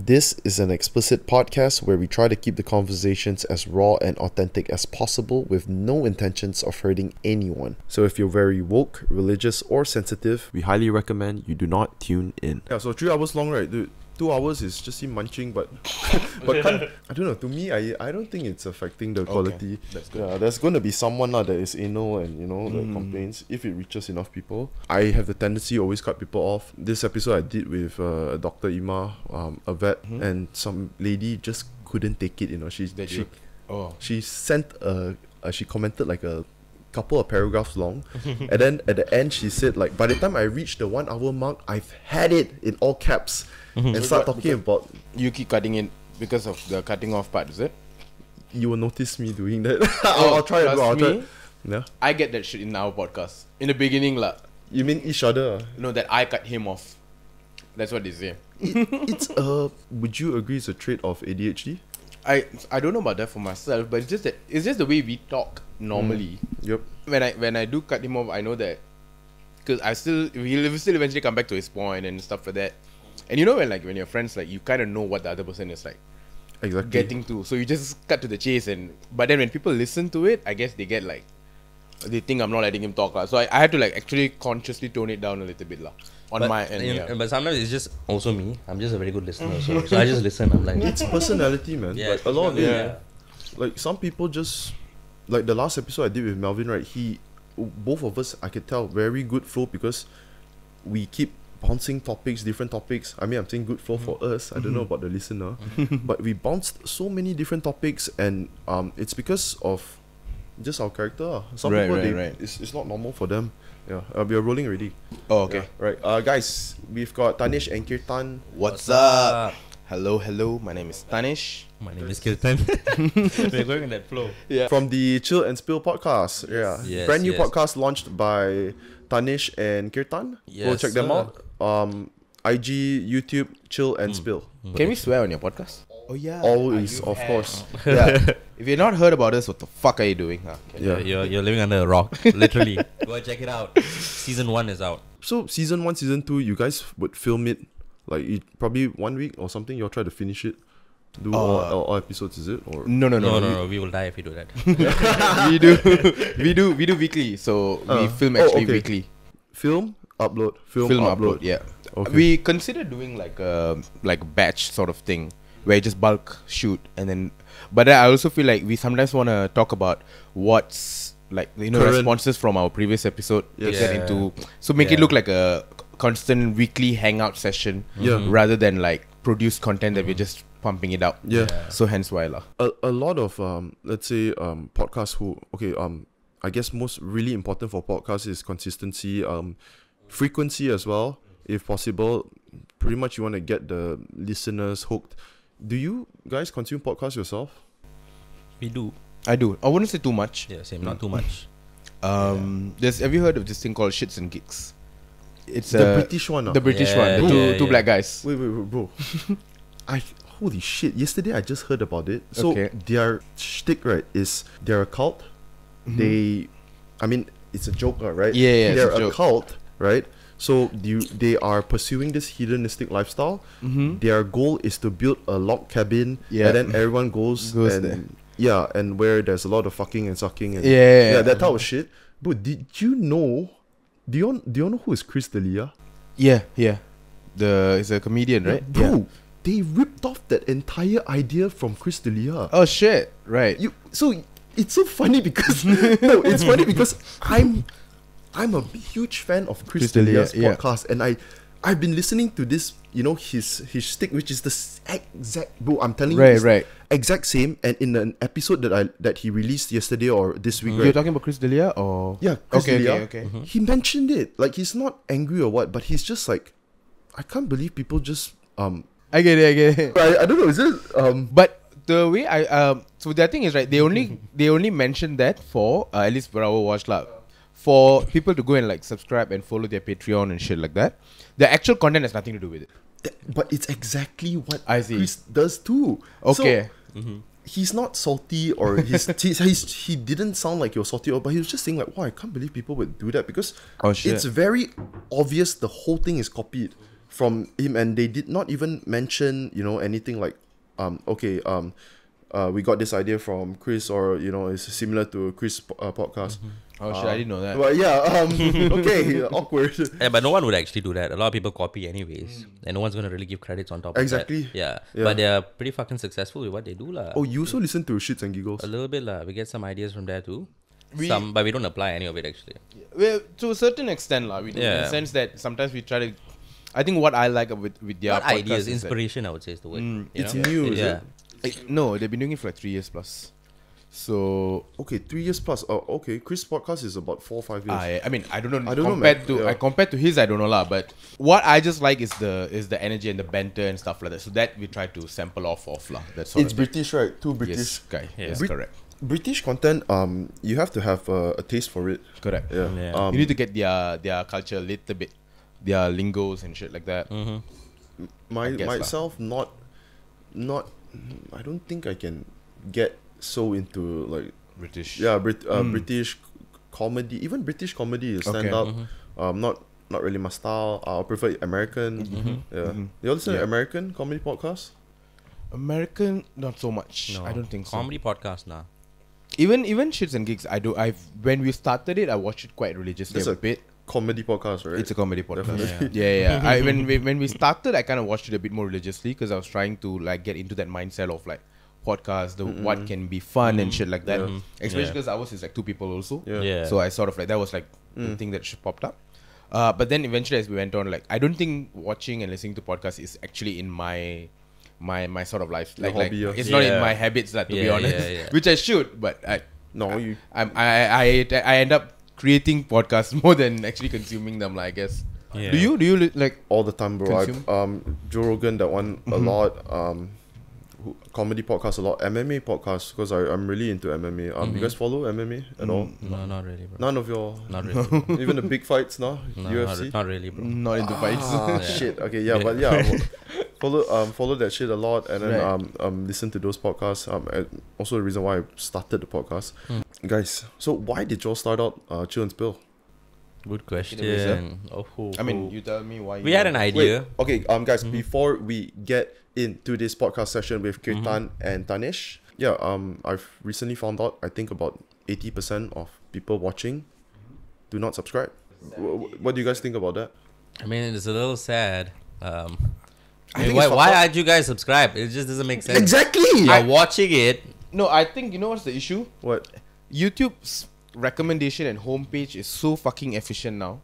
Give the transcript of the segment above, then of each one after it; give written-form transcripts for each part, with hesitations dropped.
This is an explicit podcast where we try to keep the conversations as raw and authentic as possible with no intentions of hurting anyone. So if you're very woke, religious, or sensitive, we highly recommend you do not tune in. Yeah, so 3 hours long, right, dude? 2 hours is just him munching, but I don't know. To me, I don't think it's affecting the quality. That's good. Yeah, there's going to be someone that is anal and that complains if it reaches enough people. I have the tendency to always cut people off. This episode I did with Dr. Ima, a vet, and some lady just couldn't take it. She sent she commented like a couple of paragraphs long, and then at the end she said like, by the time I reached the 1 hour mark, I've had it in all caps. And start talking about... You keep cutting it because of the cutting off part, is it? You will notice me doing that. I'll try it, bro. I'll try. Yeah. I get that shit in our podcast. In the beginning, lah. You mean each other? No, that I cut him off. That's what they say. It's would you agree it's a trait of ADHD? I don't know about that for myself, but it's just the way we talk normally. Yep. When I do cut him off, I know that because he'll still eventually come back to his point and stuff like that. And you know when you're friends, like you kind of know what the other person is like getting to, so you just cut to the chase. But then when people listen to it, I guess they get like, they think I'm not letting him talk, so I had to like actually consciously tone it down a little bit on my end. But sometimes it's just also me. I'm just a very good listener, so I just listen. I'm like, it's personality, man. Yeah, like a lot of it. Like some people just, like the last episode I did with Melvin, right? Both of us, I could tell, very good flow because we keep bouncing different topics. I mean, I'm saying good flow for us. I don't know about the listener, but we bounced so many different topics, and it's because of just our character. Some people, it's not normal for them. Yeah, we are rolling already. Oh, okay. Yeah, right. Guys, we've got Tanesh and Kirtan. What's up? Hello. My name is Tanesh. My name is Kirtan. We're going in that flow. Yeah. From the Chill and Spill podcast. Yes, brand new podcast launched by Tanesh and Kirtan. Go check them out. IG, YouTube, Chill and Spill. Can we swear on your podcast? Oh yeah. Always, of course. Yeah. If you've not heard about us, what the fuck are you doing? Huh? You're living under a rock, literally. Go and check it out. Season 1 is out. So season 1, season 2, you guys would film it like probably 1 week or something. You'll try to finish it. Do all episodes, is it? Or No. We will die if we do that. we do weekly. So we film actually weekly. Film, upload. Yeah. Okay. We consider doing like a batch sort of thing where you just bulk shoot and then. But I also feel like we sometimes want to talk about what's like responses from our previous episode. Make it look like a constant weekly hangout session rather than like produce content that we're just pumping it out. So hence why a lot of let's say podcasts I guess most really important for podcasts is consistency, frequency as well, if possible. Pretty much you want to get the listeners hooked. Do you guys consume podcasts yourself? We do. I do. I wouldn't say too much. Yeah, same. Not too much. Have you heard of this thing called Shits and Gigs? It's the British one. The British one. The two black guys. Wait, bro. Holy shit! Yesterday I just heard about it. So their shtick, right, is they're a cult. It's a joke, right? Yeah. They're a cult, right? So they are pursuing this hedonistic lifestyle. Their goal is to build a log cabin, and then everyone goes and there. And where there's a lot of fucking and sucking and that type of shit. But did you know? Do you know who is Chris D'Elia? Yeah. He's a comedian, right? Bro, they ripped off that entire idea from Chris D'Elia. Oh shit! Right. So it's so funny because it's funny because I'm a huge fan of Chris D'Elia's podcast, and I've been listening to this, his shtick, which is the exact, bro, I'm telling you, exact same. And in an episode that he released yesterday or this week, You're talking about Chris D'Elia or Chris D'Elia. Okay. He mentioned it, like he's not angry or what, but he's just like, I can't believe people just I get it. I don't know, is it but the way so the thing is, right, they only mentioned that for at least for our watch lab, for people to go and like subscribe and follow their Patreon and shit like that. The actual content has nothing to do with it. But it's exactly what I see. Chris does too. Okay. So, he's not salty, or he didn't sound like he was salty, but he was just saying like, wow, I can't believe people would do that, because it's very obvious the whole thing is copied from him, and they did not even mention, you know, anything like, we got this idea from Chris, or, you know, it's similar to Chris' podcast. Oh shit, I didn't know that. But yeah, okay, awkward. Yeah, but no one would actually do that. A lot of people copy anyways, and no one's gonna really give credits on top Exactly. of that. Yeah. Yeah. But they're pretty fucking successful with what they do, lah. Oh, you also listen to Shits and Giggles? A little bit, lah. We get some ideas from there too. We- Some, but we don't apply any of it actually. Well, to a certain extent, lah. We do, in Yeah. the sense that sometimes we try to. I think what I like with their Not podcast ideas, is that- inspiration, I would say is the word. You It's know? new, is Yeah. it? No, they've been doing it for like 3 years plus. So Okay, 3 years plus. Oh, okay. Chris' podcast is about 4 or 5 years. I mean I don't know. I don't know, compared man. to Yeah. compared to his, I don't know lah. But what I just like is the energy and the banter and stuff like that. So that we try to sample off lah. That's sort It's of British, right? Too British. yes, guy. Yeah. Yes, Brit- correct. British content, you have to have a taste for it. Correct. Yeah. Yeah. You need to get their culture a little bit, their lingos and shit like that. I guess Myself, not. I don't think I can get so into like British. British comedy. Even British comedy is stand up. Not really my style. I prefer American. Yeah. You listen to Yeah. American comedy podcasts? American, not so much. No. I don't think so. Comedy podcast, nah. Even Shits and Gigs, when we started it, I watched it quite religiously That's a a bit. Comedy podcast, right? It's a comedy podcast. Definitely. Yeah. When we started, I kind of watched it a bit more religiously because I was trying to like get into that mindset of like podcast, what can be fun and shit like that. Especially Yeah. because ours is like 2 people also. Yeah. Yeah. So I sort of like that was like the thing that popped up. But then eventually, as we went on, like I don't think watching and listening to podcasts is actually in my sort of life. Your Like hobby, yeah. it's not in Yeah. my habits, to be Yeah, honest. yeah. Which I should, but I end up creating podcasts more than actually consuming them, like, I guess. Yeah. Do you like All the time, bro. Consume? Joe Rogan, that one a lot. Comedy podcast a lot. MMA podcast, because I'm really into MMA. You guys follow MMA at all? No, not really, bro. None of your, Not really. even the big fights, no? No, UFC. not really, bro. not into fights? Ah, shit. Okay, yeah, but yeah, follow that shit a lot, and then Right. listen to those podcasts. Also the reason why I started the podcast, guys. So why did y'all start out Chill and Spill? Good Reserve? question. I mean, you tell me why. we had an idea. Wait, okay, guys. Before we get into this podcast session with Kirtan and Tanesh, I've recently found out. I think about 80% of people watching do not subscribe. What do you guys think about that? I mean, it's a little sad. I I think mean, it's why fucked up. aren't you guys subscribed? It just doesn't make sense. Exactly. You're watching it. No, I think you know what's the issue. What? YouTube's recommendation and homepage is so fucking efficient now.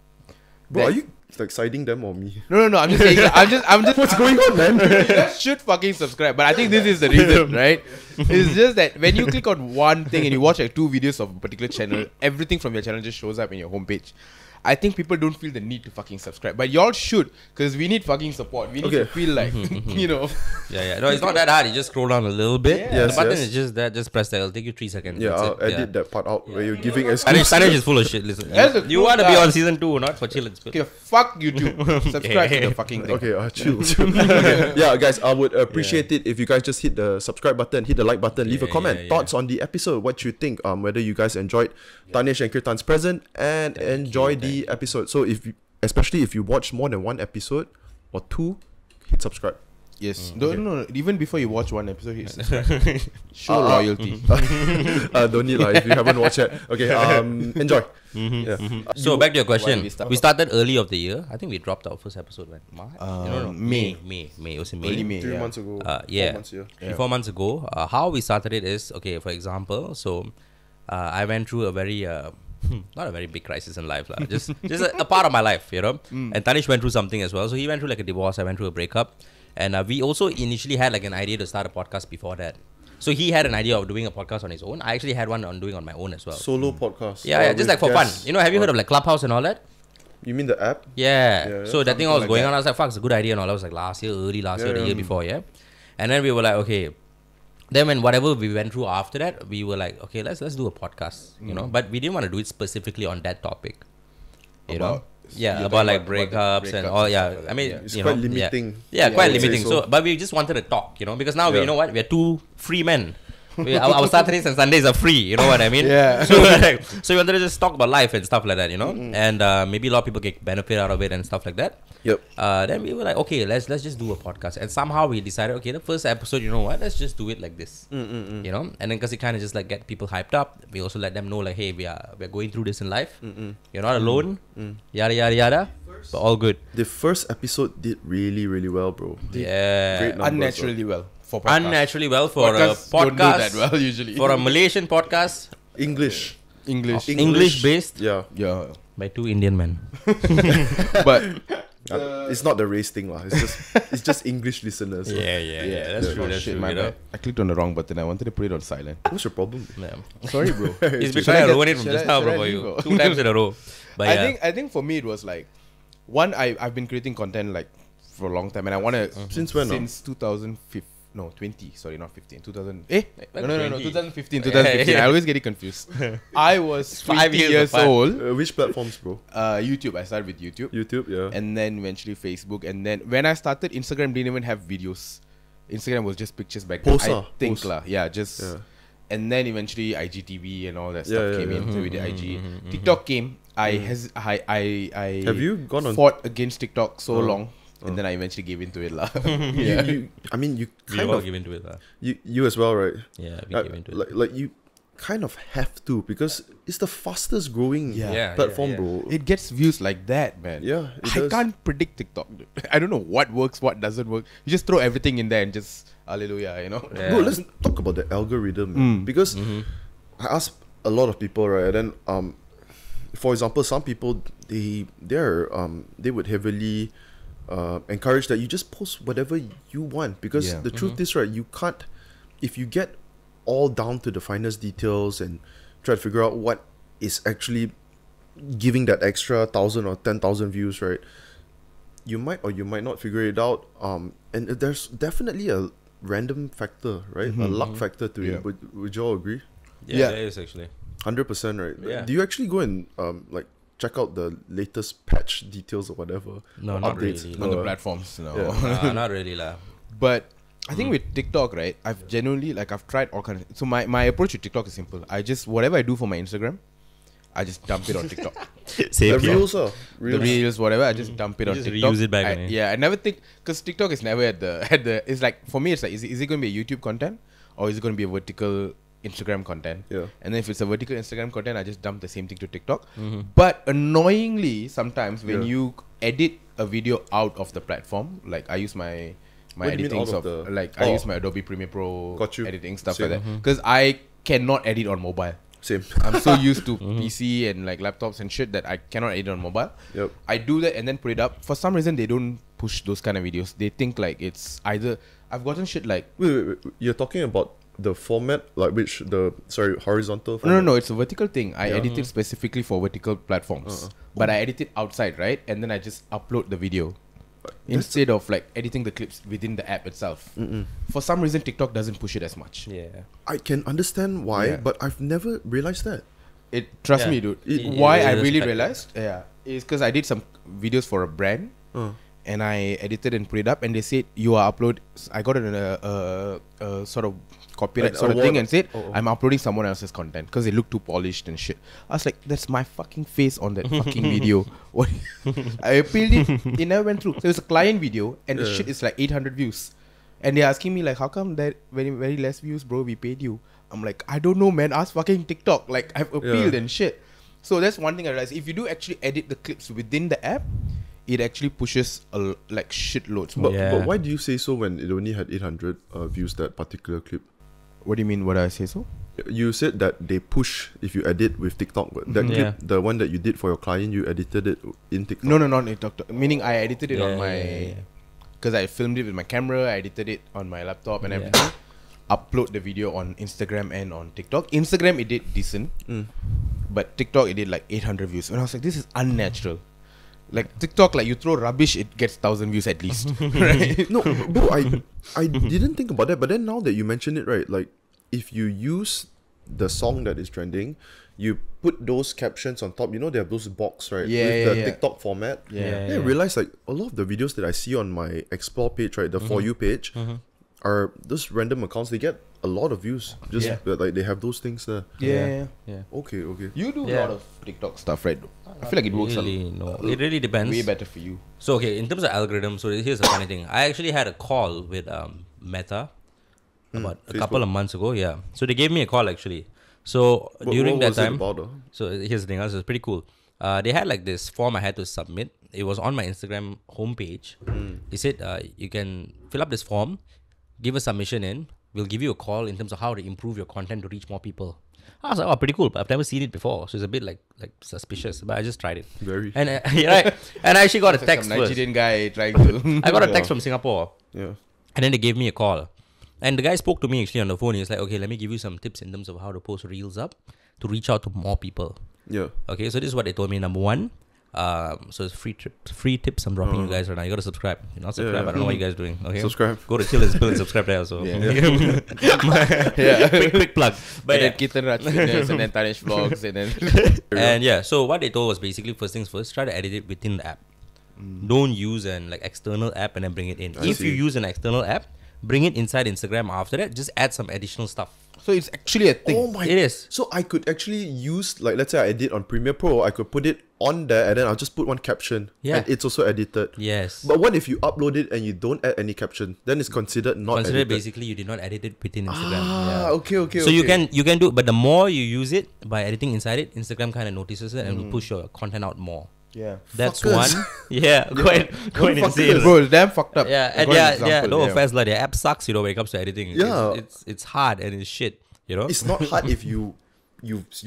Bro, that- are you like siding them or me? No. I'm just saying. I'm just. What's going on, man? You guys should fucking subscribe. But I think this is the reason, right? It's just that when you click on one thing and you watch like 2 videos of a particular channel, everything from your channel just shows up in your homepage. I think people don't feel the need to fucking subscribe, but y'all should, because we need fucking support. We need to feel like, you know. Yeah. No, it's not that hard. You just scroll down a little bit. Yeah. The button Yes. is just that. Just press that. It'll take you 3 seconds. Yeah, That's I'll it. edit that part out where you're giving Tanesh excuses. is full of shit. Listen, That's the you truth, want to be guys. on season 2, not for Chill and Spill. Okay, fuck YouTube. Subscribe to the fucking thing. Okay, chill. Okay. Yeah, guys, I would appreciate it if you guys just hit the subscribe button, hit the like button, leave a Yeah, comment, yeah. thoughts on the episode, what you think, whether you guys enjoyed Tanesh and Kirtan's present, and enjoy the episode. So especially if you watch more than 1 episode or 2, hit subscribe. Yes. No. Even before you watch one episode, hit subscribe. Show loyalty. Don't need if you haven't watched it. Okay, enjoy. Yeah. So back to your question. we start- We started early of the year. I think we dropped our first episode when March. May. May. It was in May. Early May. 3 Yeah. months ago. 4 Yeah. months, yeah. 4 months ago. How we started it is, okay, for example, so I went through a very not a very big crisis in life, just a part of my life, you know. And Tanesh went through something as well. So he went through like a divorce. I went through a breakup, and we also initially had like an idea to start a podcast before that. So he had an idea of doing a podcast on his own. I actually had one on doing on my own as well. Solo podcast. Yeah, just with like for fun. guests. You know, have you heard of like Clubhouse and all that? You mean the app? Yeah. So that thing all was like going that. on. I was like, fuck, it's a good idea and all. I was like early last year, the Yeah. year before, yeah. And then we were like, okay. Then when whatever we went through after that, we were like, okay, let's do a podcast, you know. But we didn't want to do it specifically on that topic. You know? Yeah, you're about talking like about the breakups and breakups all. and Yeah, stuff like I mean, that, It's you quite know, limiting. Yeah, Yeah, quite I would say limiting. so. So, but we just wanted to talk, you know, because now we Yeah. know what, we're 2 free men Our Saturdays and Sundays are free. You know what I mean? Yeah. So we wanted to just talk about life and stuff like that, you know, and maybe a lot of people get benefit out of it and stuff like that. Yep. Then we were like, okay, let's just do a podcast, and somehow we decided, okay, the first episode, you know what, let's just do it like this, you know, and then because it kind of just like get people hyped up, we also let them know like, hey, we're going through this in life. You're not alone. Yada yada yada. But all good. The first episode did really, really well, bro. Yeah. Great numbers, Unnaturally well for podcast. Unnaturally well for a Podcasts don't do podcast. that well usually. For a Malaysian podcast, English. English based Yeah. Yeah. by two Indian men. But It's not the race thing, lah. It's just English listeners. lah. Yeah. That's true. That's shit, true. my You know? bad. I clicked on the wrong button. I wanted to put it on silent. What's your problem? Yeah. Sorry, bro. He's been Should I trying to get- ruin it from should just I- now, should bro, I for leave you. or- 2 times in a row. But yeah. I think for me it was like one, I've been creating content like for a long time, and I want to Since when? since 2015. No, 20. Sorry, not 15. 2000. No. 20. 2015. 2015. I always get it confused. I was 5 20 years years apart. old. Which platforms, bro? YouTube. I started with YouTube, YouTube, yeah. and then eventually Facebook, and then when I started, Instagram didn't even have videos. Instagram was just pictures back then. Post I lah, think post. lah. Yeah, just. Yeah. And then eventually IGTV and all that Yeah, stuff yeah, came yeah. in. So we did IG. TikTok came. I Have you gone on? fought against TikTok so Oh. long, and then I eventually gave in to it lah. You, I mean, you We kind all of give into it. you as well, right? Yeah, we give into it. Like you kind of have to, because it's the fastest growing Yeah. platform, Yeah. bro. It gets views like that, man. Yeah, it I does. can't predict TikTok, dude. I don't know what works, what doesn't work. You just throw everything in there and just hallelujah, you know. Yeah. Bro, let's talk about the algorithm, man. Because I asked a lot of people, right? And then for example, some people they would heavily encourage that you just post whatever you want, because Yeah. the truth is, right, you can't, if you get all down to the finest details and try to figure out what is actually giving that extra 1,000 or 10,000 views, right, you might or you might not figure it out. And there's definitely a random factor, right? A luck factor to Yeah. it. Would you all agree? Yeah. There is actually. 100%, right? Yeah. Do you actually go and like check out the latest patch details or whatever? No, or not updates? really. On the No, platforms, no. Yeah. Not really lah. But I think with TikTok, right, I've genuinely, like, I've tried all kinds of, so my approach to TikTok is simple. I just, whatever I do for my Instagram, I just dump it on TikTok. Same The here. reels are The reels, whatever, I just dump it on just TikTok. reuse it back on it. Yeah, I never think, because TikTok is never at the, it's like, for me, it's like, is it going to be a YouTube content, or is it going to be a vertical Instagram content? Yeah. And then if it's a vertical Instagram content, I just dump the same thing to TikTok. But annoyingly, sometimes when Yeah. you edit a video out of the platform, like I use my What do you mean editing out of software, the- like I Oh. use my Adobe Premiere Pro Got you. editing stuff Same. like that, because I cannot edit on mobile. Same. I'm so used to PC and like laptops and shit that I cannot edit on mobile. Yep. I do that and then put it up. For some reason, they don't push those kind of videos. They think like it's either, I've gotten shit like, Wait. You're talking about the format, like which horizontal no, format? it's a vertical thing. I edit it specifically for vertical platforms, but I edit it outside, right? And then I just upload the video instead of like editing the clips within the app itself. For some reason, TikTok doesn't push it as much. Yeah. I can understand why, Yeah. but I've never realized that. Trust Yeah. me, dude. It- Why it I is really affected. realized, is because I did some videos for a brand. And I edited and put it up, and they said you are upload. I got a sort of copyright An sort of award. thing, and said Oh. I'm uploading someone else's content because it looked too polished and shit. I was like, that's my fucking face on that fucking video. What? I appealed it. It never went through. So it was a client video, and the Yeah. shit is like 800 views, and they're asking me like, how come that very less views, bro? We paid you. I'm like, I don't know, man. Ask fucking TikTok. Like I've appealed and shit. So that's one thing I realized. If you do actually edit the clips within the app, it actually pushes like shitloads more. But why do you say so when it only had 800 views, that particular clip? What do you mean? What I say so? You said that they push if you edit with TikTok, but that clip, the one that you did for your client, you edited it in TikTok. No, not in TikTok. Meaning I edited it on Yeah, my, yeah. because I filmed it with my camera. I edited it on my laptop and Yeah. everything. Upload the video on Instagram and on TikTok. Instagram it did decent, but TikTok it did like 800 views. And I was like, this is unnatural. Like TikTok, like you throw rubbish, it gets 1,000 views at least. Right? No, bro, I didn't think about that, but then now that you mention it, right, like if you use the song that is trending, you put those captions on top. You know, they have those box, right? Yeah, with yeah, the yeah. TikTok format. Yeah. Then I realized like a lot of the videos that I see on my explore page, right, the For You page, are those random accounts. They get a lot of views. Just like they have those things there. Yeah. Okay. You do a lot of TikTok stuff, right? I feel like it works Really, no. It really depends. way better for you. So okay, in terms of algorithm, so here's the funny thing. I actually had a call with Meta about a couple of months ago. Yeah, so they gave me a call actually. So during what that was it time, about, so here's the thing. This is pretty cool. They had like this form I had to submit. It was on my Instagram homepage. They said you can fill up this form, give a submission in. We'll give you a call in terms of how to improve your content to reach more people. I was like, oh, pretty cool. But I've never seen it before, so it's a bit like suspicious. But I just tried it. Very. And right. And I actually got a text Some first. Nigerian guy trying to. I got a text from Singapore. Yeah. And then they gave me a call. And the guy spoke to me actually on the phone. He was like, okay, let me give you some tips in terms of how to post reels up to reach out to more people. Yeah. Okay, so this is what they told me. Number one, so it's free tips I'm dropping you guys right now. You got to subscribe. You're not subscribed. I don't know what you guys are doing. Okay, Subscribe. Go to Chill and Spill and subscribe there also. Yeah. quick plug. But then Kirtan Raj Fitness and then Tanesh Vlogs and then. And yeah, so what they told was basically first things first, try to edit it within the app. Don't use an like external app and then bring it in. If you use an external app, bring it inside Instagram after that. Just add some additional stuff. So it's actually a thing. Oh my! It is. So I could actually use, like, let's say I edit on Premiere Pro, I could put it on there and then I'll just put one caption. Yeah. And it's also edited. Yes. But what if you upload it and you don't add any caption? Then it's considered not Consider edited. basically you did not edit it within Instagram. Okay. So you can do, but the more you use it by editing inside it, Instagram kind of notices it and will push your content out more. Yeah. That's Fuckers. one. Yeah, quite insane. Bro, it's damn fucked up. Yeah, and no offense, like the app sucks, when it comes to editing. Yeah. It's hard and it's shit, It's not hard if you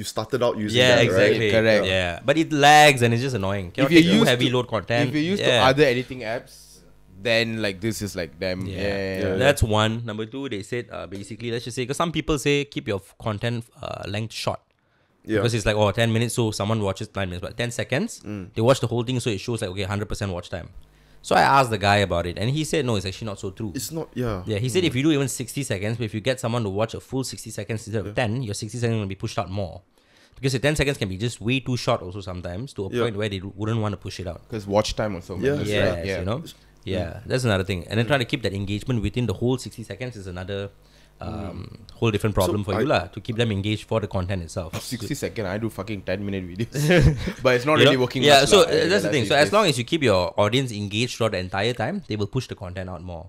started out using yeah, that, exactly. right? Correct. Yeah, but it lags and it's just annoying. Cannot If you take too use heavy to- load content. If you use to other editing apps, then like this is like them. Yeah. That's one. Number two, they said basically, let's just say, because some people say keep your content length short. Yeah. Because it's like, 10 minutes, so someone watches 9 minutes, but 10 seconds, they watch the whole thing, so it shows like, 100% watch time. So I asked the guy about it, and he said, no, it's actually not so true. It's not, yeah. Yeah, he said if you do even 60 seconds, but if you get someone to watch a full 60 seconds instead of 10, your 60 seconds will be pushed out more. Because the 10 seconds can be just way too short also sometimes, to a point where they wouldn't want to push it out. Because watch time also matters, Yes, right? Yeah. Yeah, that's another thing. And then trying to keep that engagement within the whole 60 seconds is another whole different problem So for you to keep them engaged for the content itself. 60 second, I do fucking 10-minute videos. But it's not really working. Yeah, much so lah. that's the thing. So as long as you keep your audience engaged throughout the entire time, they will push the content out more.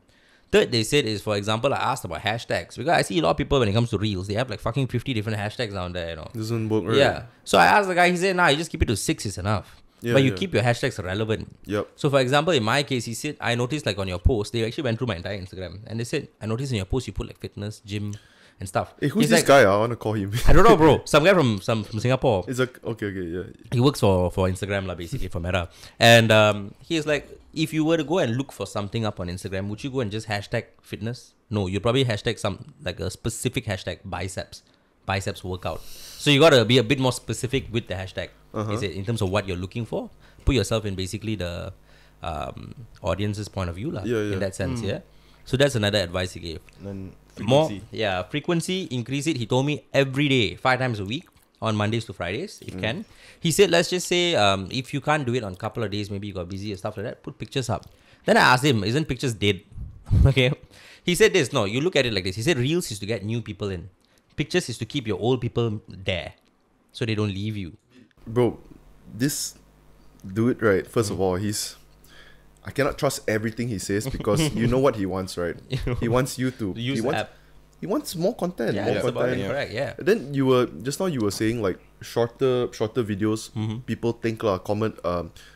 Third, they said is, for example, I asked about hashtags. Because I see a lot of people when it comes to reels, they have like fucking 50 different hashtags down there, Doesn't work, right? Yeah. So I asked the guy, he said, nah, you just keep it to 6 is enough. Yeah, But you yeah. keep your hashtags relevant. Yep. So for example, in my case, he said, I noticed like on your post, they actually went through my entire Instagram. And they said, I noticed in your post, you put like fitness, gym, and stuff. Hey, who's He's this like, guy? I want to call him. I don't know, bro. Some guy from Singapore. It's like, okay, yeah. He works for Instagram, basically, for Meta. And he's like, if you were to go and look for something up on Instagram, would you go and just hashtag fitness? No, you'd probably hashtag like a specific hashtag, biceps workout. So you got to be a bit more specific with the hashtag. Is it in terms of what you're looking for? Put yourself in basically the audience's point of view, in that sense, yeah. So that's another advice he gave. Then Frequency. Frequency, increase it. He told me every day, 5 times a week, on Mondays to Fridays, if can. He said, let's just say, if you can't do it on a couple of days, maybe you got busy or stuff like that, put pictures up. Then I asked him, isn't pictures dead? Okay. He said this, no, you look at it like this. He said reels is to get new people in. Pictures is to keep your old people there, so they don't leave you. Bro, this dude, right, first of all, I cannot trust everything he says because you know what he wants, right? He wants you to Use he the wants, app. He wants more content. Yeah, more that's about content. it. Correct, yeah. Then you were saying like shorter videos. People think common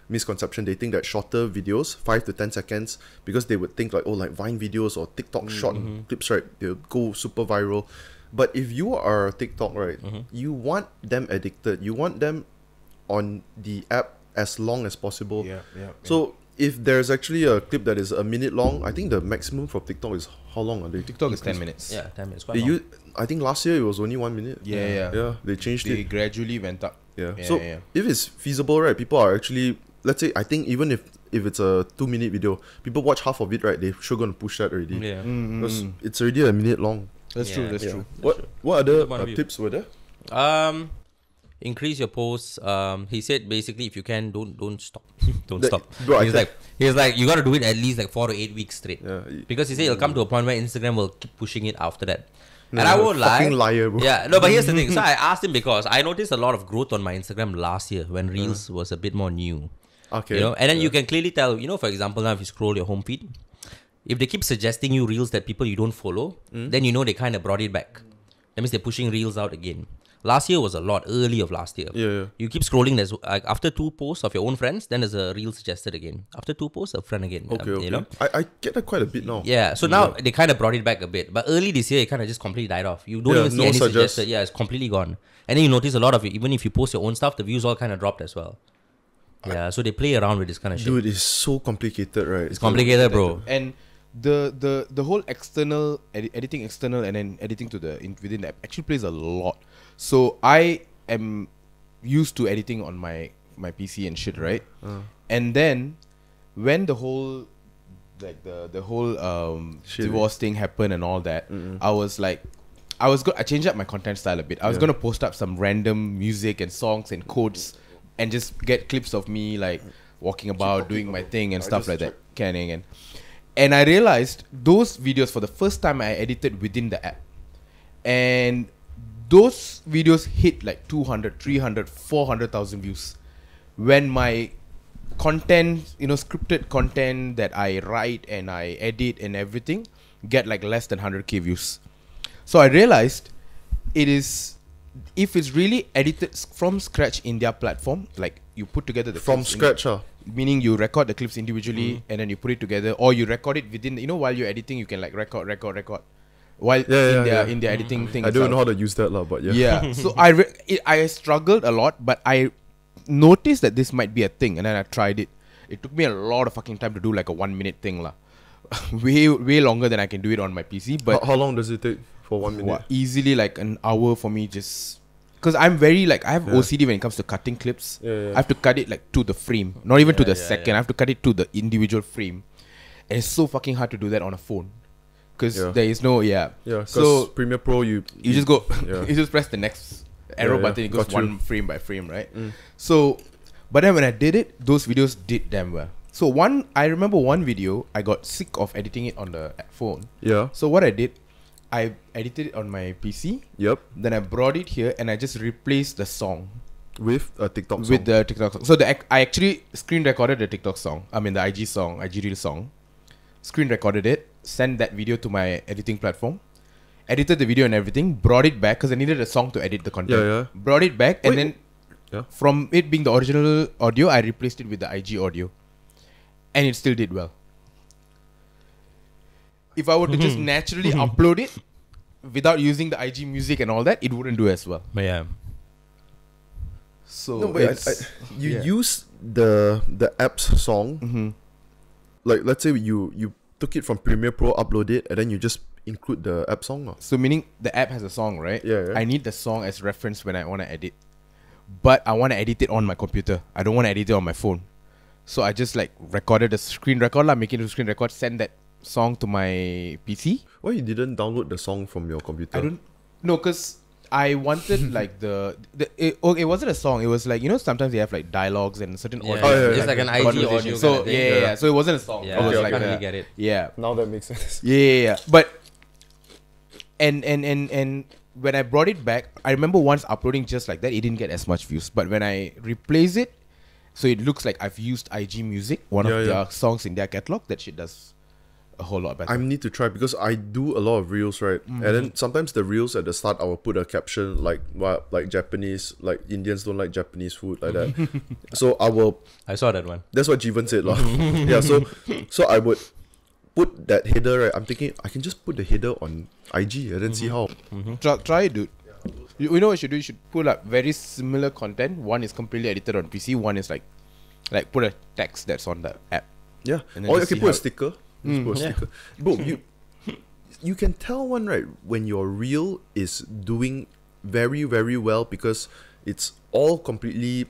misconception. They think that shorter videos, 5 to 10 seconds, because they would think like like Vine videos or TikTok short clips, right? They'll go super viral. But if you are TikTok, right, you want them addicted. You want them on the app as long as possible. Yeah. So if there's actually a clip that is a minute long, I think the maximum for TikTok is how long are they? TikTok is 10 minutes. Yeah, 10 minutes. Quite long. I think last year it was only 1 minute. Yeah. They changed They it. gradually went up. Yeah. Yeah, So yeah. if it's feasible, right, people are actually, let's say, I think even if it's a 2-minute video, people watch half of it, right, they're sure going to push that already. Yeah. Because it's already a minute long. That's true. Yeah. That's Yeah. true. What other Good point of view. tips were there? increase your posts. He said basically if you can, don't stop, don't That- stop. bro, He's like you got to do it at least like 4 to 8 weeks straight. Yeah. Because he said it'll come to a point where Instagram will keep pushing it after that. No, And I won't lie. fucking liar, bro. Yeah, no, but here's the thing. So I asked him because I noticed a lot of growth on my Instagram last year when Reels was a bit more new. Okay. You know, and then you can clearly tell, you know, for example, now if you scroll your home feed, if they keep suggesting you reels that people you don't follow, then you know they kind of brought it back. That means they're pushing reels out again. Last year was a lot, early of last year. Yeah. You keep scrolling, there's like after 2 posts of your own friends, then there's a reel suggested again. After 2 posts, a friend again. Okay. You know? I get that quite a bit now. Yeah, so now they kind of brought it back a bit. But early this year, it kind of just completely died off. You don't even see no any suggest. suggested. Yeah, it's completely gone. And then you notice a lot of it, even if you post your own stuff, the views all kind of dropped as well. Yeah, so they play around with this kind of shit. Dude, it's so complicated, right? It's complicated, bro. And the whole external editing external and then editing to within the app actually plays a lot. So I am used to editing on my PC and shit, right? And then when the whole the whole Shit. divorce thing happened and all that, I was like, I changed up my content style a bit. I was gonna post up some random music and songs and quotes and just get clips of me like walking about, doing my thing and stuff like that, canning and I realized those videos for the first time I edited within the app, and those videos hit like 200, 300, 400,000 views when my content, you know, scripted content that I write and I edit and everything get like less than 100k views. So I realized it is, if it's really edited from scratch in their platform, like you put together the From clips scratch, meaning you record the clips individually and then you put it together, or you record it within, you know, while you're editing you can like record while in their editing thing I don't itself. know how to use that, but yeah. Yeah. So I struggled a lot, but I noticed that this might be a thing, and then I tried it. It took me a lot of fucking time to do like a 1 minute thing lah. way longer than I can do it on my PC. But How long does it take for 1 minute? easily like an hour for me, just because I'm very like, I have OCD when it comes to cutting clips. Yeah. I have to cut it like to the frame, not even to the second. yeah. I have to cut it to the individual frame, and it's so fucking hard to do that on a phone because Yeah. there is no Yeah, because So Premiere Pro, you you just go, Yeah. you just press the next arrow Yeah, button. It goes got you. one frame by frame, right? So, but then when I did it, those videos did damn well. So I remember one video, I got sick of editing it on the phone. Yeah. So what I did, I edited it on my PC. Yep. Then I brought it here and I just replaced the song With a TikTok song. with the TikTok song. So I actually screen recorded the TikTok song. I mean the IG song, IG reel song. Screen recorded it, sent that video to my editing platform, edited the video and everything, brought it back because I needed a song to edit the content. Yeah. Brought it back and Wait. then Yeah. from it being the original audio, I replaced it with the IG audio. And it still did well. If I were to just naturally upload it without using the IG music and all that, it wouldn't do as well. Yeah. So No, but you yeah. use the app's song. Like, let's say you took it from Premiere Pro, upload it, and then you just include the app song. Or? So meaning the app has a song, right? Yeah. I need the song as reference when I want to edit. But I want to edit it on my computer. I don't want to edit it on my phone. So I just like recorded a screen record, make it a screen record, send that song to my PC. Why you didn't download the song from your computer? I don't know, because I wanted like it wasn't a song. It was like, you know, sometimes they have like dialogues and certain Yeah, audio. yeah. It's like an IG conversation. audio. So kind of thing. yeah. So it wasn't a song. Yeah, It was I like can't a- really get it. Yeah. Now that makes sense. Yeah. But and when I brought it back, I remember once uploading just like that, it didn't get as much views. But when I replace it, so it looks like I've used IG Music, one of their songs in their catalog, that shit does a whole lot better. I need to try because I do a lot of reels, right? And then sometimes the reels at the start, I will put a caption like what, like Japanese, like Indians don't like Japanese food, like that. So I saw that one. that's what Jeevan said, lah. Yeah. So I would put that header, right? I'm thinking I can just put the header on IG and then see how. Try it, dude. You know what you should do? You should pull up very similar content. One is completely edited on PC. One is like put a text that's on the app. Yeah. And then Or you just can see put a how- sticker. Just put a sticker. Bro, you can tell one, right, when your reel is doing very, very well because it's all completely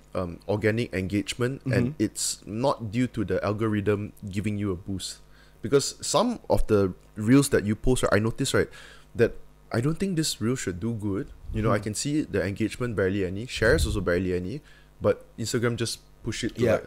organic engagement and it's not due to the algorithm giving you a boost. Because some of the reels that you post, right, I noticed, right, that I don't think this reel should do good, You know, I can see the engagement barely any, shares also barely any, but Instagram just push it to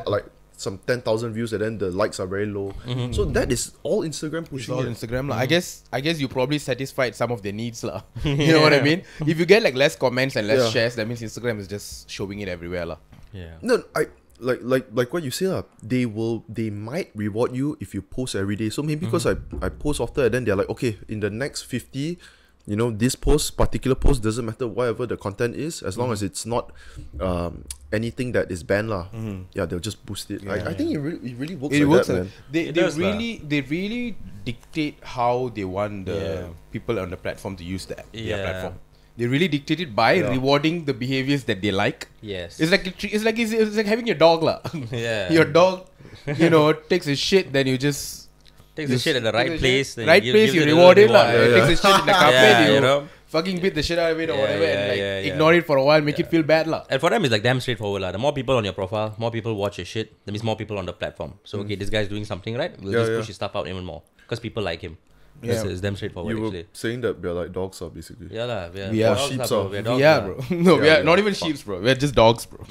like some 10,000 views, and then the likes are very low. So that is all Instagram It's pushing all it. Instagram lah. I guess you probably satisfied some of their needs lah. You know what I mean? If you get like less comments and less shares, that means Instagram is just showing it everywhere lah. Yeah. No, I like what you say lah. They might reward you if you post every day. So maybe because I post often, and then they're like, okay, in the next 50, you know, this particular post doesn't matter whatever the content is, as long as it's not anything that is banned lah. Yeah, they'll just boost it. I think it really works. It like works. that, man. They really dictate how they want the people on the platform to use their platform. They really dictate it by rewarding the behaviors that they like. Yes. It's like having your dog lah. Yeah. Your dog, you know, takes a shit, then you just Takes the shit at the right place. You reward it lah. It takes the shit in the carpet, you know. fucking beat the shit out of it or whatever, and like yeah. ignore it for a while, make it feel bad lah. And for them, it's like damn straightforward lah. The more people on your profile, more people watch your shit. That means more people on the platform. So okay, this guy's doing something right. We'll just push his stuff out even more because people like him. It's damn straightforward. You were actually saying that we're like dogs are basically. Yeah lah. We are sheeps bro. are. We are dogs, Yeah, lah. bro. No, we are not even sheep, bro. We are just dogs, bro.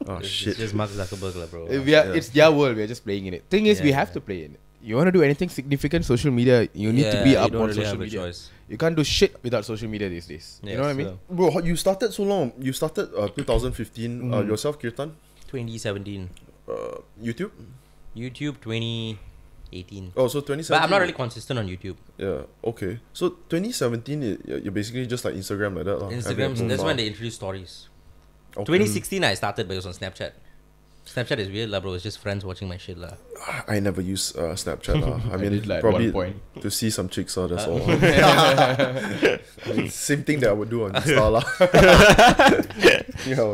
Oh shit. It's just Mark Zuckerberg lah, bro. It's their world. We are just playing in it. Thing is, we have to play in it. You want to do anything significant, social media, you need to be up on social media. Choice. You can't do shit without social media these days. You know what I mean? Bro, you started so long. You started 2015 yourself, Kirtan. 2017. YouTube. YouTube 2018. Oh, so 2017. But I'm not really consistent on YouTube. Yeah. Okay. So 2017, you're basically just like Instagram like that. Instagram. That's when they introduced stories. Okay. 2016 I started, but it was on Snapchat. Snapchat is weird lah, bro. It's just friends watching my shit lah. I never use Snapchat lah. I mean, did, like, probably at one point. to see some chicks lah. That's all. I mean, same thing that I would do on Insta lah.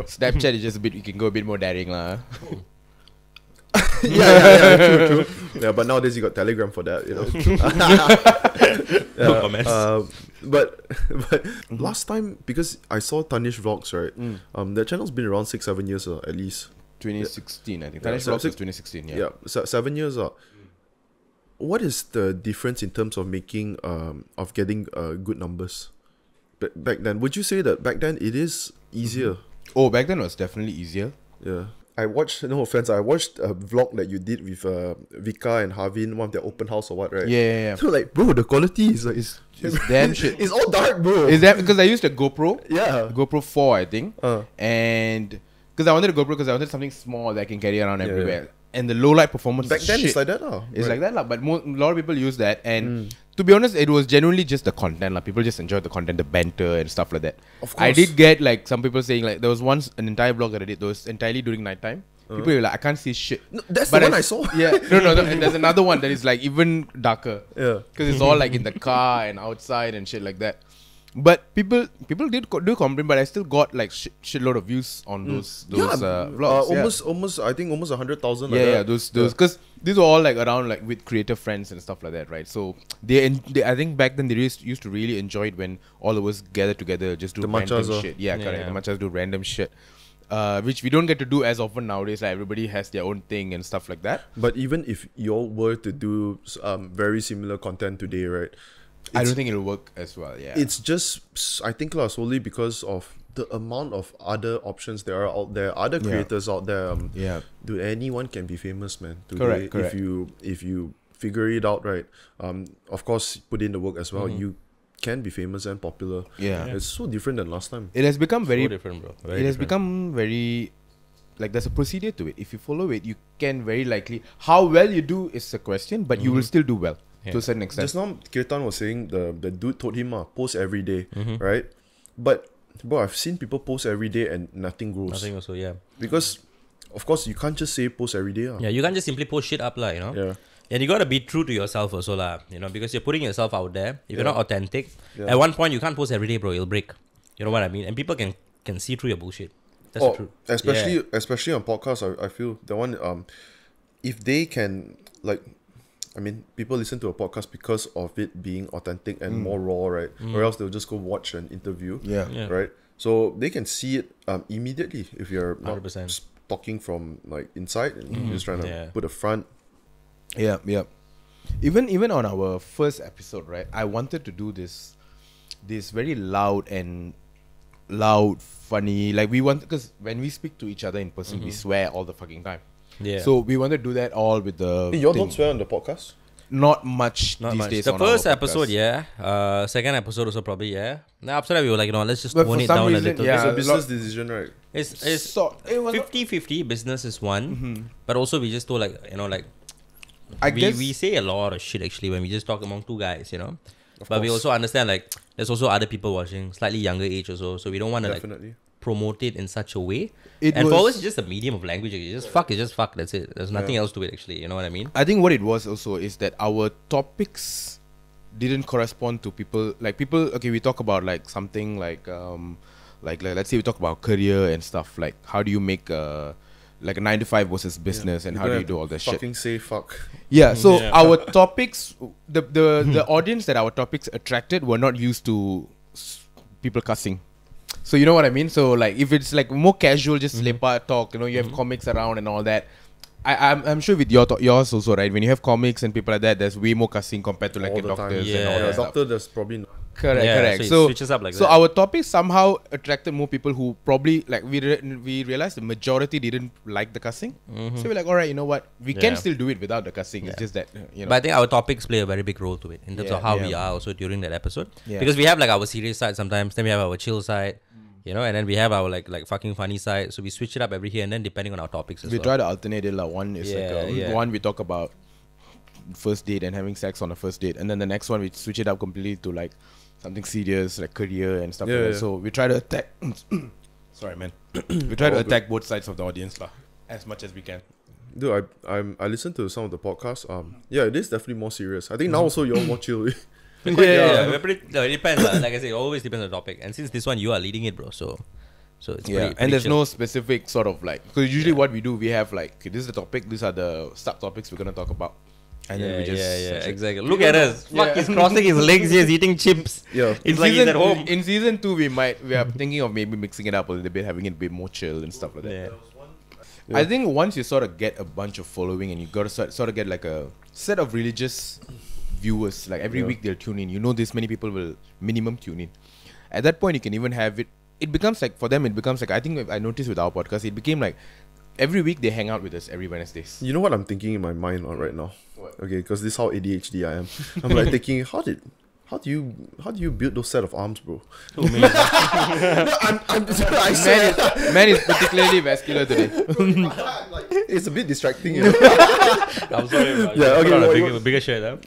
Snapchat is just a bit, you can go a bit more daring lah. True. Yeah, but nowadays you got Telegram for that, you know. No comments. But last time, because I saw Tanesh Vlogs, right? That channel's been around 6-7 years at least. 2016, I think. Yeah, Tanesh Vlogs was 2016, yeah. 7 years. What is the difference in terms of making, of getting good numbers? Back then, would you say that back then it is easier? Oh, back then it was definitely easier. Yeah. I watched, no offense, I watched a vlog that you did with Vika and Harvin, one of their open house or what, right? Yeah. So like, bro, the quality is damn shit. It's all dark, bro. Is that because I used a GoPro? Yeah. GoPro 4, I think. And because I wanted a GoPro because I wanted something small that I can carry around everywhere. Yeah. And the low light performance Back then shit. it's like that lah. It's like that lah. But a lot of people use that. And to be honest, it was genuinely just the content lah. People just enjoyed the content, the banter and stuff like that. Of course. I did get like some people saying like there was once an entire vlog that I did that was entirely during nighttime. People were like, I can't see shit. No, that's the one I saw. Yeah. No. And there's another one that is like even darker. Yeah. Because it's all like in the car and outside and shit like that. But people did do complain, but I still got like shitload of views on those vlogs. Almost I think almost 100,000. Those because these were all like around like with creative friends and stuff like that, right? So they I think back then they used to really enjoy it when all of us gathered together, just do The random machas, shit. Yeah, correct. The machas do random shit. Which we don't get to do as often nowadays. Like everybody has their own thing and stuff like that. But even if you all were to do very similar content today, right? I don't think it'll work as well. Yeah, it's just I think solely because of the amount of other options there are out there, other creators out there. Dude, anyone can be famous, man. Today, correct. If you figure it out right, of course, put in the work as well. You can be famous and popular. It's so different than last time. It has become very so different, bro. It has become very like there's a procedure to it. If you follow it, you can very likely. How well you do is a question, but you will still do well to a certain extent. Just now, Kirtan was saying the dude told him post every day, right? But bro, I've seen people post every day and nothing grows. Nothing also, yeah. Because of course you can't just say post every day. Yeah, you can't just simply post shit up lah, you know. Yeah. And you gotta be true to yourself also lah, you know, because you're putting yourself out there. If you're not authentic, at one point you can't post every day, bro. You'll break. You know what I mean? And people can see through your bullshit. That's the truth. Especially on podcasts, I feel the one if they can like. I mean, people listen to a podcast because of it being authentic and more raw, right? Or else they'll just go watch an interview, right? So they can see it immediately if you're not 100%. talking from like inside and you're just trying to put a front. Yeah. Even on our first episode, right? I wanted to do this very loud and loud, funny. Like we want, because when we speak to each other in person, we swear all the fucking time. Yeah. So we want to do that all with the. Hey, y'all thing. don't swear on the podcast? Not much Not these much. days. The on first our episode, podcast. yeah. Second episode also probably, yeah. Now after that, we were like, let's just But tone for it some down reason, a little. yeah. It's a a business lot- decision, right? It's So it was 50-50. Business is one, but also we just told like I we, guess we say a lot of shit actually when we just talk among two guys, But we course. also understand like there's also other people watching, slightly younger age also, so we don't want to like Definitely. promote it in such a way. It And for was- us, it's just a medium of language. It's just fuck. That's it. There's nothing else to it actually. You know what I mean? I think what it was also is that our topics didn't correspond to people. Like people, okay, we talk about like something like let's say we talk about career and stuff. Like how do you make like a 9 to 5 versus business, and how do you do all that shit? Fucking say fuck. Yeah. So Yeah. our topics, the audience that our topics attracted were not used to people cussing. So you know what I mean? So like if it's like more casual, just lepak talk, you have comics around and all that. I'm sure with yours also, right? When you have comics and people like that, there's way more cussing compared to like All a the time. doctors and Yeah. all Yeah, that stuff. doctor, there's probably not. Correct, Yeah, correct. so it So switches up like so that. our topics somehow attracted more people who probably like we realized the majority didn't like the cussing. So we're like, all right, you know what? We can Yeah. still do it without the cussing. It's just that But I think our topics play a very big role to it in terms Yeah, of how yeah. we are also during that episode. Yeah. Because we have like our serious side sometimes, then we have our chill side, and then we have our like fucking funny side. So we switch it up every here and then depending on our topics as we well. try to alternate it. Like one is Yeah. one we talk about first date and having sex on a first date, and then the next one we switch it up completely to like something serious like career and stuff Yeah, like that. yeah. So we try to attack. Sorry, man. We try to attack both sides of the audience lah, as much as we can. Dude, I listened to some of the podcasts. Yeah, it is definitely more serious. I think now also you're more chill. Yeah. We're pretty, no, it depends. Like I say, it always depends on the topic. And since this one you are leading it, bro, so it's Yeah, pretty and there's chill. no specific sort of like, because usually what we do, we have like, okay, this is the topic, these are the subtopics we're gonna talk about, and then we just exactly. Look at us. Fuck, he's crossing his legs. He's eating chips. Yeah. It's like he's at home. In season 2, we are thinking of maybe mixing it up a little bit, having it a bit more chill and stuff like that. Yeah. Yeah. I think once you sort of get a bunch of following and you got to sort of get like a set of religious viewers, like every week they'll tune in. This many people will minimum tune in. At that point, you can even have it. It becomes like, for them, it becomes like, I think I noticed with our podcast, it became like every week they hang out with us every Wednesdays. You know what I'm thinking in my mind right now? What? Okay, because this is how ADHD I am. I'm like thinking, how do you build those set of arms, bro? I said Man is particularly vascular today. it's a bit distracting. I'm sorry, bro. Yeah, okay, Put on a well, bigger shirt, huh?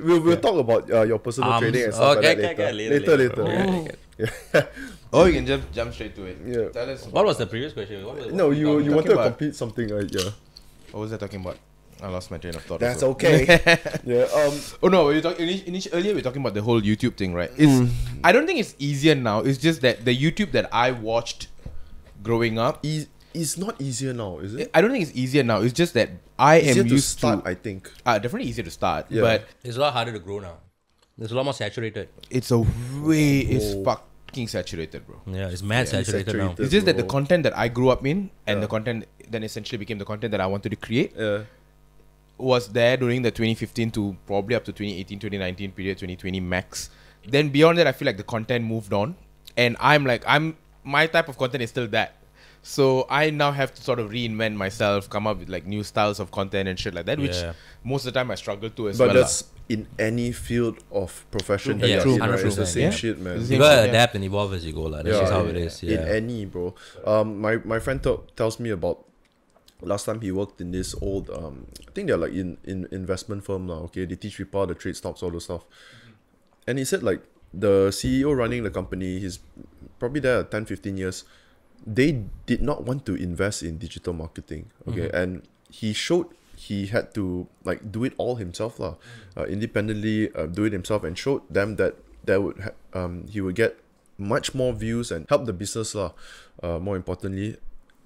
we'll talk about your personal Arms. training and stuff Okay, like that okay, later. later. Later. Yeah. Oh, you can jump straight to it. Yeah. Tell us. What was the previous question? No, you talking wanted to about? complete something, yeah. What was I talking about? I lost my train of thought. That's also. okay. Yeah. Oh no, we were talking earlier. We were talking about the whole YouTube thing, right? It's I don't think it's easier now. It's just that the YouTube that I watched growing up, It's not easier now, is it? I don't think it's easier now. It's just that I Easier am to used start, to. I think. Definitely easier to start, Yeah. but It's a lot harder to grow now. It's a lot more saturated. it's fucking saturated, bro. Yeah, it's mad saturated now. saturated. It's just that the Bro. content that I grew up in and Yeah. the content then essentially became the content that I wanted to create Yeah. was there during the 2015 to probably up to 2018, 2019 period, 2020 max. Then beyond that, I feel like the content moved on, and my type of content is still that. So I now have to sort of reinvent myself, come up with like new styles of content and shit like that, which Yeah. most of the time I struggle to as But well. that's in any field of profession that Yeah, you're true, in, right? It's the 100%, same yeah. shit, man. It's the You same gotta shit, yeah. adapt and evolve as you go, lah. That's just how it is. In Yeah. any, bro. My friend tells me about last time he worked in this old I think they're like in investment firm now. Okay, they teach people how to trade stocks, all those stuff. And he said like the CEO running the company, he's probably there 10-15 years. They did not want to invest in digital marketing. Okay, and he showed he had to like do it all himself lah, independently do it himself, and showed them that he would get much more views and help the business lah. More importantly,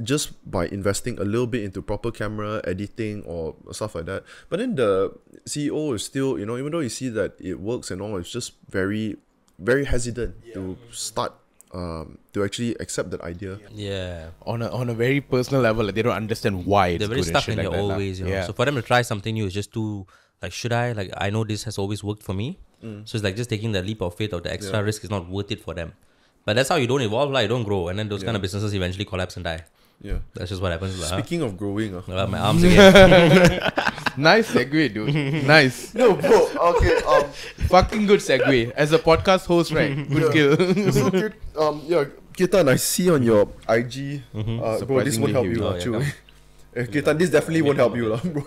just by investing a little bit into proper camera editing or stuff like that. But then the CEO is still, even though you see that it works and all, it's just very, very hesitant to start, to actually accept that idea. Yeah. on a very personal level, like, they don't understand why it's They're very good and stuck shit in like their that old lah. ways, Yeah. So for them to try something new is just too, like, should I? Like, I know this has always worked for me. So it's like just taking the leap of faith of the extra risk is not worth it for them. But that's how you don't evolve, like, you don't grow. And then those kind of businesses eventually collapse and die. Yeah. That's just what happens. Speaking of growing, My arms again. Nice segue, dude. Nice. no, bro. Okay. Fucking good segue. As a podcast host, right? Good kill. So, Kirtan, I see on your IG. Bro, this won't help you, actually. Kirtan, this definitely won't help you, bro.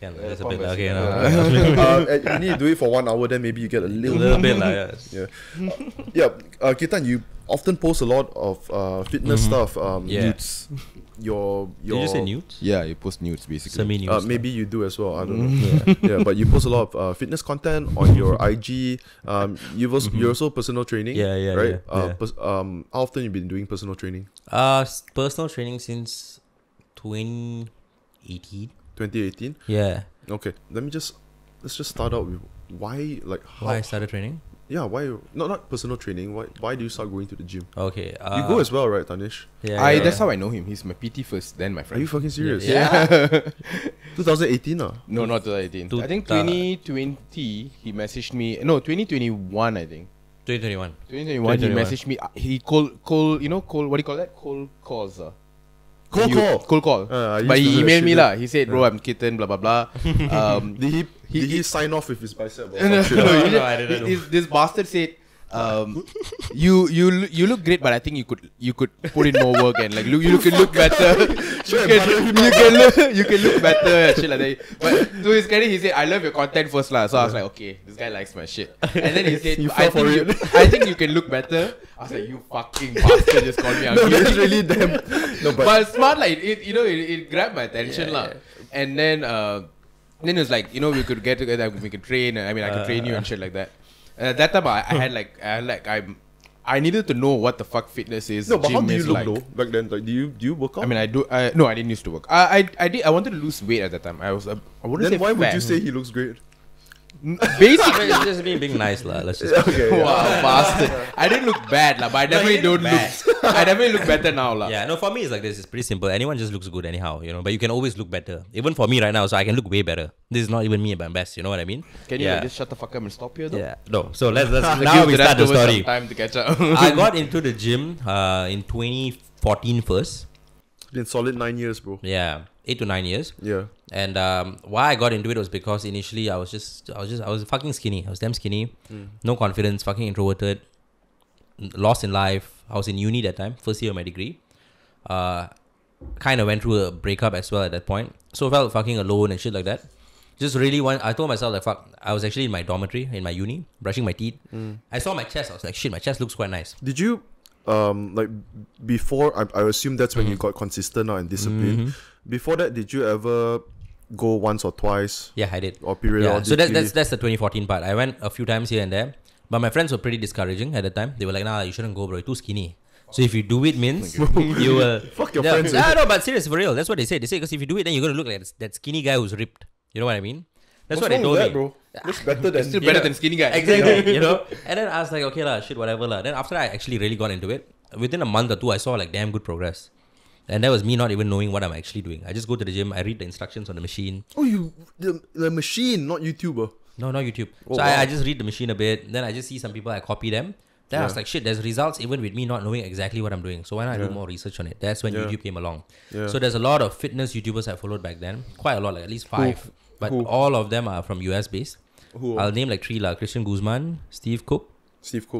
That's a bit okay. No. You need to do it for 1 hour, then maybe you get a little bit, Kirtan, you often post a lot of fitness stuff. Nudes. Did you say nudes? Yeah, you post nudes basically. Semi-nudes. Maybe you do as well. I don't know. But you post a lot of fitness content on your IG. You're also personal training. Right. How often you been doing personal training? Personal training since 2018. 2018. Yeah. Okay. Let's just start out with why I started training. Yeah, why not personal training? Why do you start going to the gym? Okay. You go as well, right, Tanesh? Yeah. That's how I know him. He's my PT first, then my Are friend. you fucking serious? Yeah. 2018 No, not 2018. I think 2020 he messaged me. No, 2021 I think. 2021. 2021 he messaged me. He cold what do you call that? Cold calls. Cold call. But he emailed me lah. He said, "Bro, I'm Kirtan, blah blah blah." Did he sign off with his bicep? Or No, I didn't know. this bastard said, you look great, but I think you could put in more work and like you can look better. you can look better and shit like that. But to his credit, he said, "I love your content first lah." So I was like, okay, this guy likes my shit. And then he said, I think you can look better. I was like, you fucking bastard, just called me ugly. No, that's really them. No, but smart, like it grabbed my attention lah. And then it was like, we could get together, we could train. I mean, I could train you and shit like that. And at that time, I needed to know what the fuck fitness is. No, but how gym do you is look like. though back then? Like, do you work out? I mean, no, I didn't used to work. I wanted to lose weight at that time. I wouldn't then say why would fat. you say he looks great? Basically, It's just being nice lah. Let's just. Okay. wow, bastard. I didn't look bad lah, but I definitely don't look. I definitely look better now lah. Yeah, no, for me it's like this. It's pretty simple. Anyone just looks good anyhow, But you can always look better. Even for me right now, so I can look way better. This is not even me at my best. You know what I mean? Can you just shut the fuck up and stop here though? Yeah. No. So let's now we start the story. Time to catch up. I got into the gym in 2014 first. Been solid 9 years, bro. Yeah, 8 to 9 years. Yeah. And why I got into it was because initially I was fucking skinny. I was damn skinny, no confidence, fucking introverted, lost in life. I was in uni that time, first year of my degree. Kind of went through a breakup as well at that point. So I felt fucking alone and shit like that. Just really I told myself like fuck. I was actually in my dormitory in my uni, brushing my teeth. I saw my chest. I was like shit, my chest looks quite nice. Did you like before? I assume that's when you got consistent and disciplined. Before that, did you ever go once or twice? Yeah, I did. Or periodically? Yeah, so that's the 2014 part. I went a few times here and there, but my friends were pretty discouraging at the time. They were like, "Nah, you shouldn't go, bro. You're too skinny." So if you do it, means you will fuck your friends. No, but seriously, for real, that's what they say. They say because if you do it, then you're gonna look like that skinny guy who's ripped. You know what I mean? That's what they told me, bro. Looks better than Still better than skinny guy. Exactly. And then I was like, okay lah, shit, whatever lah. Then after I actually really got into it, within a month or two, I saw like damn good progress. And that was me not even knowing what I'm actually doing. I just go to the gym, I read the instructions on the machine. Oh, the machine, not YouTuber. No, not YouTube. Oh, so wow. I just read the machine a bit. Then I just see some people, I copy them. Then I was like, shit, there's results even with me not knowing exactly what I'm doing. So why not do more research on it? That's when YouTube came along. Yeah. So there's a lot of fitness YouTubers I followed back then. Quite a lot, like at least 5. But all of them are from US based. I'll name like 3 lah. Christian Guzman, Steve Cook,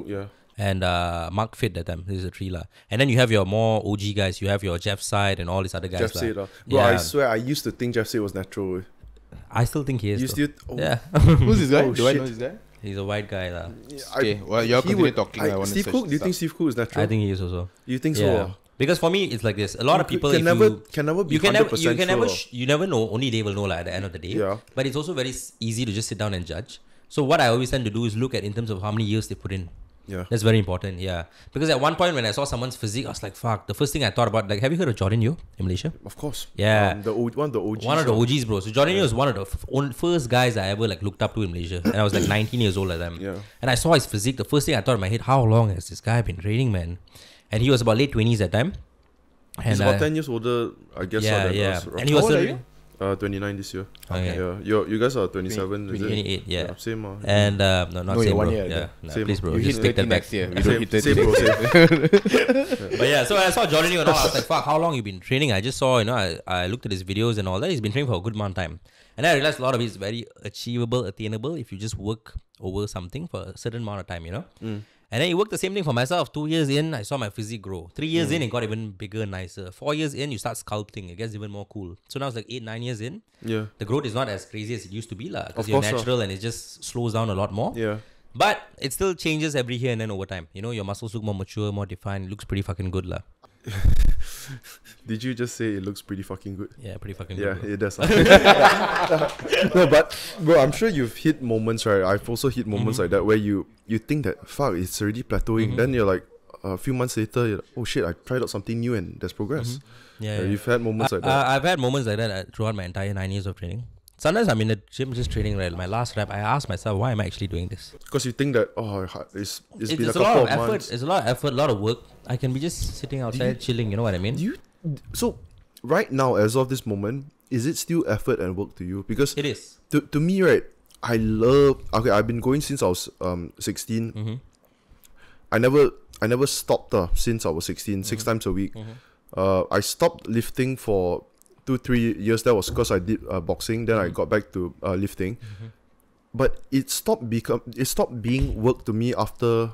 yeah. and Mark Fit that time. This is a 3 lah. And then you have your more OG guys. You have your Jeff Side and all these other guys. Jeff Side. Bro, I swear, I used to think Jeff Side was natural. I still think he is. You still? Oh. Yeah. Who's this guy? Oh, do I shit. know this guy? He's a white guy lah. Okay, well, you're continue talking. I want to Steve Cook? Do you think Steve Cook is natural? I think he is also. You think so? Yeah. Because for me, it's like this. A lot of people can never be 100% sure. You never know. Only they will know like, at the end of the day. Yeah. But it's also very easy to just sit down and judge. So what I always tend to do is look at in terms of how many years they put in. Yeah. That's very important. Yeah. Because at one point when I saw someone's physique, I was like, fuck. The first thing I thought about, like, have you heard of Jordan Yeo in Malaysia? Of course. Yeah. One of the OGs. One of the OGs, bro. So Jordan Yeo is one of the first guys I ever like looked up to in Malaysia. And I was like 19 years old at the time. Yeah. And I saw his physique. The first thing I thought in my head, how long has this guy been training, man? And he was about late 20s at that time. He's about 10 years older, I guess. Yeah. Us, right? And he was How old are you? 29 this year. Okay. Yeah, you guys are 27, is it? 28, yeah. Same. And no, not No, same, you're 1 bro. year. Yeah, no, Same. please, bro. You Just hit take 30 that back. next year. We don't hit 30 Same, bro. Same. But yeah, so I saw Jordan and all. I was like, fuck, how long you been training? I just saw, I looked at his videos and all that. He's been training for a good amount of time. And I realized a lot of it is very achievable, attainable if you just work over something for a certain amount of time, And then it worked the same thing for myself. 2 years in, I saw my physique grow. 3 years in, it got even bigger, nicer. 4 years in, you start sculpting. It gets even more cool. So now it's like 8, 9 years in. Yeah. The growth is not as crazy as it used to be, because Of you're course, natural and it just slows down a lot more. Yeah. But it still changes every here and then over time. Your muscles look more mature, more defined. It looks pretty fucking good, lah. Did you just say it looks pretty fucking good? Yeah, pretty fucking Yeah, good. Bro. it does. No, but bro, I'm sure you've hit moments, right? I've also hit moments like that where you think that fuck, it's already plateauing. Then you're like, a few months later, you're like, oh shit, I tried out something new and there's progress. Yeah, yeah. You've had moments like that. I've had moments like that throughout my entire 9 years of training. Sometimes I'm in the gym just training, right? My last rep, I ask myself, why am I actually doing this? Because you think that, it's been a It's a couple lot of of effort. months. It's a lot of effort, a lot of work. I can be just sitting outside chilling, you know what I mean? So, right now, as of this moment, is it still effort and work to you? Because It is. to me, right, I've been going since I was 16. I never stopped since I was 16, 6 times a week. I stopped lifting for 2-3 years. That was because I did boxing. Then I got back to lifting. But it stopped being work to me after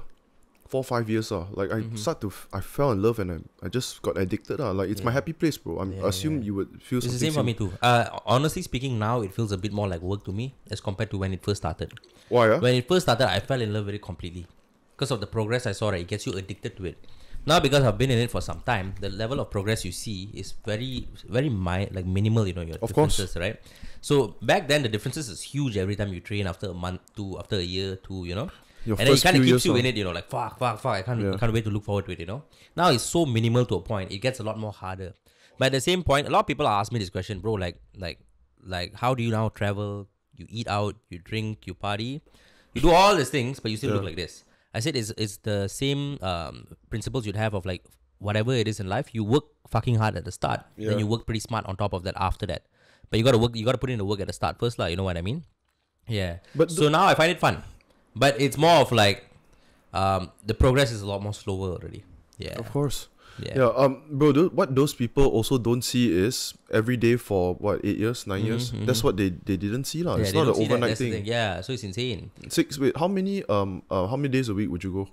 4-5 years. Like I fell in love and I just got addicted. Like it's my happy place, bro. I assume you would feel It's something. the same for me too. Honestly speaking, now it feels a bit more like work to me as compared to when it first started. Why? When it first started, I fell in love very completely. Because of the progress I saw, right, it gets you addicted to it. Now, because I've been in it for some time, the level of progress you see is very, very minimal, your Of course. differences, right? So back then, the differences is huge every time you train after a month, after a year, Your and then it first kind of few keeps years, you in it, like, fuck, I can't wait to look forward to it, Now it's so minimal to a point, it gets a lot more harder. But at the same point, a lot of people ask me this question, bro, like, how do you now travel? You eat out, you drink, you party, you do all these things, but you still look like this. I said it's the same principles you'd have of like whatever it is in life. You work fucking hard at the start, then you work pretty smart on top of that after that. But you gotta put in the work at the start first, lah. You know what I mean? Yeah. But so now I find it fun, but it's more of like the progress is a lot more slower already. Yeah. Of course. Yeah. Bro, what those people also don't see is every day for 8 years, 9 years. That's what they didn't see, lah. Yeah, It's they not don't an see that, overnight that's the thing. Yeah, so it's insane. Wait, how many days a week would you go?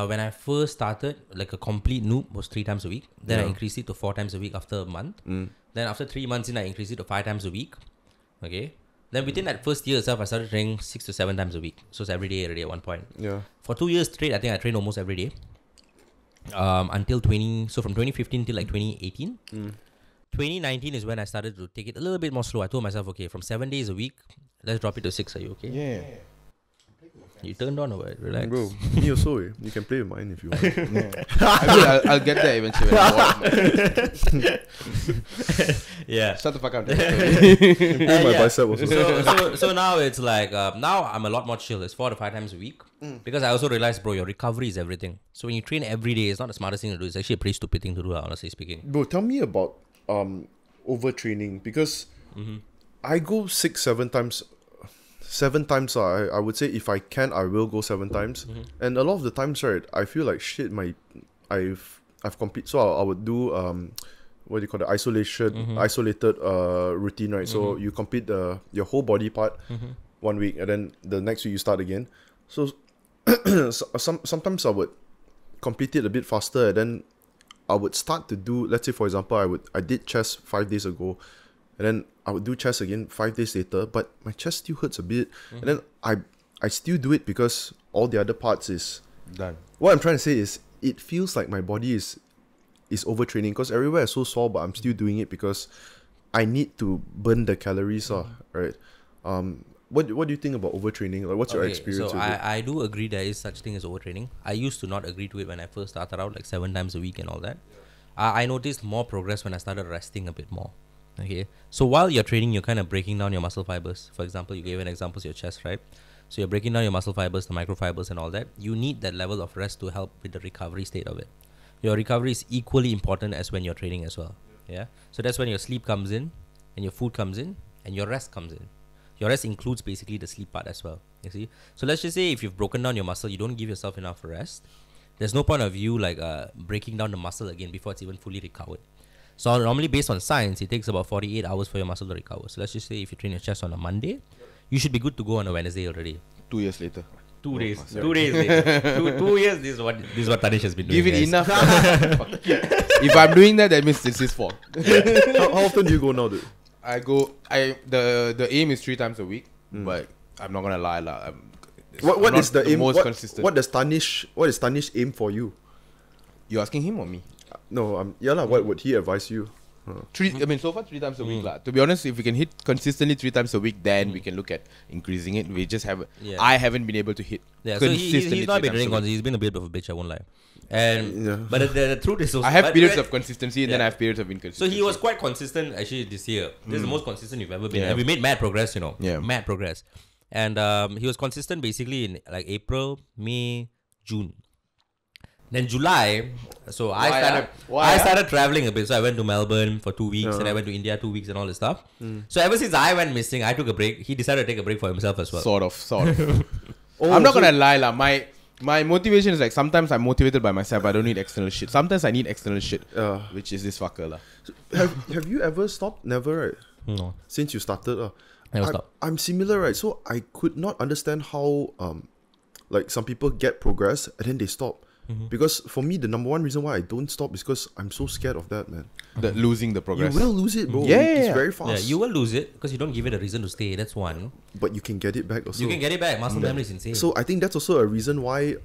When I first started, like a complete noob was 3 times a week. Then I increased it to 4 times a week after a month. Then after 3 months in, I increased it to 5 times a week. Okay. Then within that first year itself, I started training 6 to 7 times a week. So it's every day at one point. Yeah. For 2 years straight, I think I trained almost every day. Until from 2015 till like 2018. 2019 is when I started to take it a little bit more slow. I told myself, okay, from 7 days a week, let's drop it to 6. Are you okay? Yeah. You turned on or what? Relax. Bro, me also. You can play with mine if you want. I'll get there eventually. Yeah. Shut the fuck up. Play my bicep also. So now it's like now I'm a lot more chill. It's 4 to 5 times a week because I also realized, bro, your recovery is everything. So when you train every day, it's not the smartest thing to do. It's actually a pretty stupid thing to do, honestly speaking. Bro, tell me about overtraining because I go 6-7 times. 7 times, I would say if I can, I will go 7 times. And a lot of the times, right, I feel like shit. I've completed. So I would do what do you call it? Isolated routine, right? So you complete your whole body part 1 week, and then the next week you start again. So sometimes I would complete it a bit faster, and then I would start to do. Let's say, for example, I did chest 5 days ago. And then I would do chest again 5 days later, but my chest still hurts a bit. And then I still do it because all the other parts is Done. What I'm trying to say is it feels like my body is overtraining because everywhere is so sore, but I'm still doing it because I need to burn the calories, right? What do you think about overtraining? Like, what's your experience so with it? I do agree there is such thing as overtraining. I used to not agree to it when I first started out, like 7 times a week and all that. I noticed more progress when I started resting a bit more. Okay, so while you're training, you're kind of breaking down your muscle fibers. For example, you gave an example of your chest, right? So you're breaking down your muscle fibers, the microfibers and all that. You need that level of rest to help with the recovery state of it. Your recovery is equally important as when you're training as well. Yeah. So that's when your sleep comes in. and your food comes in, and your rest comes in. Your rest includes basically the sleep part as well. You see? So let's just say if you've broken down your muscle, you don't give yourself enough rest. There's no point of you like breaking down the muscle again before it's even fully recovered. So normally based on science, it takes about 48 hours for your muscle to recover. So let's just say if you train your chest on a Monday, you should be good to go on a Wednesday already. 2 years later. 2 days. 2 days later. 2 years. This is what Tanesh has been doing. Give it guys. enough. If I'm doing that, that means it's his fault. How often do you go now, dude? The aim is 3 times a week, but I'm not gonna lie, What is the aim? Most consistent. What is Tanesh aim for you? You asking him or me? No, what would he advise you? So far 3 times a week, lah. To be honest, if we can hit consistently 3 times a week, then we can look at increasing it. We just have. I haven't been able to hit. Yeah, so he's not been doing consistently. He's been a bit of a bitch, I won't lie. But the truth is, also, I have periods of consistency and then I have periods of inconsistency. So he was quite consistent actually this year. This is the most consistent you've ever been. And we made mad progress, mad progress. And he was consistent basically in like April, May, June. Then July, so I started traveling a bit. So I went to Melbourne for 2 weeks and I went to India 2 weeks and all this stuff. So ever since I went missing, I took a break. He decided to take a break for himself as well. Sort of. I'm not gonna lie, lah. My motivation is like sometimes I'm motivated by myself. I don't need external shit. Sometimes I need external shit, which is this fucker, lah. So have you ever stopped? Never, right? No. Since you started, Never stopped. I'm similar, right? So I could not understand how like some people get progress and then they stop. Because for me, the number one reason why I don't stop is because I'm so scared of that, man. Losing the progress. You will lose it, bro. Yeah. It's very fast. Yeah, you will lose it because you don't give it a reason to stay. That's one. But you can get it back also. You can get it back. Muscle memory is insane. So I think that's also a reason why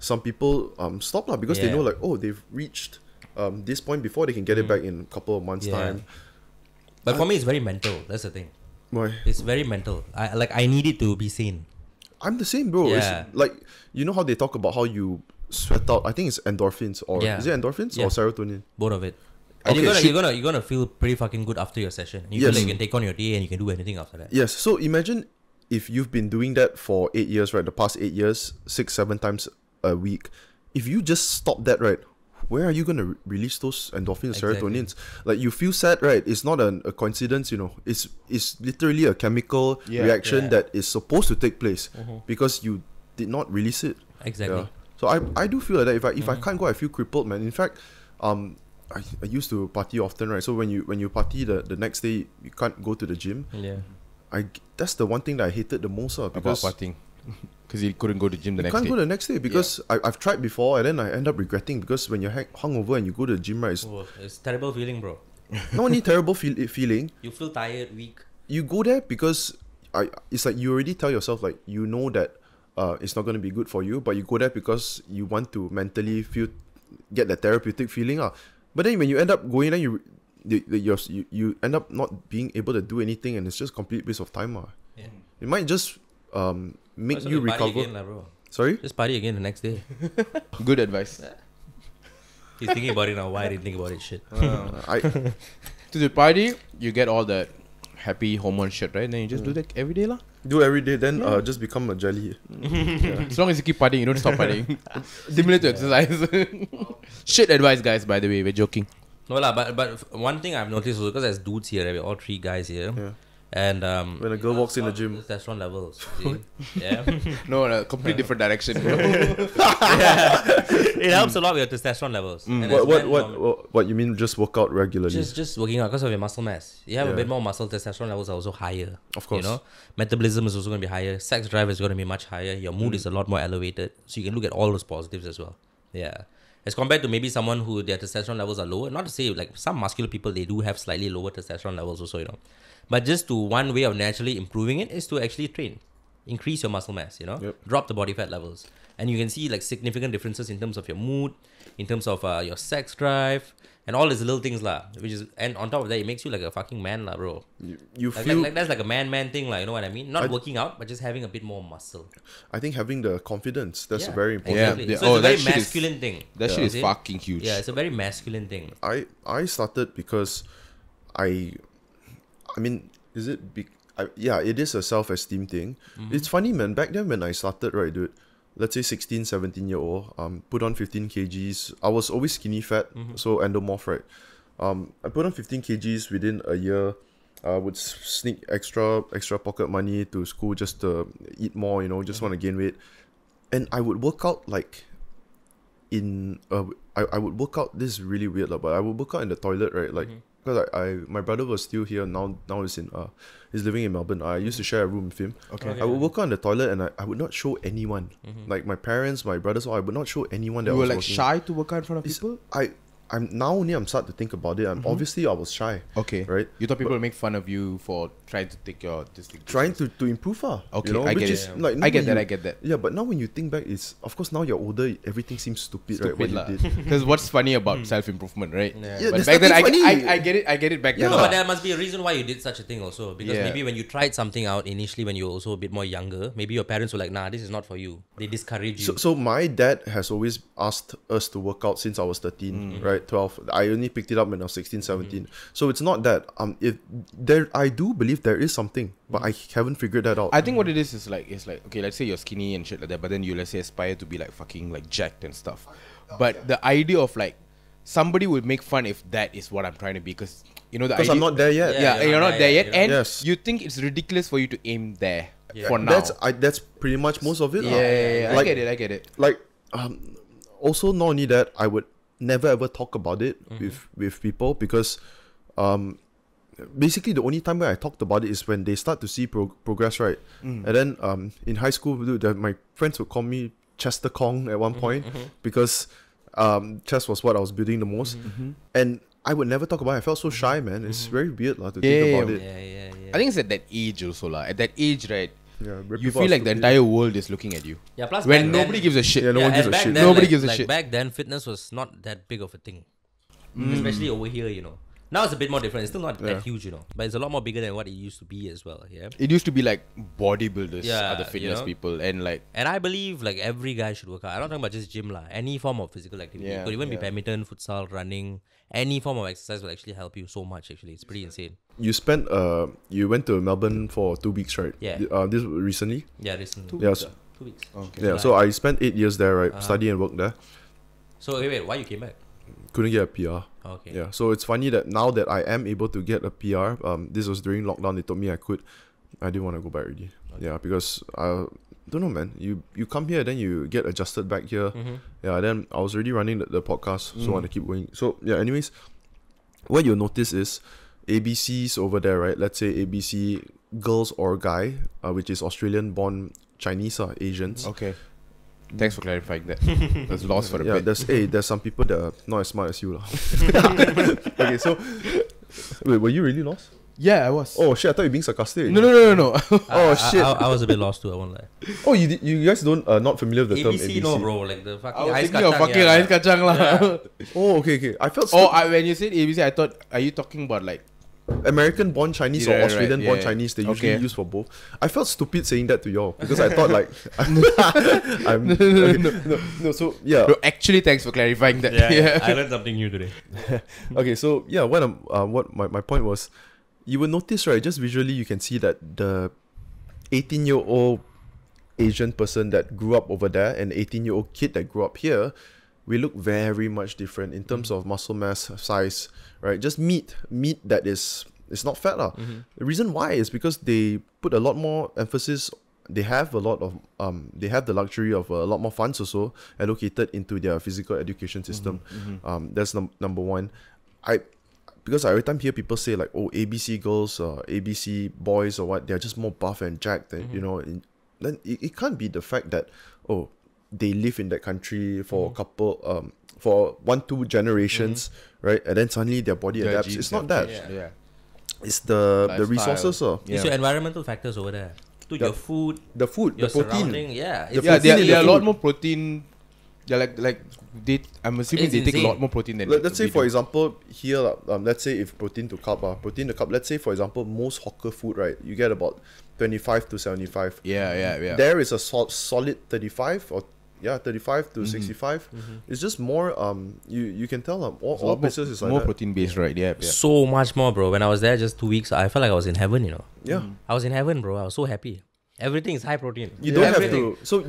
some people stop lah, because they know like, oh, they've reached this point before they can get it back in a couple of months' time. But for me, it's very mental. That's the thing. Why? It's very mental. I need it to be sane. I'm the same, bro. Yeah. It's like, you know how they talk about how you sweat out? I think it's endorphins, or is it endorphins or serotonin? Both of it. And Okay, you're gonna feel pretty fucking good after your session. You feel like you can take on your day and you can do anything after that. Yes. So imagine if you've been doing that for 8 years, right? The past 8 years, 6-7 times a week. If you just stop that, right? Where are you gonna release those endorphins, serotonins? Like, you feel sad, right? It's not a coincidence, It's literally a chemical reaction that is supposed to take place because you did not release it. Exactly. Yeah. So I do feel like that. If I can't go, I feel crippled, man. In fact, I used to party often, right? So when you party the next day, you can't go to the gym. Yeah. That's the one thing that I hated the most, because about partying. Because you couldn't go to the gym the next day. You can't go the next day because I've tried before and then I end up regretting, because when you're hungover and you go to the gym, right, it's a terrible feeling, bro. not only terrible feeling. You feel tired, weak. You go there because it's like you already tell yourself, like, you know that it's not going to be good for you, but you go there because you want to mentally get that therapeutic feeling. But then when you end up going there, you end up not being able to do anything, and it's just complete waste of time. Yeah. It might just make you recover. Again, bro. Sorry? Just party again the next day. Good advice. He's thinking about it now. Why I didn't think about it? Shit. To the party, you get all that happy hormone shit, right? Then you just do that every day, lah. Do every day, then just become a jelly. As long as you keep partying, you don't stop partying. Similar to exercise. Shit advice, guys, by the way. We're joking. No lah, but one thing I've noticed also, because there's dudes here, right? We're all 3 guys here. Yeah. And when a girl walks in the gym, testosterone levels. See? Yeah. No, complete different direction. It helps a lot with your testosterone levels. And what you mean? Just work out regularly? Just working out because of your muscle mass. You have a bit more muscle, testosterone levels are also higher. Of course. Metabolism is also going to be higher. Sex drive is going to be much higher. Your mood is a lot more elevated. So you can look at all those positives as well. Yeah. As compared to maybe someone who their testosterone levels are lower. Not to say like some muscular people, they do have slightly lower testosterone levels also, But just to one way of naturally improving it is to actually train. Increase your muscle mass, Drop the body fat levels. And you can see like significant differences in terms of your mood, in terms of your sex drive, and all these little things lah. And on top of that, it makes you like a fucking man lah, bro. You feel like that's like a man thing lah, you know what I mean? Not working out, but just having a bit more muscle. I think having the confidence, that's very important. Exactly. So it's a very masculine thing. That shit is fucking huge. Yeah, it's a very masculine thing. I started because it is a self-esteem thing. It's funny, man. Back then when I started, right, dude, let's say 16, 17-year-old, put on 15 kgs. I was always skinny fat, so endomorph, right? I put on 15 kgs within a year. I would sneak extra pocket money to school just to eat more, just want to gain weight. And I would work out like I would work out, this is really weird, but I would work out in the toilet, right? Like, because my brother was still here, now he's living in Melbourne. I used to share a room with him. I would work out in the toilet and I would not show anyone. Like my parents, my brothers, I would not show anyone that I was You were like working. shy to work out in front of people? I'm starting to think about it. Obviously I was shy. Okay. Right? You thought people would make fun of you for trying to take your Trying to improve. Okay, I get it. Like, I get that. Yeah, but now when you think back, it's, of course, now you're older, everything seems stupid, right? What you did. Because what's funny about self-improvement, right? Yeah, But there's back then, nothing funny. I get it back then. No, but there must be a reason why you did such a thing also. Because Yeah. maybe when you tried something out initially when you were also a bit more younger, maybe your parents were like, nah, this is not for you. They discourage you. So my dad has always asked us to work out since I was 13, right? 12. I only picked it up when I was 16, 17. So it's not that. I do believe there is something, but I haven't figured that out. I think what it is like okay, let's say you're skinny and shit like that, but then you, let's say, aspire to be like fucking like jacked and stuff. But the idea of like somebody would make fun if that is what I'm trying to be, because the Because idea, I'm not there yet. yeah, you're not there yet, and Yes. you think it's ridiculous for you to aim there for now. That's pretty much most of it. Yeah. Like, I get it. Like, also not only that, I would never ever talk about it with people, because basically the only time where I talked about it is when they start to see progress, right? And then in high school, my friends would call me Chester Kong at one point, because chest was what I was building the most, and I would never talk about it. I felt so shy, man. It's very weird to think about it. Yeah. I think it's at that age also lah. At that age, right? Yeah, where You people feel are like the stupid. entire world is looking at you. Yeah, plus When back then- nobody gives a shit. Yeah, no one gives and a back shit. then, Nobody like, gives a like shit. Back then, fitness was not that big of a thing. Especially over here, Now it's a bit more different. It's still not that huge, but it's a lot more bigger than what it used to be as well. Yeah. It used to be like bodybuilders, Yeah, other fitness people, and like And I believe like every guy should work out. I'm not talking about just gym lah. Any form of physical activity. Yeah, It could even be yeah. badminton, futsal, running. Any form of exercise will actually help you so much. Actually, it's pretty insane. You went to Melbourne for 2 weeks, right? Yeah. This was recently. Yeah, recently. Yeah. 2 weeks. okay. Yeah. So I spent 8 years there, right? Study and work there. So wait, why you came back? Couldn't get a PR. Okay. Yeah. So it's funny that now that I am able to get a PR, this was during lockdown. They told me I could. I didn't want to go back already. Yeah, because I don't know, man. You come here, then you get adjusted back here. Yeah. Then I was already running the podcast, so I want to keep going. So yeah. Anyways, what you'll notice is ABCs over there, right? Let's say ABC girls or guy, which is Australian-born Chinese Asians. Okay. Thanks for clarifying that. That's lost for a Yeah, bit. there's some people that are not as smart as you lah. Okay, so wait, were you really lost? Yeah, I was. Oh shit, I thought you were being sarcastic. No. Oh shit. I was a bit lost too. I won't lie. Oh, you guys don't not familiar with the term ABC, ABC? no, bro. Like the fucking I was ice thinking of kacang, fucking yeah. ice kacang lah. Oh, okay. I felt When you said ABC, I thought, are you talking about like American-born Chinese or Right, Australian-born yeah. Chinese. They usually Okay. use for both. I felt stupid saying that to y'all because I thought like I'm okay, no. So yeah. Bro, actually, thanks for clarifying that. I learned something new today. Okay, so yeah, what my point was, you will notice, right, just visually you can see that the 18-year-old Asian person that grew up over there and 18-year-old kid that grew up here, we look very much different in terms of muscle mass, size, right? Just meat that is not fat lah. The reason why is because they put a lot more emphasis. They have a lot of they have the luxury of a lot more funds also allocated into their physical education system. That's number one. Because I every time hear people say like, oh, ABC girls, ABC boys or what, they're just more buff and jacked, and then it can't be the fact that they live in that country for a couple for 1-2 generations, right? And then suddenly their body Their adapts. genes It's not have that. changed, Yeah. It's the Lifestyle. resources. It's your environmental factors over there. Dude, your food, The food, your the protein. surrounding, yeah. The Yeah, protein in they're a the lot food. more protein. They're I'm assuming It's they take a insane. lot more protein than Let's say, we for do. example, here, let's say if protein to carb, let's say, for example, most hawker food, right, you get about 25 to 75. Yeah. There is a solid 35 or 35 to 65. It's just more, you can tell all places is like more that. protein based, right? Yeah. So much more, bro. When I was there just 2 weeks, I felt like I was in heaven, Yeah. I was in heaven, bro. I was so happy. Everything is high protein. You don't have Everything. to, so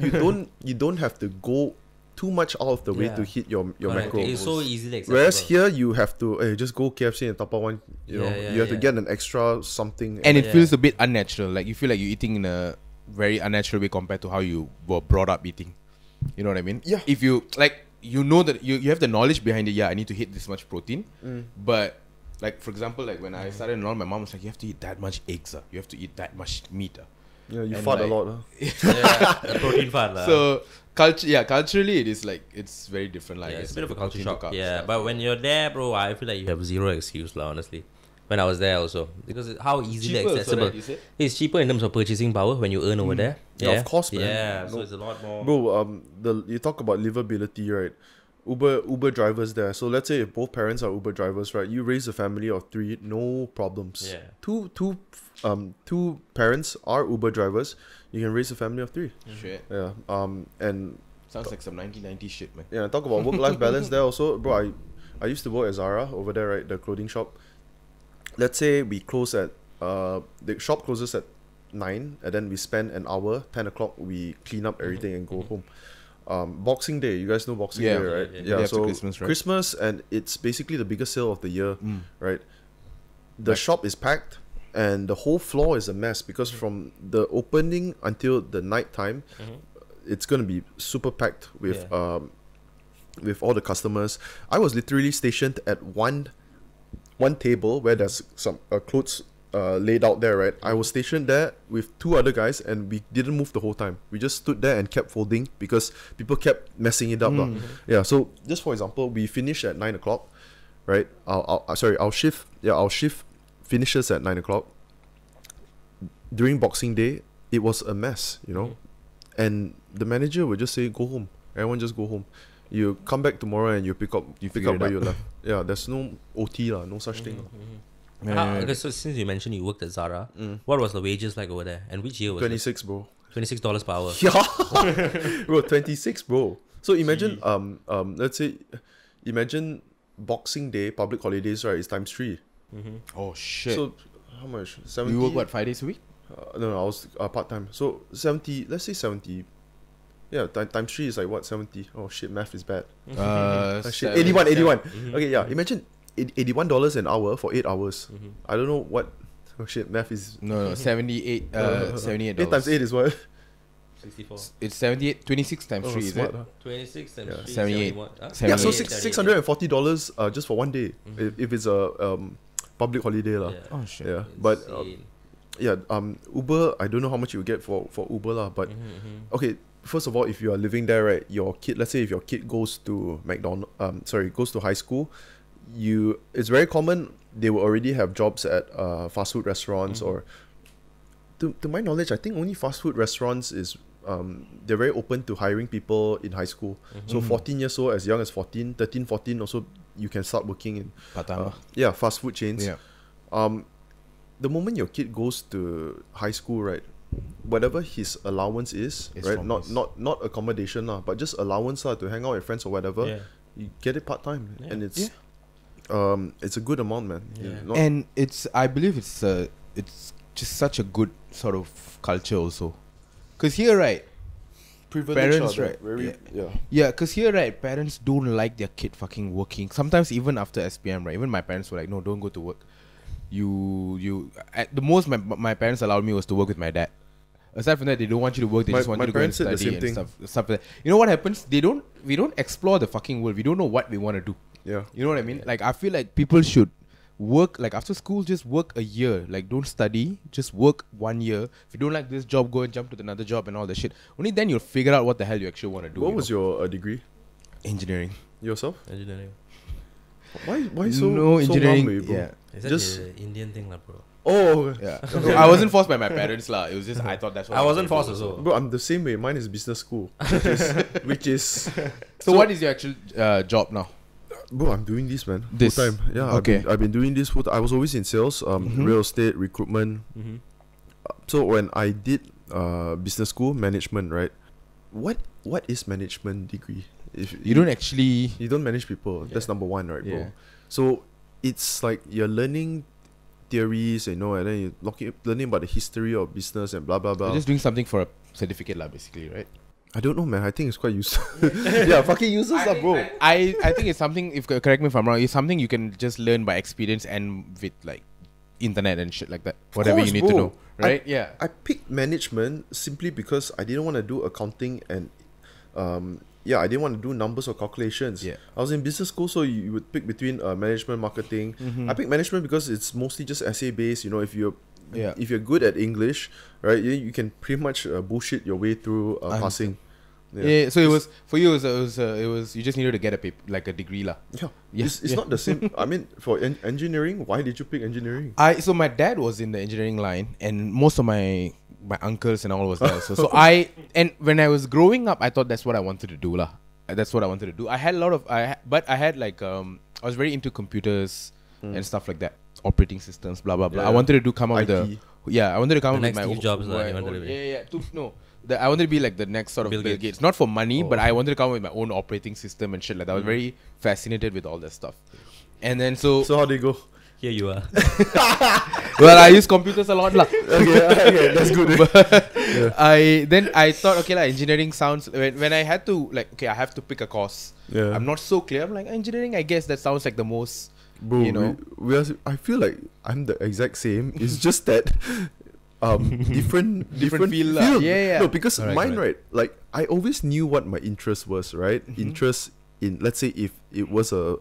you don't have to go too much out of the way Yeah. to hit your Correct. macro. It's so easily accessible. Whereas here you have to just go KFC and top up one. You have to get an extra something. And it feels a bit unnatural. Like you feel like you're eating in a very unnatural way compared to how you were brought up eating. You know what I mean? Yeah. If you like, you know that you have the knowledge behind it. Yeah, I need to hit this much protein. But like, for example, like when I started and all, my mom was like, you have to eat that much eggs. You have to eat that much meat. Yeah, you And fart a like- lot. The protein fart. So culturally, it is like it's very different. Like It's a bit of a culture protein to shock. carbs Yeah, stuff. but when you're there, bro, I feel like you have zero excuse, honestly. When I was there also. Because how easily Cheaper also, accessible. right, you said? It's cheaper in terms of purchasing power when you earn over there. Yeah, of course, man. Yeah, No. so it's a lot more. Bro, you talk about livability, right? Uber drivers there. So let's say if both parents are Uber drivers, right? You raise a family of 3, no problems. Yeah. Two parents are Uber drivers. You can raise a family of 3. Shit. Yeah. And Sounds like some 1990 shit, man. yeah, talk about work-life balance there also, bro. I used to work at Zara over there, right? The clothing shop. Let's say we close at the shop closes at 9, and then we spend an hour. 10 o'clock we clean up everything and go home. Boxing Day, you guys know Boxing Yeah. Day, right? Yeah. Day after So Christmas, right? Christmas, and it's basically the biggest sale of the year, right? The shop is packed, and the whole floor is a mess because from the opening until the night time, it's gonna be super packed with all the customers. I was literally stationed at one table where there's some clothes laid out there, right? I was stationed there with 2 other guys, and we didn't move the whole time. We just stood there and kept folding because people kept messing it up. Yeah, so just for example, we finish at 9 o'clock, right? Our shift finishes at 9 o'clock. During Boxing Day, it was a mess, and the manager would just say, go home. Everyone just go home. You come back tomorrow and you pick up figure it where out. you left. Yeah, there's no OT no such thing. Okay, so since you mentioned you worked at Zara, what was the wages like over there? And which year was 26, bro. it? $26 per hour. Yeah, bro, 26, bro. So imagine, let's say, imagine Boxing Day, public holidays, right? Is times 3. Oh shit. So how much? 70. you work what, 5 days a week? No, I was part time. So 70. Let's say 70. Yeah, times 3 is like what? 70. Oh shit, math is bad. Shit, 81. Okay, yeah. Imagine $81 an hour for 8 hours. I don't know what. Oh shit, math is. No, 78. $78. 8 times 8 is what? 64. It's 78. 26 times Oh, 3, is smart, it? huh? 26 and Yeah. 3, 78. 71. Huh? Yeah, so 78. $640 just for one day if it's a public holiday lah. Yeah. Oh shit. Yeah, but Insane. yeah, Uber, I don't know how much you get for Uber lah, but okay, first of all, if you are living there, right, your kid, let's say if your kid goes to goes to high school, it's very common they will already have jobs at fast food restaurants or to my knowledge, I think only fast food restaurants is they're very open to hiring people in high school. So 14 years old, as young as 14, 13, 14 also you can start working in Part-time. fast food chains. Yeah. The moment your kid goes to high school, right, whatever his allowance is, It's right, from not accommodation lah, but just allowance to hang out with friends or whatever, Yeah. you get it part time, Yeah. and it's a good amount, man. Yeah. Not- And I believe it's just such a good sort of culture also. Because here, right, privilege parents, lah, right, very yeah. yeah, because here, right, parents don't like their kid fucking working. Sometimes even after SPM, right, even my parents were like, no, don't go to work. You at the most my parents allowed me was to work with my dad. Aside from that, they don't want you to work. They just want my you to go and parents said the study same and thing. stuff like that. You know what happens? We don't explore the fucking world. We don't know what we want to do. Yeah. You know what I mean? Like, I feel like people should work, like, after school, just work a year. Like, don't study, just work 1 year. If you don't like this job, go and jump to another job and all that shit. Only then you'll figure out what the hell you actually want to do. What was your degree? Engineering. Yourself? Engineering. Why so No, so engineering. long way, bro? Yeah. Is that Just- the Indian thing, lah, bro? Oh, Yeah. I wasn't forced by my parents, lah. It was just, I thought that's what I wasn't wanted forced to do. also. bro, I'm the same way. Mine is business school, which is So what is your actual job now? bro. I'm doing this, man. This. Full time. Yeah. Okay. I've been doing this full time. I was always in sales, real estate, recruitment. So when I did business school, management, right? What is management degree? If You don't actually... you don't manage people, that's number one, right, bro? Yeah. So it's like you're learning theories, and then you're learning about the history of business and blah blah blah. You're just doing something for a certificate, lah, basically, right? I don't know, man. I think it's quite useless. Yeah, fucking useless, bro. I think it's something. If correct me if I'm wrong, it's something you can just learn by experience and with like internet and shit like that. Whatever course, you need bro. to know, right? I picked management simply because I didn't want to do accounting and I didn't want to do numbers or calculations. Yeah. I was in business school, so you would pick between management, marketing. I picked management because it's mostly just essay based. You know, if you're good at English, right, you can pretty much bullshit your way through passing. Yeah. So it was for you. It was you just needed to get a paper, like a degree lah. Yeah. It's not the same. I mean, for engineering, why did you pick engineering? So my dad was in the engineering line, and most of my uncles and all was there. So and when I was growing up, I thought that's what I wanted to do lah. That's what I wanted to do. I had a lot of but I had like I was very into computers and stuff like that, operating systems, blah blah blah. Yeah. I wanted to come up with IT. I wanted to come up The with next my Steve Jobs, my you wanted to be. I wanted to be like the next sort of Bill Bill Gates. Gates. Not for money, but I wanted to come up with my own operating system and shit like that. I was very fascinated with all that stuff. And then So how did it go? Here you are. well, I use computers a lot lah. Okay, that's good. I thought, okay lah, engineering sounds, when I had to, like, okay, I have to pick a course. Yeah. I'm not so clear. I'm like, engineering, I guess that sounds like the most, Bro, you know. I feel like I'm the exact same. It's just that different field lah. Yeah. No, because Correct, mine, correct. right, like I always knew what my interest was, right? Interest in, let's say, if it was a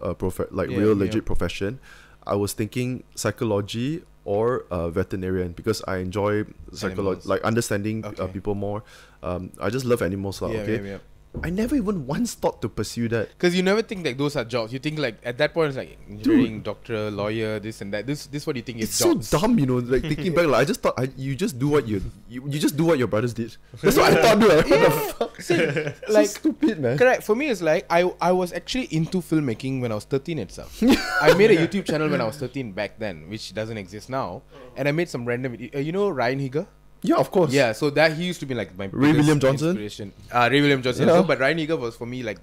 real legit profession, I was thinking psychology or veterinarian, because I enjoy psychology, Animals. like understanding Okay. people more. I just love animals, lah. Okay. Yeah. I never even once thought to pursue that. Because you never think like those are jobs. You think like at that point it's like engineering, doctor, lawyer, this and that. This what you think is It's jobs. so dumb, you know. Like thinking back, like I just thought you just do what you just do what your brothers did. That's what I thought, dude. Like, what the fuck? Like, Like stupid, man. Correct. For me, it's like I was actually into filmmaking when I was 13 itself. I made a YouTube channel when I was 13 back then, which doesn't exist now. And I made some random. You know Ryan Higa? Yeah, of course. Yeah. So that he used to be like my Ray biggest William Johnson? inspiration. Ray William Johnson. Yeah. Also, but Ryan Higa was for me like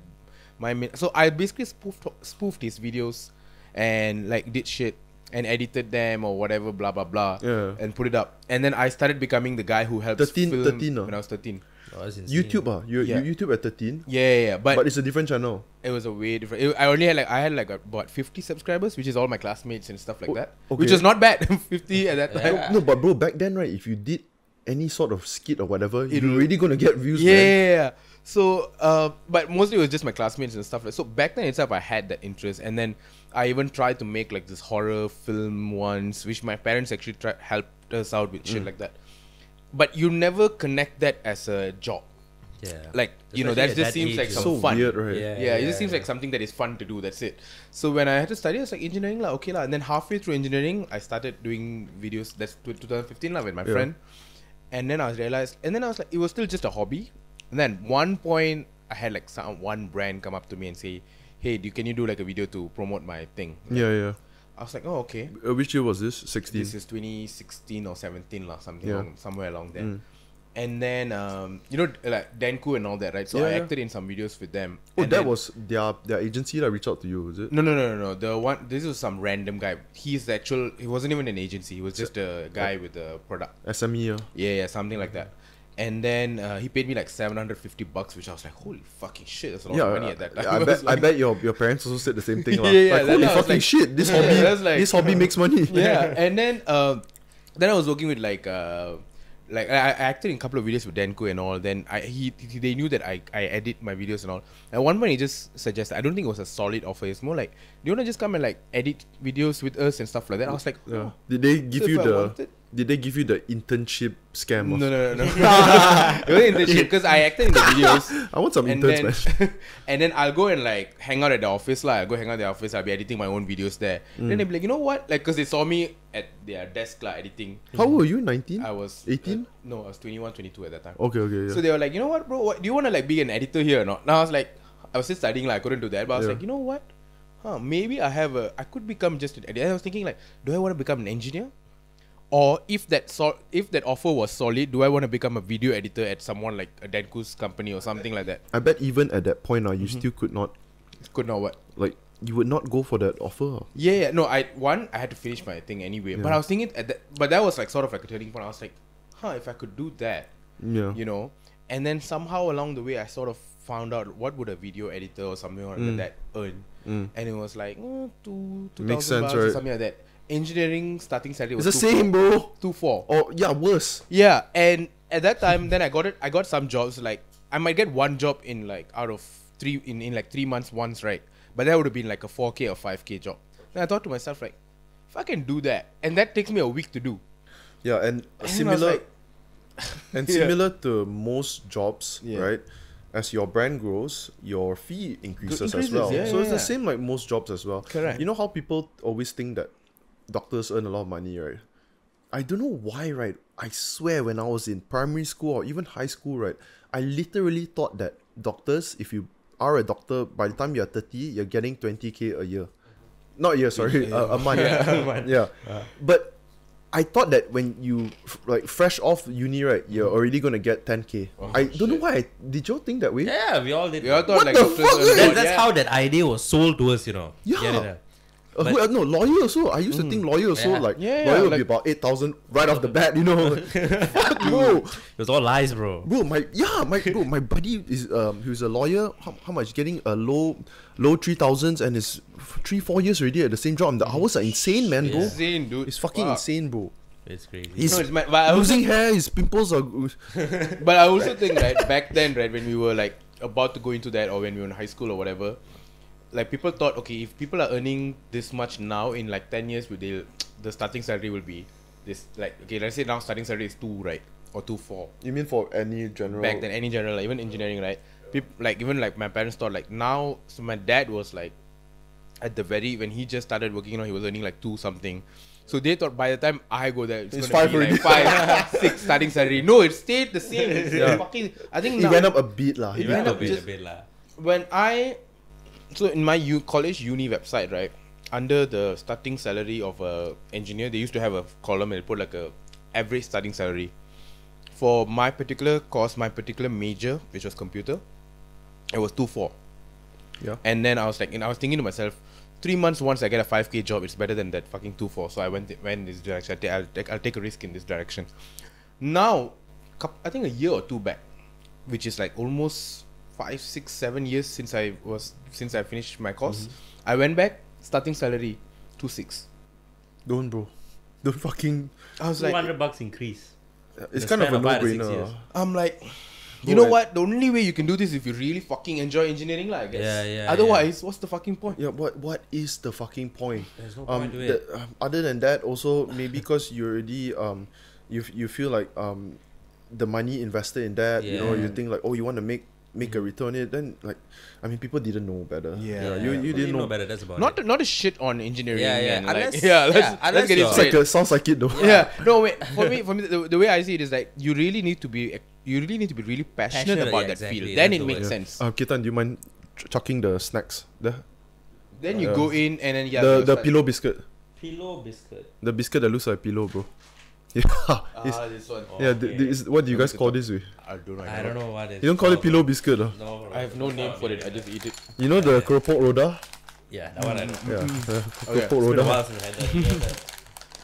my main. So I basically spoofed his videos and like did shit and edited them or whatever, blah blah blah, Yeah. and put it up. And then I started becoming the guy who helps 13, film 13, when I was 13. Oh, that's insane. YouTube, you Yeah. YouTube at 13, Yeah. but it's a different channel. It was a way different. I had like about 50 subscribers, which is all my classmates and stuff like that, okay. which was not bad. 50 at that time. Yeah. No, but bro, back then, right, if you did any sort of skit or whatever, It'll- you're really gonna get views, man. Yeah. So, but mostly it was just my classmates and stuff like. So back then itself, I had that interest, and then I even tried to make like this horror film once, which my parents actually helped us out with shit like that. But you never connect that as a job. Yeah. Like, you know, Especially that at just that seems age, like you some So fun. weird, right? Yeah, it just seems like something that is fun to do. That's it. So when I had to study, I was like, engineering lah, okay lah. And then halfway through engineering, I started doing videos. That's 2015 lah with my friend. And then I realized, and then I was like, it was still just a hobby. And then one point, I had like one brand come up to me and say, hey, can you do like a video to promote my thing? Yeah. I was like, oh, okay. Which year was this? 16. This is 2016 or 17 lah, something Yeah. somewhere along there. And then, you know, like Danku and all that, right? So I acted in some videos with them. Oh, And that then- was their agency that reached out to you, is it? No. This was some random guy. He wasn't even an agency. He was just a guy with a product. SME, Yeah, something like that. And then he paid me like $750, which I was like, holy fucking shit, that's a lot of money at that time. I bet your parents also said the same thing. lah. Yeah, Like, then holy I was fucking like- shit, this Yeah, hobby, that's like- this hobby makes money. Yeah, and then I was working with like I acted in a couple of videos with Danku and all. Then they knew that I edit my videos and all. At one point he just suggested, I don't think it was a solid offer. It's more like, do you want to just come and like edit videos with us and stuff like that? I was like, Yeah. oh. Did they give So you if I the? wanted- Did they give you the internship scam? No. It wasn't internship because I acted in the videos. I want some And interns, then, man. and then I'll go and like hang out at the office lah. I'll go hang out at the office. I'll be editing my own videos there. Then they'll be like, you know what? Like, cause they saw me at their desk lah editing. How old were you? 19? I was 18? No, I was 21, 22 at that time. Okay, yeah. So they were like, you know what, bro? Do you want to like be an editor here or not? Now I was like, I was still studying, like I couldn't do that. But I was Yeah. like, you know what? Maybe I could become just an editor. I was thinking like, do I want to become an engineer? Or if that offer was solid, do I want to become a video editor at someone like a Danku's company or something like that? I bet even at that point, you still could not, Could not what? like, you would not go for that offer. Yeah. No, I had to finish my thing anyway. But Yeah. I was thinking but that was like sort of like a turning point. I was like, if I could do that, Yeah. you know. And then somehow along the way, I sort of found out what would a video editor or something like that earn. And it was like, $2,000 or something like that. Engineering starting salary was it's the same, bro. 2,400. Oh, yeah, worse. Yeah, and at that time, then I got some jobs, like, I might get one job in like out of 3 in like 3 months once, right? But that would have been like a 4K or 5K job. Then I thought to myself, like, if I can do that, and that takes me a week to do. Yeah, and I was similar like- and similar to most jobs, right? As your brand grows, your fee increases as well. yeah, So it's yeah. the same like most jobs as well. Correct. You know how people always think that doctors earn a lot of money, right? I don't know why, right? I swear when I was in primary school or even high school, right, I literally thought that doctors, if you are a doctor, by the time you're 30, you're getting 20K a year. Not a year, sorry, a month. Yeah. But I thought that when you like fresh off uni, right, you're already gonna get 10K. I don't know why. Did y'all think that way? Yeah, we all did. We all thought What like the doctors fuck, earn a man? lot, That's yeah. how that idea was sold to us, you know. Yeah. Get it? No, lawyer also. I used to think lawyer also Yeah. like Yeah, lawyer would like- be about 8,000 right off the bat, you know. Fuck, bro. It was all lies, bro. Bro, my buddy is who's a lawyer. How much getting a low 3,000s and is 3-4 years already at the same job. And the hours are insane, man, bro. Insane, dude. It's fucking Wow. insane, bro. It's crazy. He's No, it's but I also losing hair. His pimples are. But I also think, right, back then, right, when we were like about to go into that, or when we were in high school or whatever, like people thought, okay, if people are earning this much now, in like 10 years, the starting salary will be this, like, okay, let's say now starting salary is 2, right, or 2,400. You mean for any general? Back then, any general, like, even engineering, right? People, like, even like my parents thought, like, now, so my dad was like, at the when he just started working, you know, he was earning like 2 something. So they thought by the time I go there, It's gonna 5 be like already. 5, 6 starting salary. No, it stayed the same. It's fucking, I think It now, went up a bit, lah. It You went have up to be just- a bit lah. when so in my college uni website, right, under the starting salary of a engineer, they used to have a column and they put like a average starting salary. For my particular course, my particular major, which was computer, it was 2,400. Yeah. And then I was thinking to myself, 3 months once I get a 5K job, it's better than that fucking 2,400. So I went in this direction. I'll take a risk in this direction. Now, I think a year or two back, which is like almost 5, 6, 7 years since I finished my course, I went back, starting salary 2,600. Don't, bro. Don't fucking. I was like, $200 increase. It's The kind of a span of 5 to 6 no-brainer. years. I'm like, you Bro, know what? The only way you can do this is if you really fucking enjoy engineering, I guess. Yeah, Otherwise, what's the fucking point? Yeah, what is the fucking point? There's no point to it. Other than that, also maybe because you already you feel like the money invested in that, you know, you think like, oh, you want to make a return on it, then like, I mean, people didn't know better. You didn't know. better. That's about it. Not a shit on engineering. Yeah, and like, unless- let's unless get it you're- It's straight. like sounds like it though. Yeah. No, wait. For me, the way I see it is like you really need to be really passionate Passionate, about yeah, that exactly. field. That's Then the it makes word. sense. Kirtan, do you mind chucking the snacks? The Then you go in and then the pillow biscuit. Pillow biscuit. The biscuit that looks like a pillow, bro. Yeah. This one. Yeah, what do you guys call this with? I don't know. I don't know what it is. You don't call it pillow biscuit, huh? No, bro. I have no name for it. I just eat it. You know the keropok roda? Yeah, that one I know. Yeah, Okay. keropok It's been a roda. while since I had that.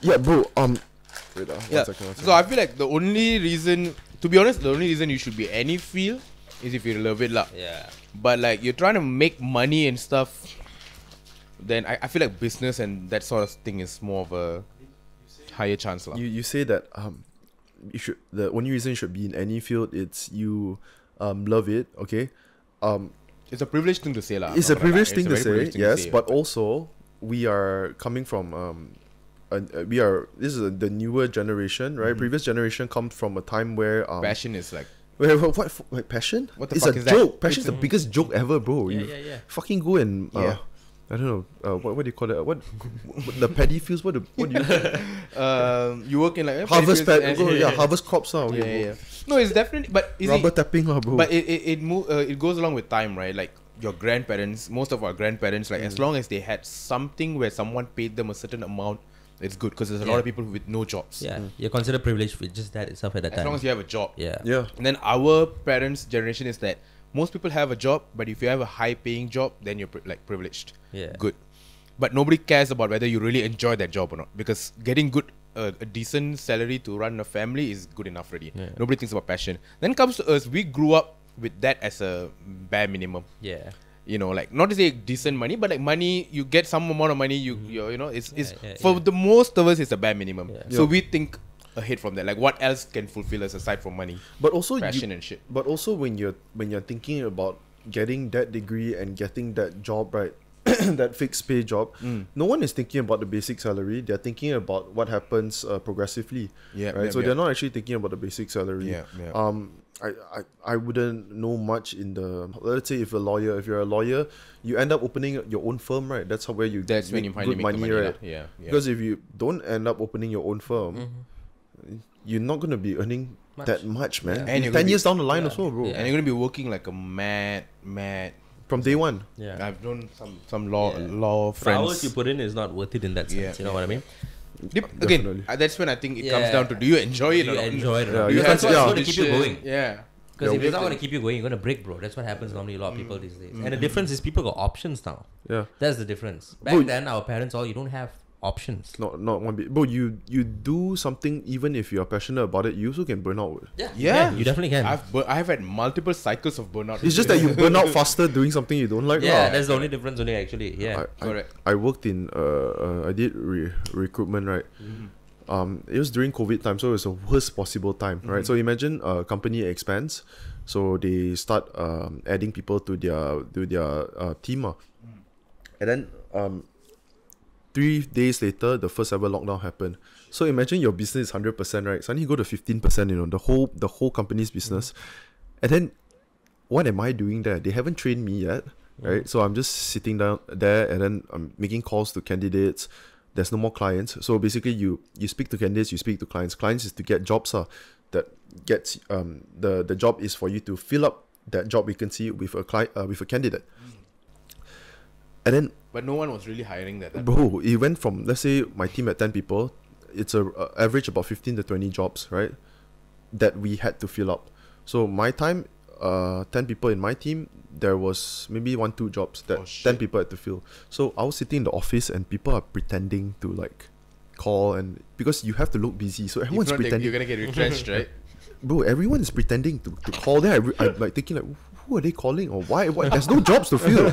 Yeah, bro. Wait, one Yeah. second. So I feel like the only reason, to be honest, the only reason you should be any field is if you love it, lah. Yeah. But like you're trying to make money and stuff, then I feel like business and that sort of thing is more of a higher chance, lah. You say that you should, the only reason you should be in any field, it's you love it, okay? It's a privileged thing to say, lah. It's a not gonna lie. privileged thing It's to a very say, privileged thing to yes, but also we are coming from this is the newer generation, right? Previous generation comes from a time where passion is like what passion? What the it's fuck a is that? joke. Passion's the biggest joke ever, bro. You Yeah. fucking go and Yeah. I don't know what do you call it? What the paddy fields? What do you you work in like harvest paddy pad? fields and- Yeah, harvest crops now. yeah. No, it's definitely, but is Rubber it, tapping, bro. but it goes along with time, right? Like your grandparents, most of our grandparents, like as long as they had something where someone paid them a certain amount, it's good because there's a lot Yeah. of people with no jobs. Yeah. You're considered privileged with just that itself at that As time. long as you have a job. Yeah. yeah. And then our parents' generation is that most people have a job, but if you have a high-paying job, then you're privileged. Yeah. Good. But nobody cares about whether you really enjoy that job or not, because getting good a decent salary to run a family is good enough already. Nobody thinks about passion. Then comes to us, we grew up with that as a bare minimum. Yeah. You know, like not to say decent money, but like money, you get some amount of money. You know, it's for the most of us, it's a bare minimum. So we think ahead from that. Like, what else can fulfill us aside from money? But also passion and shit. But also when you're thinking about getting that degree and getting that job, right, that fixed pay job, no one is thinking about the basic salary. They're thinking about what happens progressively. Right. So they're not actually thinking about the basic salary. I wouldn't know much in the, let's say if you're a lawyer, you end up opening your own firm, right? That's where you when you finally good make money, right? Because if you don't end up opening your own firm, you're not going to be earning that much, man. And 10 years down the line also, bro. And you're going to be working like a mad from day one. I've known some law friends. The hours you put in is not worth it in that sense. You know what I mean? Again, that's when I think it comes down to, do you enjoy it or not? Enjoy it. Yeah, that's what's going to keep you going. Because if it's not going to keep you going, you're going to break, bro. That's what happens normally a lot of people these days. And the difference is people got options now. Yeah. That's the difference. Back then, our parents you don't have options. Not one bit. Bro, you do something even if you're passionate about it, you also can burn out. Yeah, you definitely can. I've had multiple cycles of burnout. It's just that you burn out faster doing something you don't like. That's the only difference only actually. Correct. I worked in I did recruitment, right? It was during COVID time, so it was the worst possible time, right? So imagine a company expands, so they start adding people to their team, and then 3 days later, the first ever lockdown happened. So imagine your business is 100%, right? Suddenly you go to 15%, you know, the whole company's business, and then what am I doing there? They haven't trained me yet, right? So I'm just sitting down there, and then I'm making calls to candidates. There's no more clients. So basically you speak to candidates, you speak to clients. Clients is to get jobs that gets the job is for you to fill up that job vacancy with a candidate. And then but no one was really hiring that. Bro, it went from, let's say my team at 10 people, it's a average about 15 to 20 jobs, right? That we had to fill up. So my time, 10 people in my team, there was maybe 1-2 jobs that 10 people had to fill. So I was sitting in the office and people are pretending to like call, and because you have to look busy, so everyone's pretending. You're gonna get retrenched, right? Bro, everyone is pretending to call. Then I'm like thinking like, who are they calling or why? There's no jobs to fill.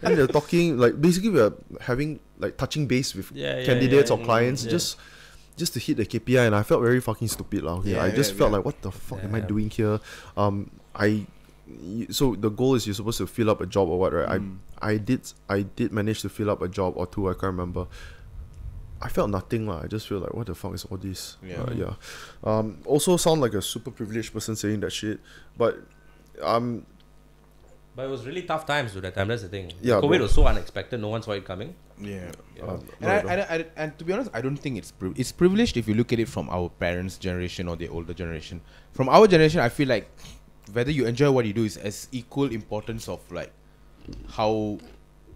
And they're talking like, basically we're having like touching base with candidates or clients just to hit the KPI, and I felt very fucking stupid lah. I just felt like, what the fuck am I doing here? So the goal is you're supposed to fill up a job or what, right? I did manage to fill up a job or two, I can't remember. I felt nothing lah. I just feel like, what the fuck is all this? Also sound like a super privileged person saying that shit, but it was really tough times at that time. That's the thing. COVID was so unexpected. No one saw it coming. And to be honest, I don't think it's privileged if you look at it from our parents' generation or the older generation. From our generation, I feel like whether you enjoy what you do is as equal importance of like how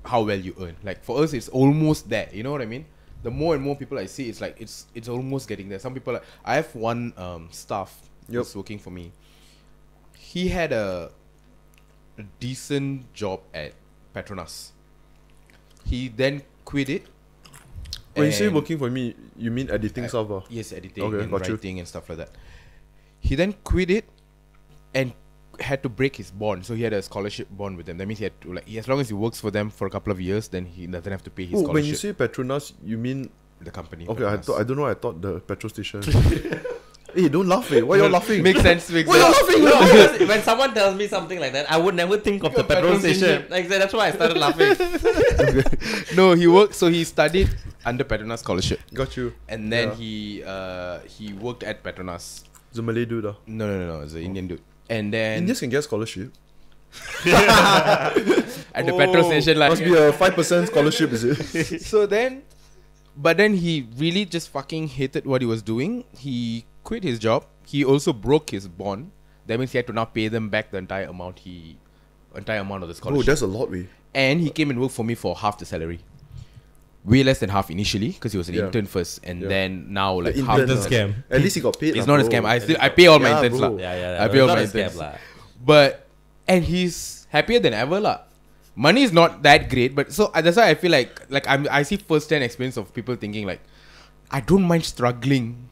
well you earn. Like for us, it's almost there. You know what I mean? The more and more people I see, it's like it's almost getting there. Some people, I have one staff who's working for me. He had a decent job at Petronas. He then quit it. When you say working for me, you mean editing stuff? Yes, editing and writing and stuff like that. He then quit it and had to break his bond. So he had a scholarship bond with them. That means he had to, like, as long as he works for them for a couple of years, then he doesn't have to pay his scholarship. When you say Petronas, you mean the company? Okay, I don't know. I thought the petrol station. Hey, don't laugh, Why you laughing? Makes sense. Why you laughing? No, because when someone tells me something like that, I would never think of the petrol station. Like that's why I started laughing. No, he worked. So he studied under Petronas scholarship. Got you. And then he worked at Petronas. It's a Malay dude, No, it's an Indian dude. And then Indians can get scholarship. At the petrol station, like must be a 5% scholarship, is it? So then, but then he really just fucking hated what he was doing. He quit his job. He also broke his bond. That means he had to now pay them back the entire amount of the scholarship. Oh, that's a lot, And he came and worked for me for half the salary. Way less than half initially, because he was an intern first, and then now like half the scam. At least he got paid. It's not a scam. I pay all my interns lah. I pay all my interns. And he's happier than ever lah. Money is not that great, but so that's why I feel like I see first-hand experience of people thinking like, I don't mind struggling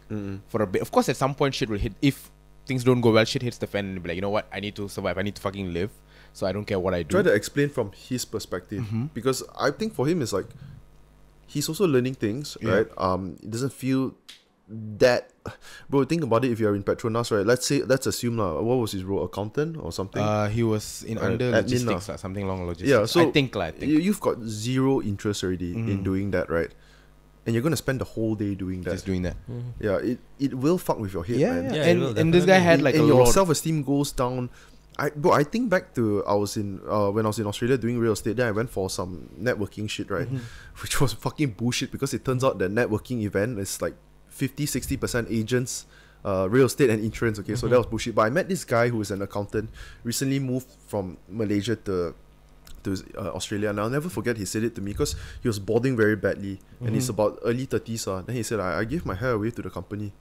for a bit. Of course, at some point, shit will hit. If things don't go well, shit hits the fan, and be like, you know what? I need to survive. I need to fucking live. So I don't care what I do. Try to explain from his perspective, because I think for him it's like he's also learning things, right? It doesn't feel that, bro. Think about it. If you're in Petronas, right? Let's assume what was his role? Accountant or something? He was in under logistics, something along logistics. Yeah, so I think. You've got zero interest already in doing that, right? And you're gonna spend the whole day doing that. Just doing that. Yeah, it will fuck with your head, man. Yeah, and this guy had like and a your lot. self-esteem goes down. I think back to when I was in Australia doing real estate. Then I went for some networking shit, right? Which was fucking bullshit, because it turns out the networking event is like 50-60% agents, real estate and insurance. Okay, so that was bullshit. But I met this guy who is an accountant, recently moved from Malaysia to Australia, and I'll never forget he said it to me, because he was balding very badly, and he's about early 30s. Then he said, I gave my hair away to the company.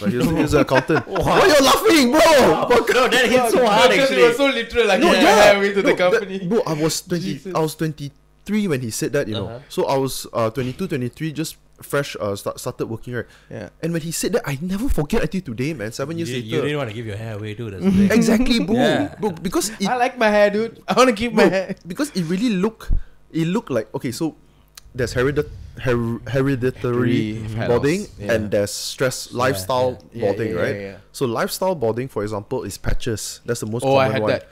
Like, he was an accountant. Why are you laughing, bro? No, that hit so hard actually. It was so literal. Like, No, hair away to the company. Bro, I was 23 when he said that, you know. So I was 22, 23, just fresh, started working, right? Yeah. And when he said that, I never forget until today, man. 7 years later. You didn't want to give your hair away, dude. That's the thing. Exactly, bro. Yeah. Bro, because it, I like my hair, dude. I want to keep my hair. because it really looked like, okay, so there's hereditary balding, and there's stress lifestyle balding, right? Yeah. So lifestyle balding, for example, is patches. That's the most Oh, common I had one. that.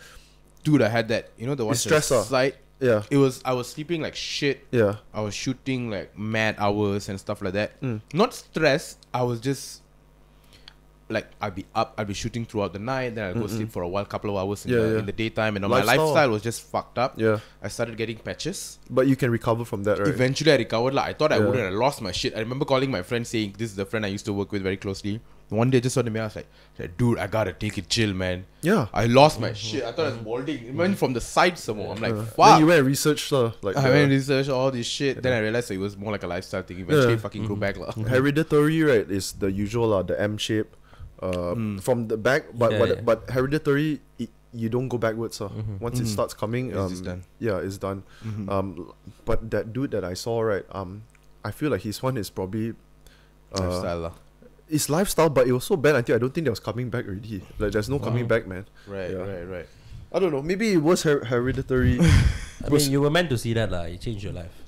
Dude, I had that. You know the one It's stress, side. Yeah. I was sleeping like shit. Yeah. I was shooting like mad hours and stuff like that. Not stressed. I was just like, I'd be up, I'd be shooting throughout the night, then I'd go sleep for a while, couple of hours in the daytime, and my lifestyle was just fucked up. Yeah. I started getting patches. But you can recover from that, right? Eventually I recovered. Like, I thought I wouldn't. I lost my shit. I remember calling my friend saying, this is the friend I used to work with very closely. One day I just saw me, I was like, dude, I gotta take it chill, man. Yeah. I lost my shit. I thought I was balding. It went from the side somewhere. I'm like, Then fuck. you went and researched, like, I went and researched all this shit. Then I realized it was more like a lifestyle thing. Eventually it fucking grew back. hereditary, right, is the usual, the M shape from the back, but hereditary, you don't go backwards. Once it starts coming, it's done. Yeah, it's done. But that dude that I saw, right, I feel like his one is probably Lifestyle. it's lifestyle, but it was so bad until I don't think that was coming back already. Like, there's no coming back, man. Right. I don't know. Maybe it was hereditary. I mean, you were meant to see that, lah. It changed your life.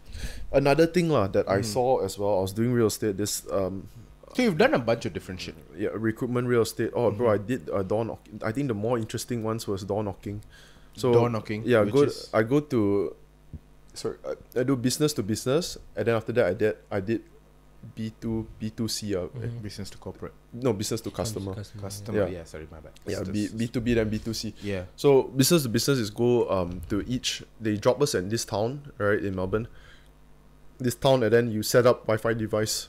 Another thing, that I saw as well. I was doing real estate. This So you've done a bunch of different shit. yeah, recruitment, real estate. Oh, bro, I did door knocking. I think the more interesting ones was door knocking. So Door knocking, Yeah, which I go to. Sorry, I do business to business, and then after that I did B2C. Business to corporate. No, business to customer. Customer. Yeah, sorry, my bad. Yeah, B2B then B2C. Yeah. So business to business is go to each. They drop us in this town, right, in Melbourne. This town, and then you set up Wi-Fi device,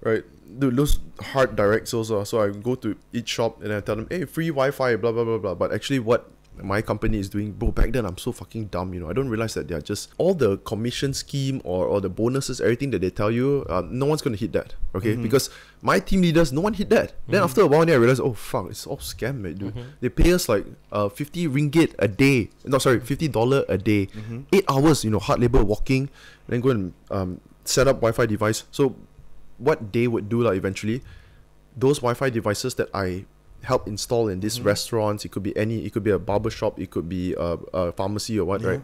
right? Dude, those hard direct sales. So I go to each shop and I tell them, hey, free Wi-Fi, blah blah blah blah. But actually, what my company is doing, bro, back then I'm so fucking dumb, I don't realize that they're just all the commission scheme or the bonuses, everything that they tell you, no one's gonna hit that, okay? Because my team leaders, no one hit that. Then after a while, I realized, oh fuck, it's all scam, mate, dude. They pay us like 50 ringgit a day. No, sorry, $50 a day. 8 hours, hard labor walking, then go and set up Wi-Fi device. So what they would do, like, eventually, those Wi-Fi devices that I help install in these restaurants, it could be a barber shop, it could be a pharmacy or what, right?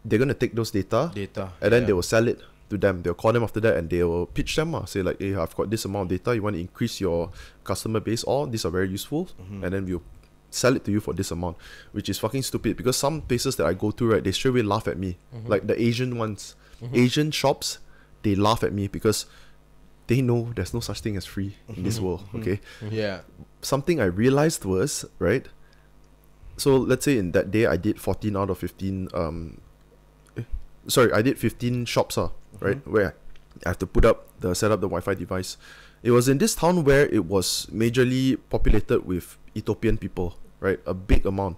They're gonna take those data and then they will sell it to them. They'll call them after that and they will pitch them, say like, hey, I've got this amount of data, you want to increase your customer base, or these are very useful, and then we'll sell it to you for this amount, which is fucking stupid, because some places that I go to, right, they straight away laugh at me. Like the Asian ones, Asian shops, they laugh at me because they know there's no such thing as free in this world, okay? Yeah. Something I realized was, right, so let's say in that day I did 14 out of 15, I did 15 shops, right, where I have to set up the Wi-Fi device. It was in this town where it was majorly populated with Ethiopian people, right, a big amount,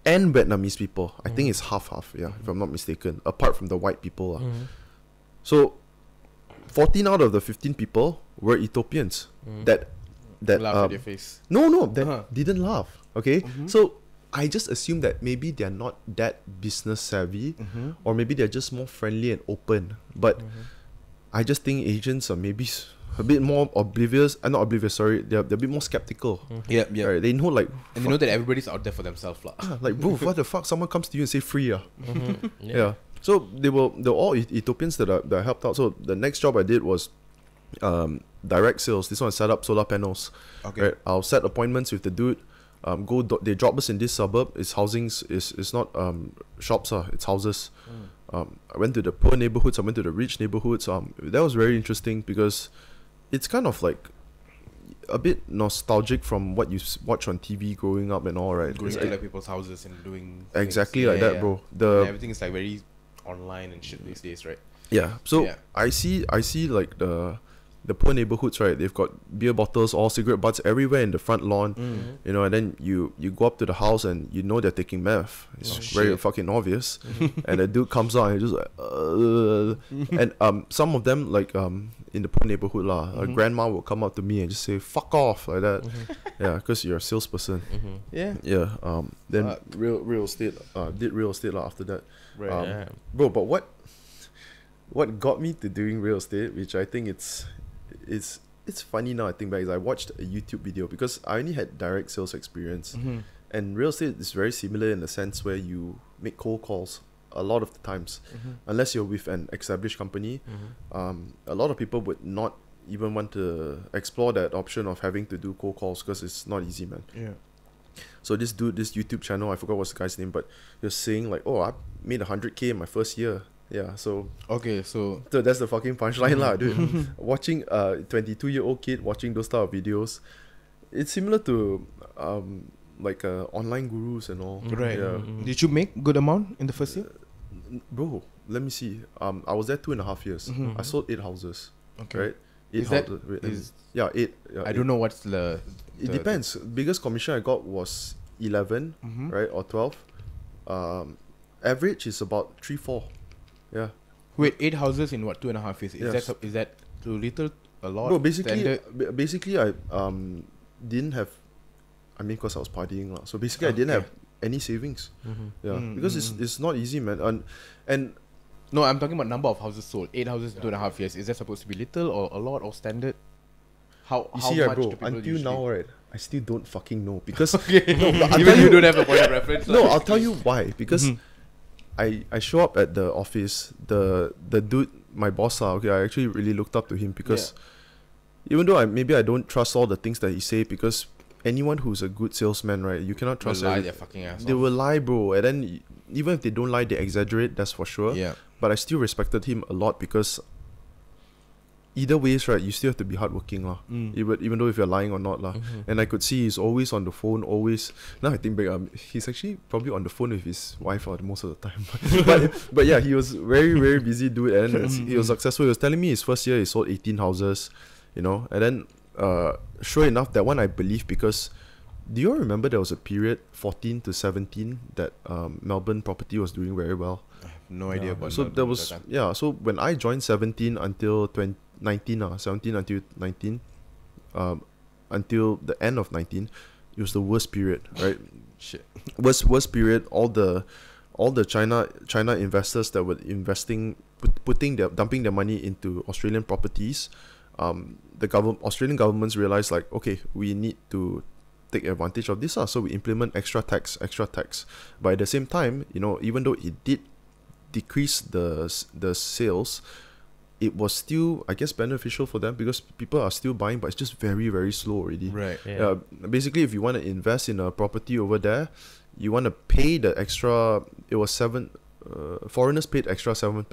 and Vietnamese people. I think it's half, if I'm not mistaken, apart from the white people. So 14 out of the 15 people were Ethiopians that laugh at your face. No, that didn't laugh. Okay, so I just assume that maybe they're not that business savvy, or maybe they're just more friendly and open. But I just think agents are maybe a bit more oblivious. Not oblivious. Sorry, they're a bit more skeptical. Yeah. Right? They know like, And they know that everybody's out there for themselves, lah. like bro, what the fuck? Someone comes to you and say free, Yeah. So they're all Ethiopians that I helped out. So the next job I did was direct sales. This one, set up solar panels. Okay. Right? I'll set appointments with the dude. They drop us in this suburb. It's housings. It's not shops. It's houses. I went to the poor neighborhoods. I went to the rich neighborhoods. That was very interesting because it's kind of like a bit nostalgic from what you watch on TV growing up and all, right? Going It's to like people's houses and doing exactly things. like that, bro. And everything is like very online and shit these days, right? Yeah. So Yeah. I see like the poor neighborhoods, right? They've got beer bottles, all cigarette butts everywhere in the front lawn. You know, and then you go up to the house and you know they're taking meth. It's very shit. fucking obvious. And the dude comes out and he's just like, and some of them like in the poor neighborhood a grandma will come up to me and just say "fuck off" like that. Yeah, because you're a salesperson. Yeah. Yeah. Then real estate. Did real estate after that. Right. Yeah. Bro, but what got me to doing real estate, which I think it's funny now I think back, is I watched a YouTube video because I only had direct sales experience. And real estate is very similar in the sense where you make cold calls a lot of the times. Unless you're with an established company, a lot of people would not even want to explore that option of having to do cold calls because it's not easy, man. Yeah. So this YouTube channel, I forgot what's the guy's name, but he was saying like, oh, I made 100K in my first year. Yeah, so So that's the fucking punchline lah, dude. Watching a 22-year-old kid watching those type of videos, it's similar to like online gurus and all. right. Yeah. Did you make good amount in the first year? Bro, let me see. I was there 2.5 years. I sold 8 houses. Okay. Right? Is 8 that- houses. Wait, is- yeah, 8. Yeah, I 8. don't know what's the It depends. Biggest commission I got was 11, right, or 12. Average is about 3-4. Yeah. Wait, 8 houses in what, 2.5 years? Yes. Is that too little, a lot? Bro, basically, standard? basically I didn't have. I mean, because I was partying lah. So basically, I didn't have any savings. Yeah, because it's not easy, man. And No, I'm talking about number of houses sold. 8 houses in 2.5 years. Is that supposed to be little or a lot or standard? How see, much bro, do people until usually? now, right, I still don't fucking know because No, but I'll even tell you you- don't have a point of reference. no, I'll tell you why. Because I show up at the office, the dude, my boss, okay, I actually really looked up to him because even though maybe I don't trust all the things that he say, because anyone who's a good salesman, right, you cannot trust lie every- their fucking ass They off. will lie, bro, and then even if they don't lie, they exaggerate. That's for sure. Yeah. But I still respected him a lot because either ways, right, you still have to be hardworking, lah. Even though if you're lying or not, lah. And I could see he's always on the phone, always. Now I think back, he's actually probably on the phone with his wife most of the time. but yeah, he was very very busy dude, and then he was successful. He was telling me his first year he sold 18 houses, you know, and then sure enough, that one I believe because. Do you all remember there was a period 14 to 17 that Melbourne property was doing very well? I have no idea about So Melbourne there at was that time. so when I joined 17 until 19 17 until 19 until the end of 19, it was the worst period, right? Shit. worst period. All the China investors that were investing, dumping their money into Australian properties, Australian governments realized like, okay, we need to take advantage of this, so we implement extra tax. But at the same time, you know, even though it did decrease the sales, it was still, I guess, beneficial for them because people are still buying, but it's just very very slow already. Right. Yeah. Basically, if you want to invest in a property over there, you want to pay the extra. It was foreigners paid extra 7%.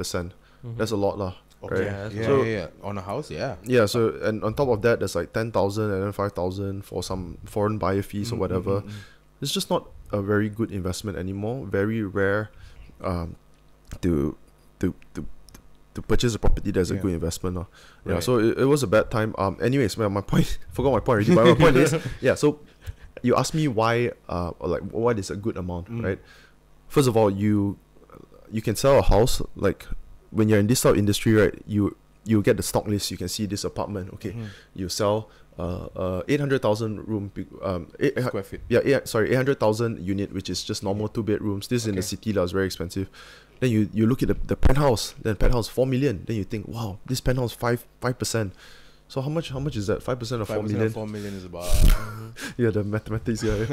That's a lot lah. Okay. Right? Yeah, So- yeah. On a house, yeah. Yeah, so and on top of that, there's like 10,000 and then 5,000 for some foreign buyer fees or whatever. It's just not a very good investment anymore. Very rare, to purchase a property that's a good investment. Yeah, Right. so it was a bad time. Anyways, my point, forgot my point already. But my point is, yeah. So you asked me why, or like what is a good amount, right? First of all, you can sell a house like. When you're in this type of industry, right, you get the stock list. You can see this apartment. Okay, you sell 800,000 room, Square feet. yeah, 800,000 unit, which is just normal 2 bedrooms. This is in the city, that's very expensive. Then you look at the penthouse. Then penthouse 4 million. Then you think, wow, this penthouse 5%. So how much is that? 5% of 4 million. 4 million is about. Yeah, the mathematics guy.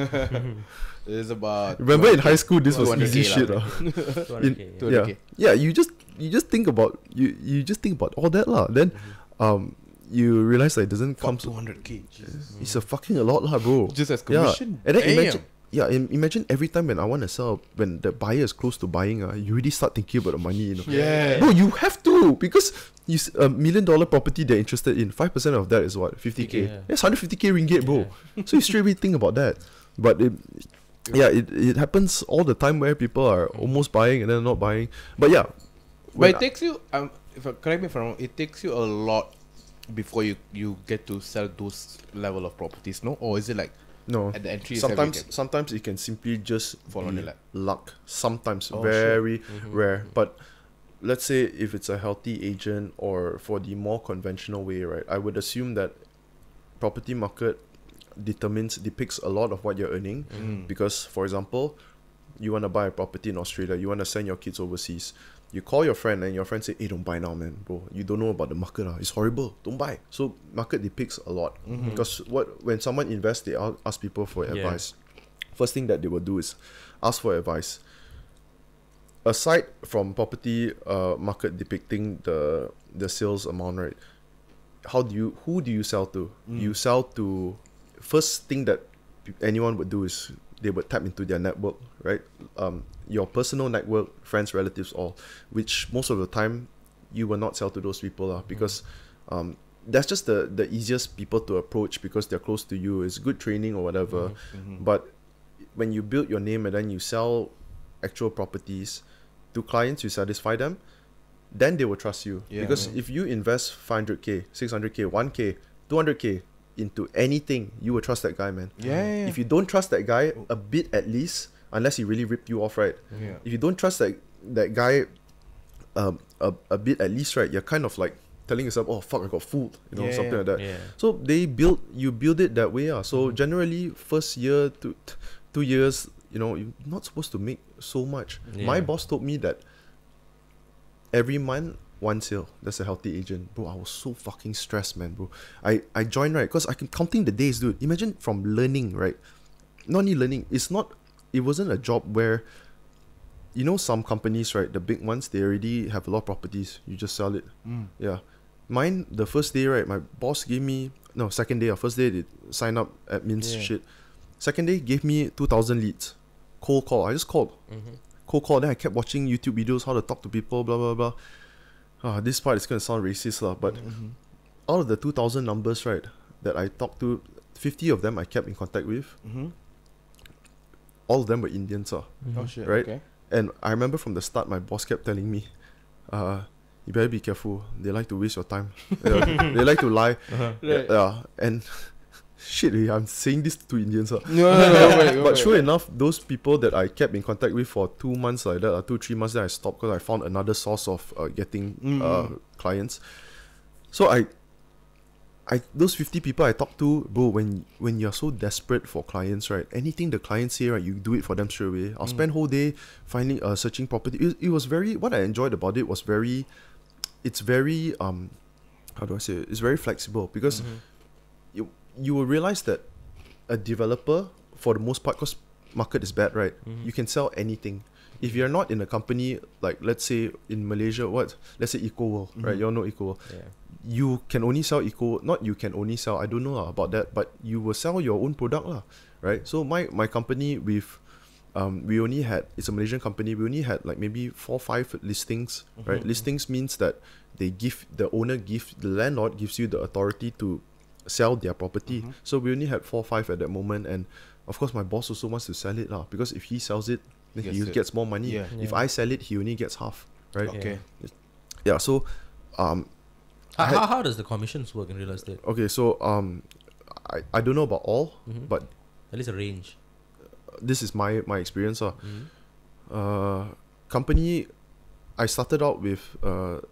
It's about. Remember in high school, this was 200K easy lah, shit. 200K. 200K. Yeah. You just think about you just think about all that lah. Then you realize that it doesn't come to 200K. Jesus. it's a fucking a lot lah, bro. Just as commission. And then imagine every time when I want to sell, when the buyer is close to buying, you really start thinking about the money, you know. Yeah. No, you have to, because $1 million property they're interested in, 5% of that is what? 50K. Yeah. That's 150K ringgit, bro. So you straight away think about that. But it happens all the time where people are almost buying and then not buying. But yeah. But it takes you, correct me if I'm wrong, it takes you a lot before you get to sell those level of properties, no? Or is it like, no, at the entry sometimes it can simply just fall on be your lap. luck. Sometimes Oh, very rare. But let's say if it's a healthy agent or for the more conventional way, right? I would assume that property market depicts a lot of what you're earning. Because, for example, you want to buy a property in Australia, you want to send your kids overseas. You call your friend and your friend say, hey, don't buy now, man, bro. You don't know about the market. It's horrible. Don't buy. So market depicts a lot. Because when someone invests, they ask people for advice. First thing that they will do is ask for advice. Aside from property market depicting the sales amount, right? Who do you sell to? You sell to, first thing that anyone would do is they would tap into their network, right? Your personal network, friends, relatives, all, which most of the time you will not sell to those people, because that's just the easiest people to approach because they're close to you. It's good training or whatever. But when you build your name and then you sell actual properties to clients, you satisfy them, then they will trust you. Because if you invest 500K, 600K, 1K, 200K into anything, you will trust that guy, man. If you don't trust that guy a bit at least, unless he really ripped you off, right? If you don't trust that guy a bit at least, right, you're kind of like telling yourself, oh fuck, I got fooled, something like that. So you build it that way. So generally first year to 2 years, you're not supposed to make so much. My boss told me that every month, one sale. That's a healthy agent. Bro, I was so fucking stressed, man, bro. I joined, right, because I can counting the days, dude. Imagine from learning, right? Not only learning, it wasn't a job where, some companies, right, the big ones, they already have a lot of properties. You just sell it. Yeah. Mine, the first day, right, my boss gave me, second day or first day, they sign up admins shit. Second day, gave me 2,000 leads. Cold call. I just called. Cold call. Then I kept watching YouTube videos, how to talk to people, blah, blah, blah. This part is going to sound racist, but out of the 2,000 numbers, right, that I talked to, 50 of them I kept in contact with. All of them were Indians, Oh shit, right? okay. And I remember from the start, my boss kept telling me, you better be careful. They like to waste your time. They like to lie. And shit, I'm saying this to Indians. But sure enough, those people that I kept in contact with for 2 months like that, 2-3 months, then I stopped because I found another source of getting clients. So I those 50 people I talked to, bro, when you're so desperate for clients, right, anything the clients say, right, you do it for them straight away. I'll spend whole day finding searching property. It was very, what I enjoyed about it was it's very how do I say it? It's very flexible because you will realize that a developer, for the most part, because market is bad, right, you can sell anything. If you're not in a company like, let's say in Malaysia, let's say EcoWorld, right? You all know EcoWorld. You can only sell I don't know about that, but you will sell your own product, right? So my company, we only had, it's a Malaysian company, we only had like maybe 4 or 5 listings, right? Listings means that the landlord gives you the authority to sell their property. So we only had 4 or 5 at that moment, and of course my boss also wants to sell it, because if he sells it, then he gets more money. If I sell it, he only gets half, right? So how does the commissions work in real estate? Okay, so I don't know about all, but at least a range. This is my experience. Company, I started out with 30%.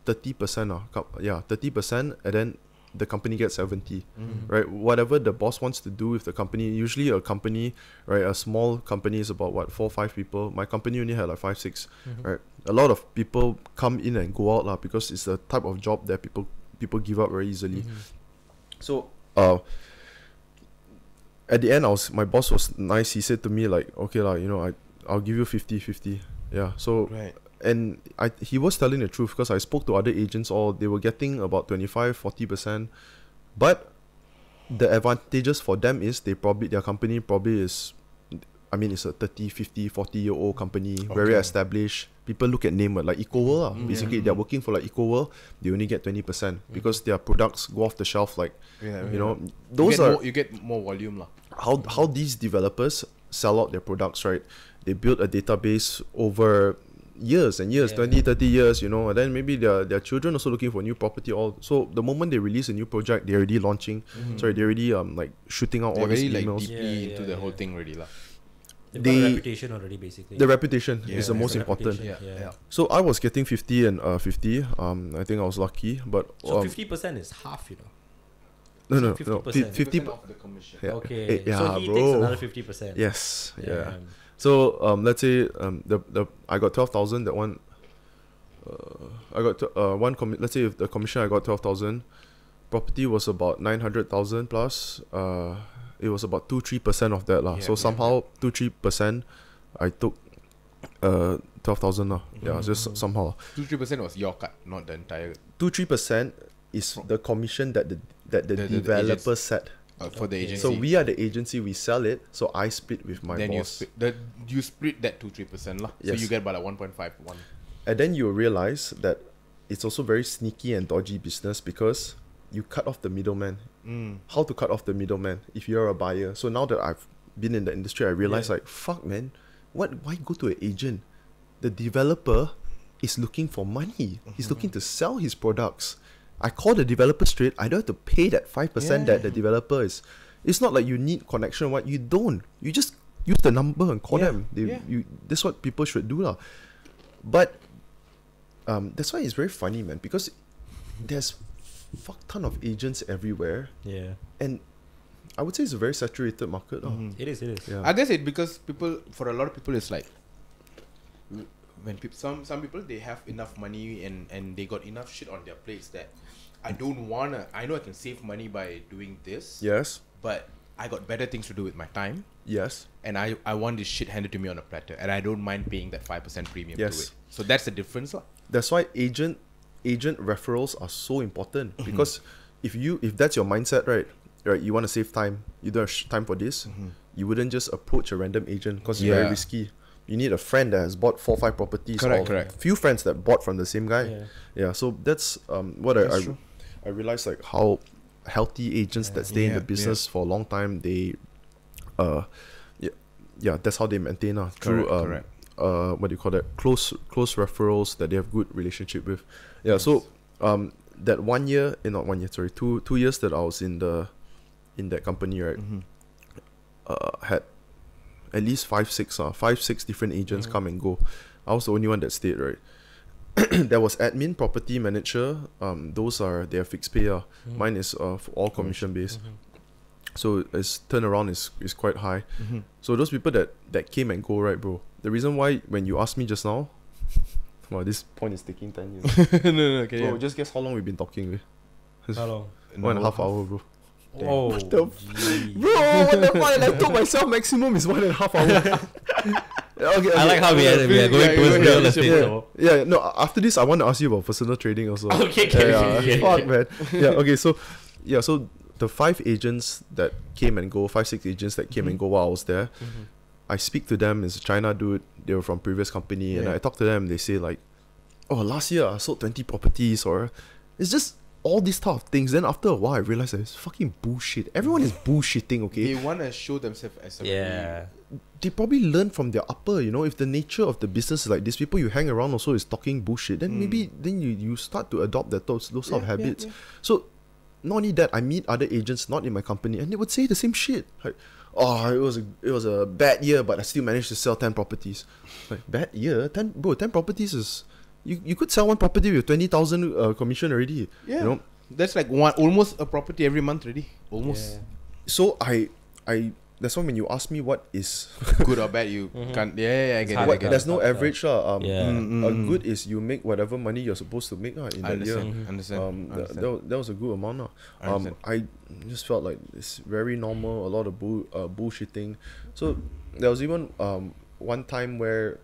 30%, and then the company gets 70, right? Whatever the boss wants to do with the company, usually a company, right, a small company is about what, 4 or 5 people. My company only had like 5, 6, right? A lot of people come in and go out because it's the type of job that people give up very easily. So at the end, my boss was nice. He said to me like, okay lah, you know, I'll give you 50-50. Yeah. So and he was telling the truth, because I spoke to other agents, they were getting about 25-40%, but the advantages for them is their company probably is, I mean, it's a 30, 50, 40-year-old company, very established. People look at name like EcoWorld. Basically, they're working for like EcoWorld. They only get 20% because their products go off the shelf. Like, you know, you get more volume lah. How these developers sell out their products, right? They build a database over years and years, 20-30 years, you know, and then maybe their children also looking for new property. So the moment they release a new project, they're already launching. Sorry, they're already like shooting out all these emails. Like deeply into the whole thing already lah. They've got a reputation already, basically. The reputation is the most important. So I was getting 50 and 50. I think I was lucky, but so 50% is half, you know. No, 50% of the commission. Okay, so he takes another 50%. Yes, So let's say I got 12,000. That one, I got let's say if the commission I got 12,000, property was about 900,000 plus. It was about 2-3% of that lah. So somehow 2-3% I took 12,000 lah. Just somehow. 2-3% was your cut, not the entire. 2-3% is the commission that the developer set. For the agency. So we are the agency, we sell it, so I split with my boss. You split that 2-3% lah. So you get about like 1.5. And then you realize that it's also very sneaky and dodgy business, because you cut off the middleman. How to cut off the middleman if you're a buyer? So now that I've been in the industry, I realize like, fuck man, why go to an agent? The developer is looking for money. He's looking to sell his products. I call the developer straight. I don't have to pay that 5% that the developer is. It's not like you need connection. What you don't. You just use the number and call them. That's what people should do lah. But that's why it's very funny, man, because there's fuck ton of agents everywhere. And I would say it's a very saturated market. It is. Yeah. I guess because for a lot of people, it's like when some people, they have enough money and they got enough shit on their plates that I know I can save money by doing this. Yes. But I got better things to do with my time. Yes. And I want this shit handed to me on a platter, and I don't mind paying that 5% premium to it. So that's the difference lah. That's why agent referrals are so important, because if that's your mindset, right, you want to save time, you don't have time for this, you wouldn't just approach a random agent, because it's very risky. You need a friend that has bought 4 or 5 properties, correct. Few friends that bought from the same guy. So that's what I realized, like how healthy agents that stay in the business for a long time, they that's how they maintain through what do you call that, close referrals that they have good relationship with. So that 1 year, not 1 year, sorry, 2 years that I was in that company, right, had at least 5-6 different agents come and go. I was the only one that stayed, right. There was admin, property manager. They are fixed pay. Mine is all commission based. So its turnaround is quite high. So those people that came and go, right, bro. The reason why, when you asked me just now, wow, this point is taking 10 years. no, okay. Bro, just guess how long we've been talking. How long? 1.5 hours, bro. Oh, what the bro, what the fuck? I told myself maximum is 1.5 hours. Okay, I like how we are going towards real estate. No, after this, I want to ask you about personal trading also. Okay. Fuck, man. Okay, so the 5 agents that came and go, 5-6 agents that came and go while I was there, I speak to them. It's a China dude. They were from previous company, and I talk to them. They say like, oh, last year I sold 20 properties, or it's just all these type of things. Then after a while, I realized that it's fucking bullshit. Everyone is bullshitting, okay? They want to show themselves as a they probably learn from their upper, you know. If the nature of the business is like this, people you hang around also is talking bullshit, then maybe you start to adopt those sort of habits. So not only that, I meet other agents not in my company, and they would say the same shit. Like, oh, it was a bad year, but I still managed to sell 10 properties. Like, bad year? 10 properties is... You could sell one property with 20,000 commission already. You know, That's like almost a property every month already. Almost. So I that's why when you ask me what is Good or bad, you can't. Yeah, I get it. I get there's it. no average lah. Yeah. A good is you make whatever money you're supposed to make in that year. Understand. That was a good amount. I just felt like it's very normal, a lot of bullshitting. So there was even one time where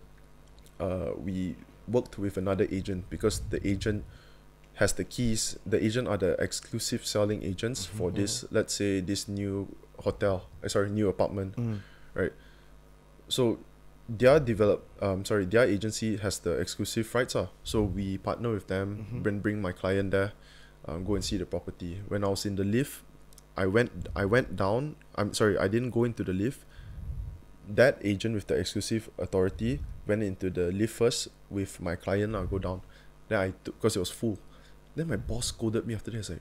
we worked with another agent because the agent has the keys. The agent are the exclusive selling agents for this, let's say, this new hotel, new apartment, right? So their their agency has the exclusive rights. So we partner with them, bring my client there, go and see the property. When I was in the lift, I went down. I didn't go into the lift. That agent with the exclusive authority went into the lift first with my client. I go down. Then I took, because it was full. Then my boss scolded me after that. It's like,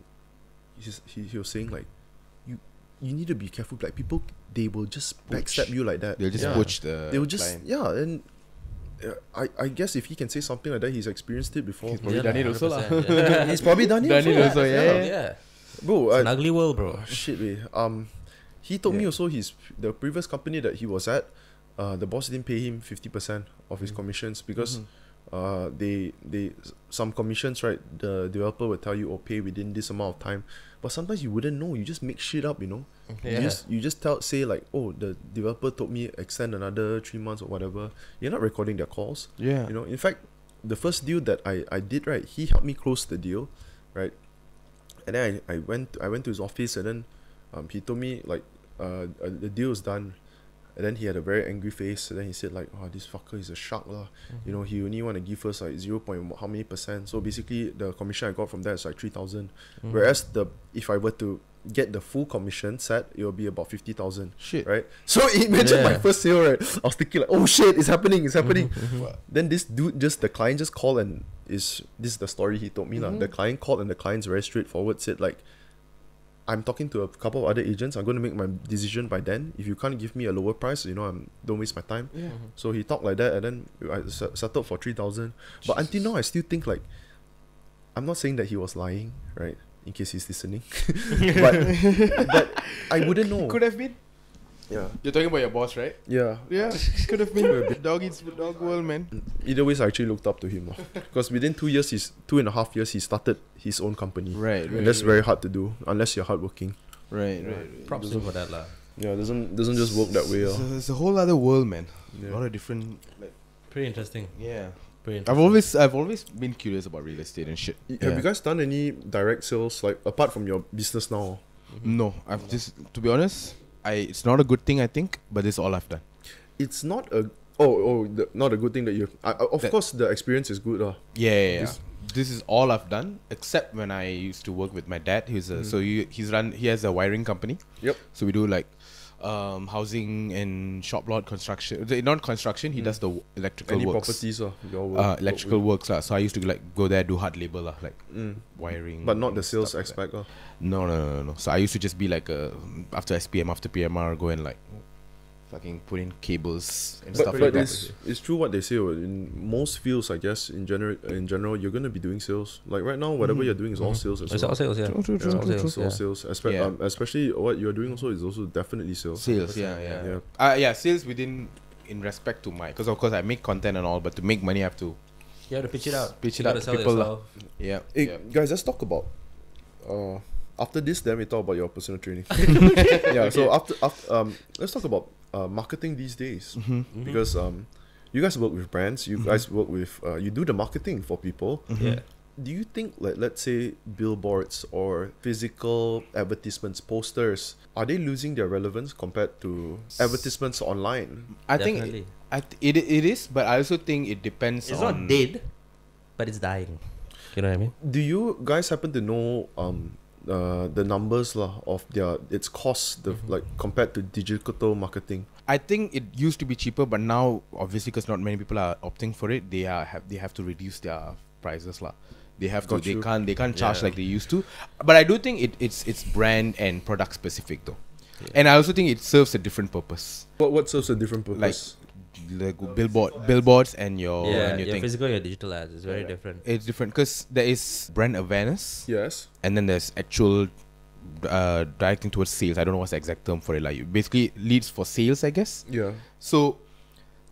he was saying like, you need to be careful. Like people, they will just backstab you like that. They'll just poach the They will just client. and I guess if he can say something like that, he's experienced it before. He's probably done it also lah. He's probably done it also. Yeah. Bro, It's an ugly world, bro. shit, he told me also the previous company that he was at, the boss didn't pay him 50% of his commissions because they some commissions, right, the developer will tell you, pay within this amount of time, but sometimes you wouldn't know. You just make shit up, you just say like, the developer told me extend another 3 months or whatever. You're not recording their calls. In fact, the first deal that I did, right, he helped me close the deal, right, and then I went to his office, and then he told me like the deal is done. And then he had a very angry face. And then he said like, this fucker is a shark lah. He only want to give us like 0. How many percent. So basically the commission I got from that is like 3,000. Whereas if I were to get the full commission set, it will be about 50,000. Shit. Right? So imagine my first sale, right? I was thinking like, oh shit, it's happening. Then this dude the client just called, and this is the story he told me lah. The client called, and the client's very straightforward, said like, I'm talking to a couple of other agents. I'm going to make my decision by then. If you can't give me a lower price, don't waste my time. So he talked like that, and then I settled for 3,000. But until now, I still think like, I'm not saying that he was lying, right? In case he's listening, but I wouldn't know. Could have been. Yeah. You're talking about your boss, right? Yeah. Yeah. Could have been. Dog eats dog world, man. Either ways, I actually looked up to him, because within 2.5 years, he started his own company. Right. And that's very hard to do unless you're hardworking. Right. Props to him for that, lah. Yeah, it doesn't just work that way. It's a whole other world, man. Yeah. A lot of different. Pretty interesting. Yeah. Pretty I've interesting. always been curious about real estate and shit. Have you guys done any direct sales, like apart from your business now? No, I've just, to be honest, it's not a good thing, I think, but this is all I've done. It's not not a good thing that you. Of course, the experience is good. Yeah. This is all I've done, except when I used to work with my dad. He has a wiring company. Yep. So we do like housing and shop lot construction. Not construction. He does the electrical Any works. properties Electrical works lah. So I used to like go there, do hard labor lah, like wiring. but not the sales stuff like aspect. that. No. So I used to just be like after SPM, after PMR, go and like fucking put in cables and stuff like that. It's true what they say. In most fields, I guess, in general, you're gonna be doing sales. Like right now, whatever you're doing is all sales as It's well. all sales, yeah. True. It's all All sales. sales, Yeah. especially what you're doing also is also definitely sales. Sales, yeah. Sales in respect to because of course I make content and all, but to make money I have to You have to pitch it out. pitch it You out gotta to sell people. yourself. Yeah. Hey, guys, let's talk about. After this, then we talk about your personal training. So after let's talk about marketing these days, because you guys work with brands. You guys work with you do the marketing for people. Yeah. Do you think, like, let's say billboards or physical advertisements, posters, are they losing their relevance compared to advertisements online? I Definitely. think it is, but I also think it depends It's on. not dead, but it's dying. You know what I mean? Do you guys happen to know the numbers of its costs, like compared to digital marketing? I think it used to be cheaper, but now obviously because not many people are opting for it, they have to reduce their prices lah. They have to. They can't charge like they used to. But I do think it's brand and product specific though, and I also think it serves a different purpose. What serves a different purpose? Like billboards and your your thing. physical and your digital ads is very different. It's different because there is brand awareness. Yes. And then there's actual directing towards sales. I don't know what's the exact term for it. Like, it basically leads for sales, I guess. Yeah. So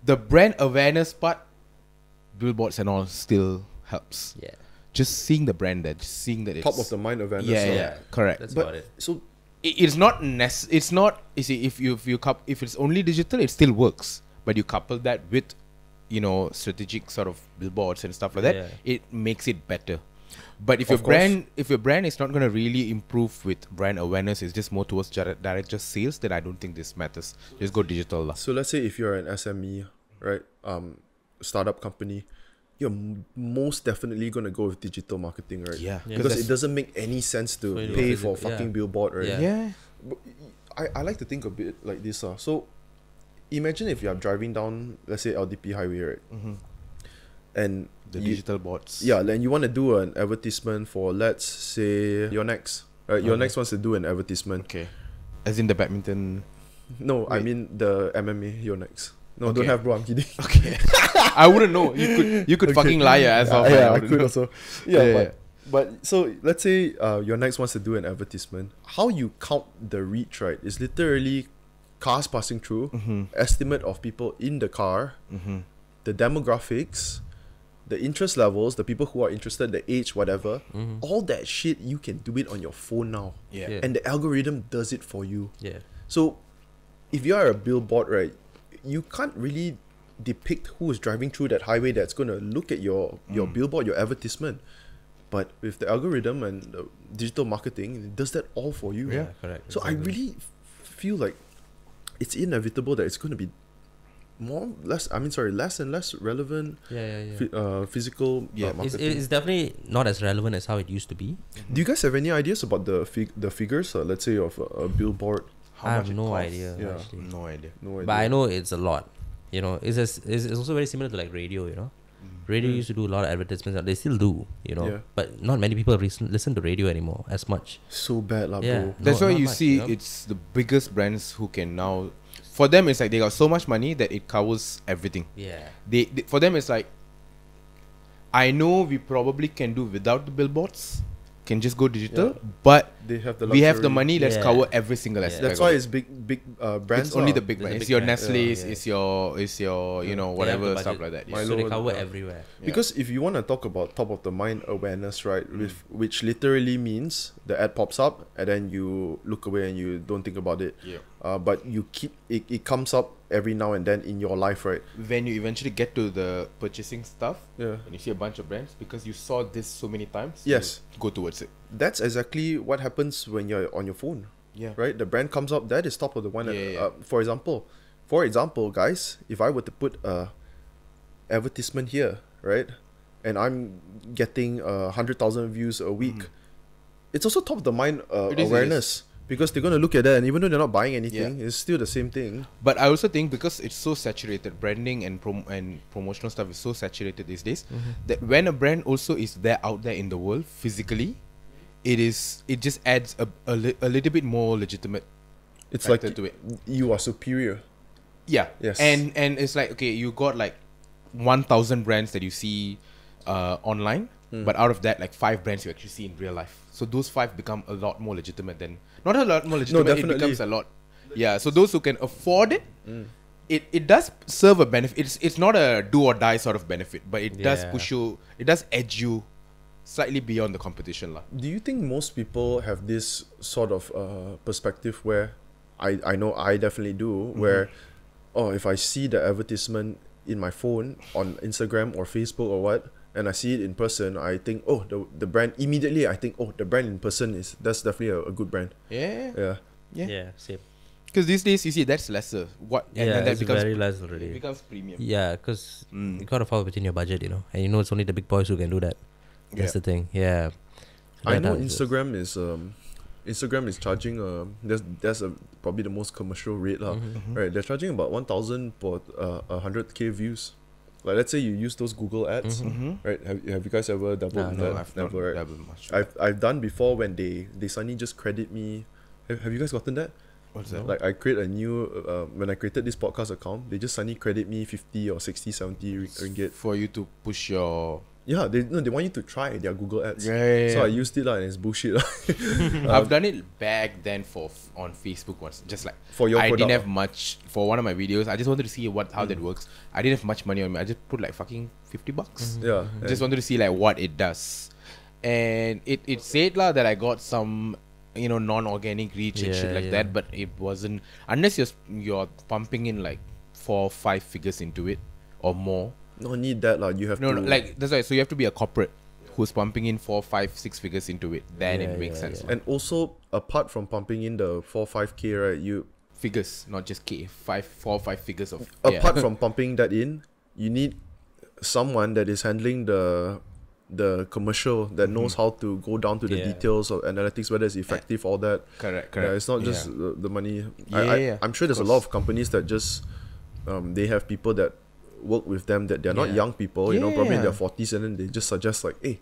the brand awareness part, billboards and all, still helps. Yeah. Just seeing the brand there, just seeing that it's Top of the mind awareness. Yeah, correct. That's But about it. so It's not it's not, you see, if it's only digital, it still works. But you couple that with, strategic sort of billboards and stuff like that, it makes it better. But if your brand is not going to really improve with brand awareness, it's just more towards direct just sales, then I don't think this matters. Just go digital lah. So let's say if you're an SME, right, startup company, you're most definitely going to go with digital marketing, right? Yeah. Because it doesn't make any sense to pay for fucking billboard, right? Yeah. I like to think a bit like this. So imagine if you're driving down, let's say, LDP highway, right? And The digital boards. yeah, then you want to do an advertisement for, let's say, Your Next. Right? Your Next wants to do an advertisement. Okay. As in the badminton. No, I mean the MMA Your Next. No, don't Okay. have, bro. I'm kidding. Okay. I wouldn't know. You could fucking lie your ass off. Yeah, I wouldn't could know. also. But so let's say Your Next wants to do an advertisement. How you count the reach, right, is literally cars passing through, estimate of people in the car, the demographics, the interest levels, the people who are interested, the age, whatever. All that shit, you can do it on your phone now. Yeah. And the algorithm does it for you. Yeah. So if you are a billboard, right, you can't really depict who is driving through that highway that's going to look at your billboard, your advertisement. But with the algorithm and the digital marketing, it does that all for you. Yeah, correct. So I really feel like it's inevitable that it's going to be less and less relevant physical marketing. It's definitely not as relevant as how it used to be. Do you guys have any ideas about the figures, let's say, of a billboard? I have no idea. Yeah. Actually. No idea. But I know it's a lot. It's also very similar to like radio. Radio used to do a lot of advertisements. They still do. Yeah. But not many people listen to radio anymore as much. So bad, lah, Yeah. bro. That's No, why not you much, see it's the biggest brands who can now. For them, it's like they got so much money that it covers everything. Yeah. They for them, it's like, I know we probably can do without the billboards, can just go digital, but They have the we have the luxury. money. Let's Yeah. cover every single aspect. That's of why it. it's big brands. It's only lah. the big It's the brands. It's big your brands. Nestle's. Yeah. It's your They have whatever the stuff budget. like that. Milo, So they cover yeah. everywhere. Because if you want to talk about top of the mind awareness, right, which literally means the ad pops up and then you look away and you don't think about it. Yeah. But you keep it comes up every now and then in your life, right? When you eventually get to the purchasing stuff, Yeah. and you see a bunch of brands because you saw this so many times. Yes. you go towards it. That's exactly what happens when you're on your phone, Yeah. right? The brand comes up, that is top of the mind. Yeah. For example, guys, if I were to put a advertisement here, right, and I'm getting 100,000 views a week, it's also top of the mind It is, awareness. Because they're going to look at that, and even though they're not buying anything, it's still the same thing. But I also think because it's so saturated, branding and promotional stuff is so saturated these days, that when a brand also is there out there in the world physically, it just adds a little bit more legitimate. It's like factor to it. you are superior. Yeah. Yes. And it's like, okay, you got like 1,000 brands that you see online, but out of that, like 5 brands you actually see in real life. So those 5 become a lot more legitimate than, not a lot more legitimate, it definitely. becomes a lot. Yeah, so those who can afford it, it does serve a benefit. It's not a do or die sort of benefit, but it does push you, it does edge you slightly beyond the competition lah. Do you think most people have this sort of perspective where I know I definitely do, where if I see the advertisement in my phone on Instagram or Facebook or what, and I see it in person, I think, the brand, immediately I think, the brand in person that's definitely a good brand. Yeah. Yeah. Same. Because these days you see that's lesser. And that it's becomes very less it already. becomes premium. Yeah, because you gotta fall within your budget, and it's only the big boys who can do that. That's the thing. Yeah. I know That is- Instagram is charging that's probably the most commercial rate lah. Right, they're charging about 1,000 for 100k views. Like, let's say you use those Google ads, right? Have you guys ever dabbled in No, that? I've Never, not right? dabbled much. I've done before when they suddenly just credit me. Have you guys gotten that? What's that? Like I create a new when I created this podcast account, they just suddenly credit me 50 or 60, 70 ringgit For you to push your... Yeah, they want you to try their Google ads. Yeah. So I used it and it's bullshit. I've done it back then on Facebook once. Just like For your I product. didn't have much for one of my videos. I just wanted to see how that works. I didn't have much money on me. I just put like fucking $50. Yeah. Just wanted to see like what it does. And it said lah that I got some non-organic reach and shit like that, but it wasn't, unless you're pumping in like 4 or 5 figures into it or more. No need that lah. You have No, to like that's right. So you have to be a corporate who's pumping in 4, 5, 6 figures into it. Then it makes sense. And also apart from pumping in the 4-5K, right, you Figures, not just K. 4 or 5 figures of apart from pumping that in, you need someone that is handling the commercial, that knows how to go down to the details of analytics, whether it's effective, all that. Correct. Yeah, it's not just the money. Yeah, I'm sure there's a lot of companies that just they have people that work with them that they're not young people, probably in their 40s, and then they just suggest like, hey,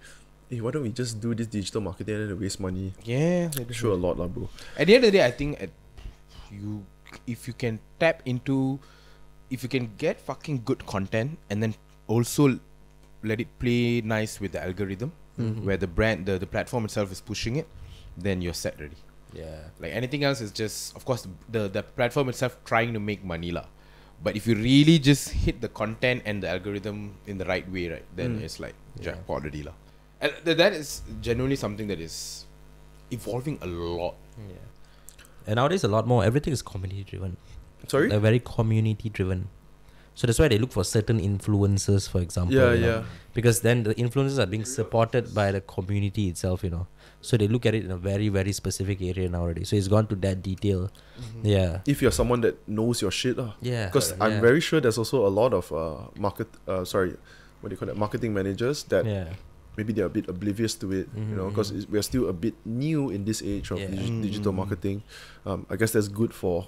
why don't we just do this digital marketing and then waste money? Yeah, Sure, a lot lah, bro. At the end of the day, I think if you can tap into, if you can get fucking good content and then also let it play nice with the algorithm, where the brand, the platform itself is pushing it, then you're set already. Yeah. Like anything else is just, of course, the platform itself trying to make money lah. But if you really just hit the content and the algorithm in the right way, right, then it's like jackpot already lah. And that is genuinely something that is evolving a lot. Yeah. And nowadays a lot more. Everything is community driven. Sorry? They're very community driven. So that's why they look for certain influencers, for example. Yeah. Because then the influencers are being supported by the community itself, So they look at it in a very, very specific area nowadays. So it's gone to that detail. Yeah. If you're someone that knows your shit, Yeah. Because I'm very sure there's also a lot of marketing managers that maybe they're a bit oblivious to it, because we're still a bit new in this age of digital marketing. I guess that's good for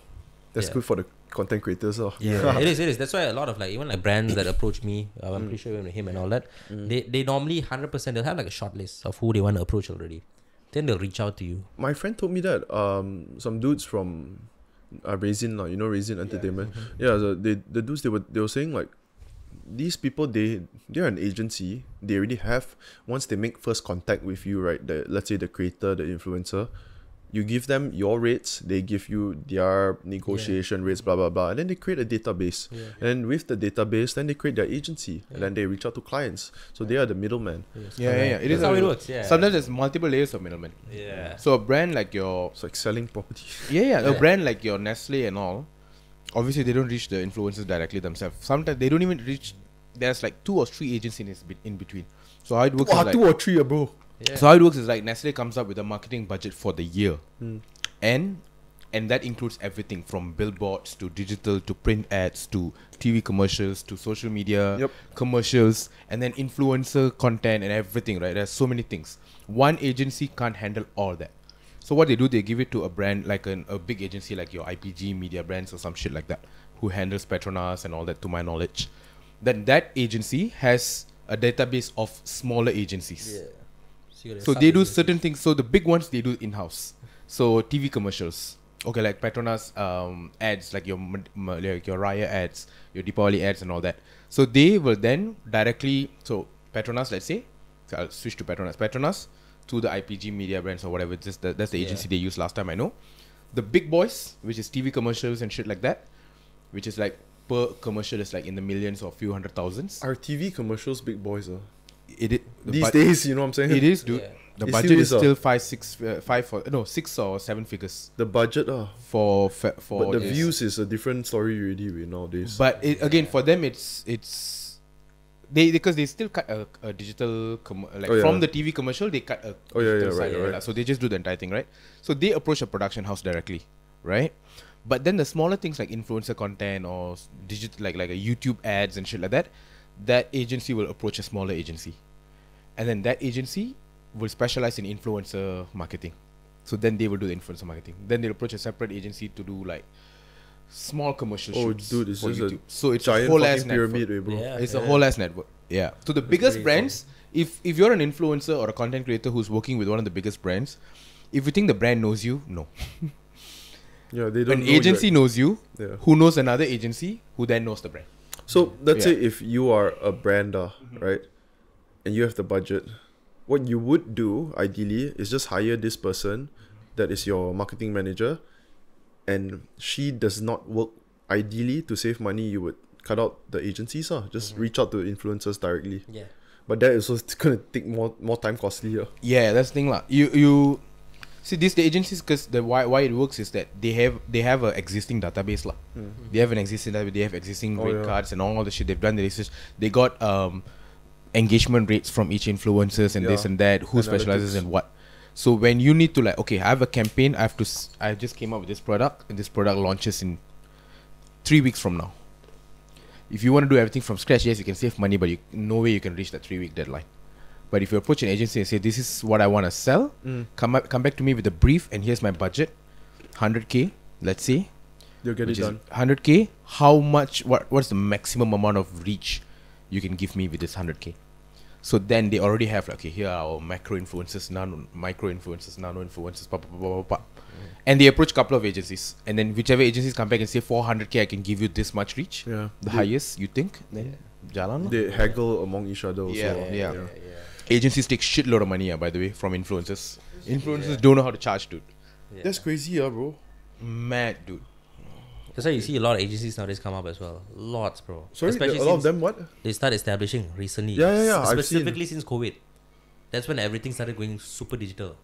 good for the content creators. Yeah, it is. That's why a lot of even brands that approach me, I'm pretty sure even with him and all that, they normally 100% they'll have like a short list of who they want to approach already. Then they'll reach out to you. My friend told me that some dudes from Raisin, Raisin Entertainment. So the dudes they were saying like, these people they're an agency. They already have, once they make first contact with you, right? Let's say the creator, the influencer, you give them your rates, they give you their negotiation rates, blah blah blah, and then they create a database. And with the database, then they create their agency, and then they reach out to clients. So they are the middleman. It is how it works. Yeah. Sometimes there's multiple layers of middlemen. Yeah. So a brand like your It's like selling property. a brand like your Nestle and all, obviously they don't reach the influencers directly themselves. Sometimes they don't even reach. There's like 2 or 3 agencies in between. So how it works is like 2 or 3, bro. Yeah. So how it works is like Nestle comes up with a marketing budget for the year, and that includes everything from billboards to digital to print ads to TV commercials to social media commercials, and then influencer content and everything. Right? There's so many things. One agency can't handle all that. So what they do, they give it to a brand like a big agency like your IPG Media Brands or some shit like that, who handles Petronas and all that, to my knowledge. Then that agency has a database of smaller agencies. Yeah. So they do certain things. So the big ones they do in-house. So TV commercials. Okay, like Petronas ads, like your Raya ads, your Deepavali ads and all that. So they will then directly, so Petronas, let's say, so I'll switch to Petronas. Petronas to the IPG Media Brands or whatever. That's the agency they used last time, I know. The big boys, which is TV commercials and shit like that, which is like per commercial is like in the millions or few hundred thousands. Are TV commercials big boys? These days, you know what I'm saying? It is, dude. Yeah. The It budget still is is, still 6 or 7 figures The budget, for but the this. views is a different story already nowadays. But again, for them, it's because they still cut a digital from the TV commercial, they cut a digital side, right. So they just do the entire thing, right? So they approach a production house directly, right? But then the smaller things like influencer content or digital, like a YouTube ads and shit like that, that agency will approach a smaller agency, and then that agency will specialize in influencer marketing. So then they will do the influencer marketing. Then they'll approach a separate agency to do like small commercial shoots. Dude, it's for just YouTube. So it's giant a whole ass fucking pyramid, network. bro. Yeah. It's a whole ass network. Yeah. So the biggest pretty brands, if you're an influencer or a content creator who's working with one of the biggest brands, if you think the brand knows you, no. Yeah, they don't An know you agency knows you, Yeah. who knows another agency, who then knows the brand. So let's Yeah. say if you are a brander, right, and you have the budget, what you would do ideally is just hire this person that is your marketing manager, and she does not work. Ideally, to save money, you would cut out the agencies, just reach out to influencers directly. Yeah. But that is also gonna take more time costlier. Yeah, that's the thing lah. You see the agencies, because the why it works is that they have a existing database lah. They have an existing database. They have existing rate cards and all the shit. They've done the research. They got engagement rates from each influencers and this and that. Who specializes in what. So when you need to like, okay, I have a campaign. I just came up with this product, and this product launches in 3 weeks from now. If you want to do everything from scratch, yes, you can save money, but no way you can reach that 3-week deadline. But if you approach an agency and say, this is what I want to sell, come back to me with a brief, and here's my budget, 100K, let's say. You'll get it done. 100K, how much, what's the maximum amount of reach you can give me with this 100K? So then they already have, like, okay, here are our macro influencers, micro influencers, nano influencers, and they approach a couple of agencies, and then whichever agencies come back and say 400K, I can give you this much reach. Yeah. The highest you think, then jalan. They haggle among each other also. Yeah. Agencies take shitload of money, by the way, from influencers. Influencers don't know how to charge, dude. That's crazy, bro. Mad, dude. That's why you see a lot of agencies nowadays come up as well. Lots, bro. Sorry, Especially a lot of them what? they start establishing recently. Yeah. I've Specifically since COVID. That's when everything started going super digital.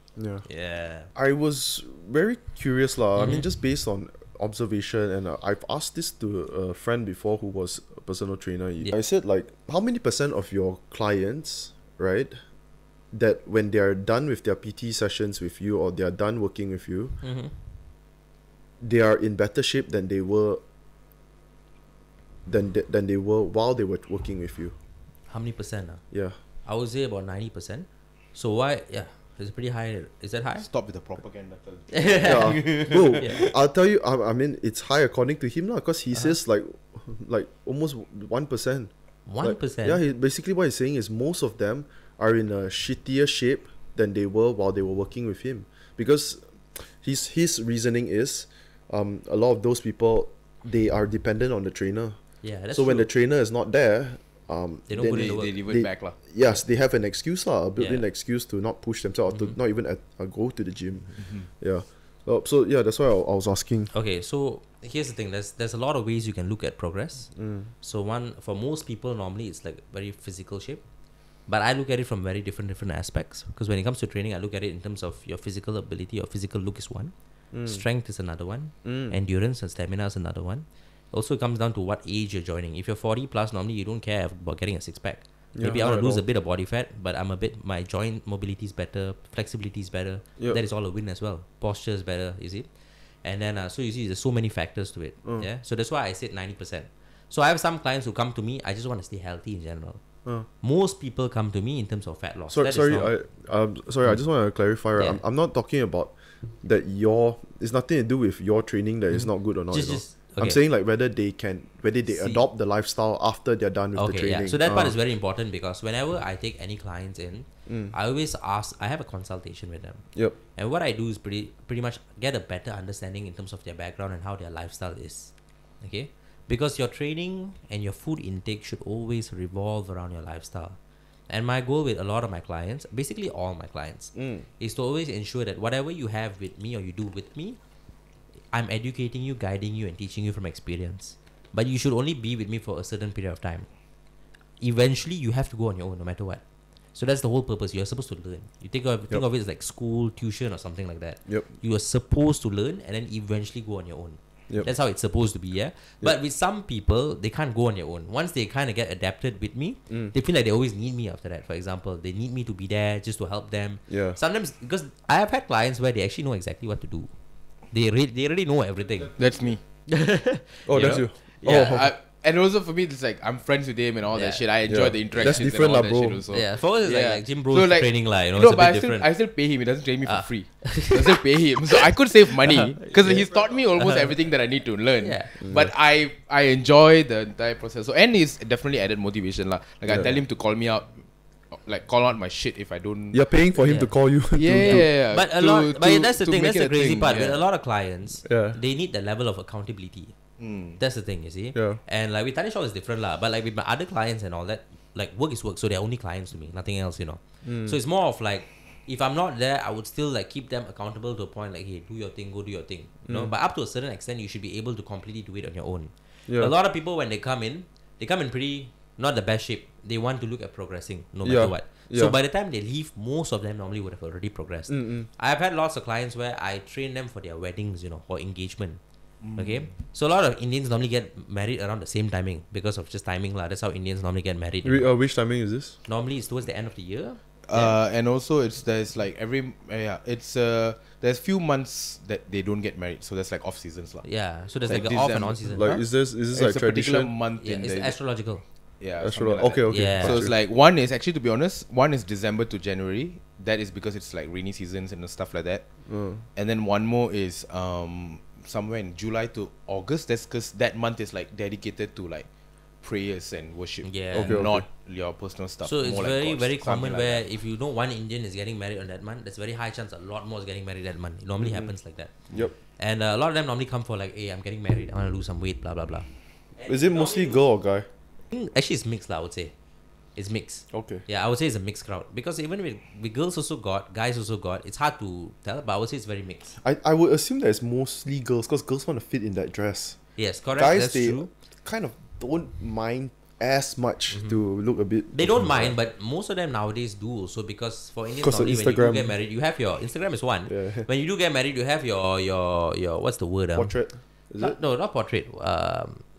Yeah. I was very curious I mean, just based on observation, and I've asked this to a friend before who was a personal trainer. I said, like, how many % of your clients, right, that when they are done with their PT sessions with you, or they are done working with you, they are in better shape than they were than they were while they were working with you? How many percent? Yeah. I would say about 90%. So why? Yeah, it's pretty high. Is that high? Stop with the propaganda. Yeah. Bro, I'll tell you, I mean, it's high according to him, because he says like almost 1%. 1%? Yeah, basically what he's saying is most of them are in a shittier shape than they were while they were working with him. Because his reasoning is a lot of those people, they are dependent on the trainer. Yeah, that's so true. when the trainer is not there, they don't put in the work. They revert back lah. Yes, they have an excuse, a built-in excuse to not push themselves, or to not even go to the gym. Yeah. So yeah, that's why I was asking. Okay, so here's the thing. There's a lot of ways you can look at progress. So for most people, normally it's like very physical shape. But I look at it from very different aspects. Because when it comes to training, I look at it in terms of your physical ability. Your physical look is one. Strength is another one. Endurance and stamina is another one. Also, it comes down to what age you're joining. If you're 40 plus, normally you don't care about getting a six-pack. Maybe I want to lose a bit of body fat, but my joint mobility is better, flexibility is better. That is all a win as well. Posture is better, you see. And then, so you see, there's so many factors to it. Yeah. So that's why I said 90%. So I have some clients who come to me, I just want to stay healthy in general. Most people come to me in terms of fat loss. Sorry, I just want to clarify. Right? I'm not talking about that it's nothing to do with your training that is not good or not. I'm saying like whether they adopt the lifestyle after they're done with the training. Yeah. So that part is very important, because whenever I take any clients in, I always ask, I have a consultation with them. Yep. And what I do is pretty much get a better understanding in terms of their background and how their lifestyle is. Okay? Because your training and your food intake should always revolve around your lifestyle. And my goal with a lot of my clients, basically all my clients, is to always ensure that whatever you have with me or you do with me, I'm educating you, guiding you, and teaching you from experience. But you should only be with me for a certain period of time. Eventually, you have to go on your own, no matter what. So that's the whole purpose. You're supposed to learn. You think of it as like school, tuition, or something like that. Yep. You are supposed to learn and then eventually go on your own. Yep. That's how it's supposed to be, yeah? But with some people, they can't go on their own. Once they kind of get adapted with me, they feel like they always need me after that. For example, they need me to be there just to help them. Yeah. Sometimes, because I have had clients where they actually know exactly what to do. They already know everything. That's me. Oh, that's you. Yeah. And also for me, it's like I'm friends with him and all that shit. I enjoy the interactions. That's different, and all that bro. shit also. Yeah, for us, it's like gym bros So, like, training, like, No, it's a but bit different. I still pay him. He doesn't train me for free. I still pay him. So I could save money because he's taught me almost everything that I need to learn. Yeah. But I enjoy the entire process. So and he's definitely added motivation lah. Like I tell him to call me out like call out my shit if I don't. You're paying for him to call you. Yeah. But that's the thing. That's the crazy part. Yeah. With a lot of clients, Yeah. they need the level of accountability. That's the thing, you see. Yeah. And like with Tanesh is different lah. But like with my other clients and all that, like work is work, so they're only clients to me, nothing else, you know. So it's more of like, if I'm not there, I would still like keep them accountable to a point like, hey, do your thing, go do your thing. You know. But up to a certain extent, you should be able to completely do it on your own. Yeah. A lot of people when they come in pretty not the best shape. They want to look at progressing no matter what. So by the time they leave, most of them normally would have already progressed. I've had lots of clients where I train them for their weddings, you know, or engagement. Okay, so a lot of Indians normally get married around the same timing because of just timing lah. That's how Indians normally get married. Which timing is this? Normally it's towards the end of the year. And also there's like there's few months that they don't get married, so that's like off seasons lah. Yeah, so there's like an off and on season. Like is this it's like a particular tradition? month in it's the astrological. yeah. Okay. Yeah. So it's like one is actually, to be honest, one is December to January. That is because it's like rainy seasons and stuff like that. And then one more is somewhere in July to August. That's because that month is like dedicated to like prayers and worship. Yeah. Not your personal stuff. So it's more very like very God's, common something where like that. if you know one Indian is getting married on that month, there's very high chance a lot more is getting married that month. It normally happens like that. Yep. And a lot of them normally come for like, hey, I'm getting married, I want to lose some weight, blah blah blah. Is it mostly girl or guy? Actually, it's mixed lah, I would say. It's mixed. Okay. Yeah, I would say it's a mixed crowd. Because even with girls also got, guys also got, it's hard to tell, but I would say it's very mixed. I would assume that it's mostly girls because girls want to fit in that dress. Yes, correct. Guys, that's they true. kind of don't mind as much to look a bit. They don't mind, but most of them nowadays do also because for Indians, 'Cause of normally when you do Instagram. get married, you have your Instagram is one. Yeah. When you do get married, you have your what's the word? Portrait. Is it? No, not portrait.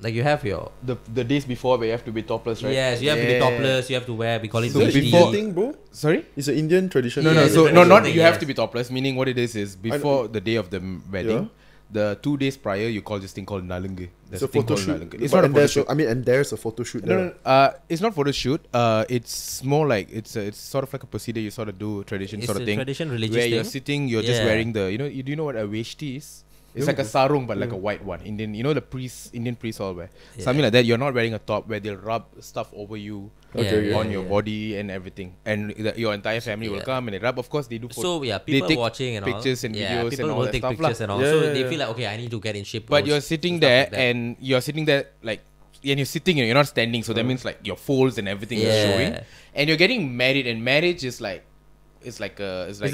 Like you have your The days before where you have to be topless, right? yes, you have to be topless. You have to wear. We call it So Is it VD. Indian thing, bro? Sorry? It's an Indian tradition. No, Yeah, so it's a not traditional you thing, have yes. to be topless. Meaning what it is before the day of the wedding, the 2 days prior, you call this thing called Nalungu. It's a photo shoot. It's not a photo shoot. And there's a photo shoot there. No, it's not photo shoot. It's more like it's sort of like a procedure you sort of do, tradition It's sort of a thing. tradition, religious where thing. you're sitting, you're just Yeah. wearing the do you know what a veshti is? It's like a sarung but like a white one. Indian, the Indian priests all wear. Yeah. Something like that. You're not wearing a top where they'll rub stuff over you Okay, on your body and everything. And your entire family will come and they rub. Of course they do So yeah, they people take watching and all. pictures and yeah, videos people and all will that take stuff pictures lah. and all. Yeah, So yeah, they yeah. feel like okay, I need to get in shape. But or you're sitting stuff there like that. and you're sitting there like and you're sitting and you're not standing, so that means like your folds and everything is Yeah. showing. And you're getting married, and marriage is like it's like It's like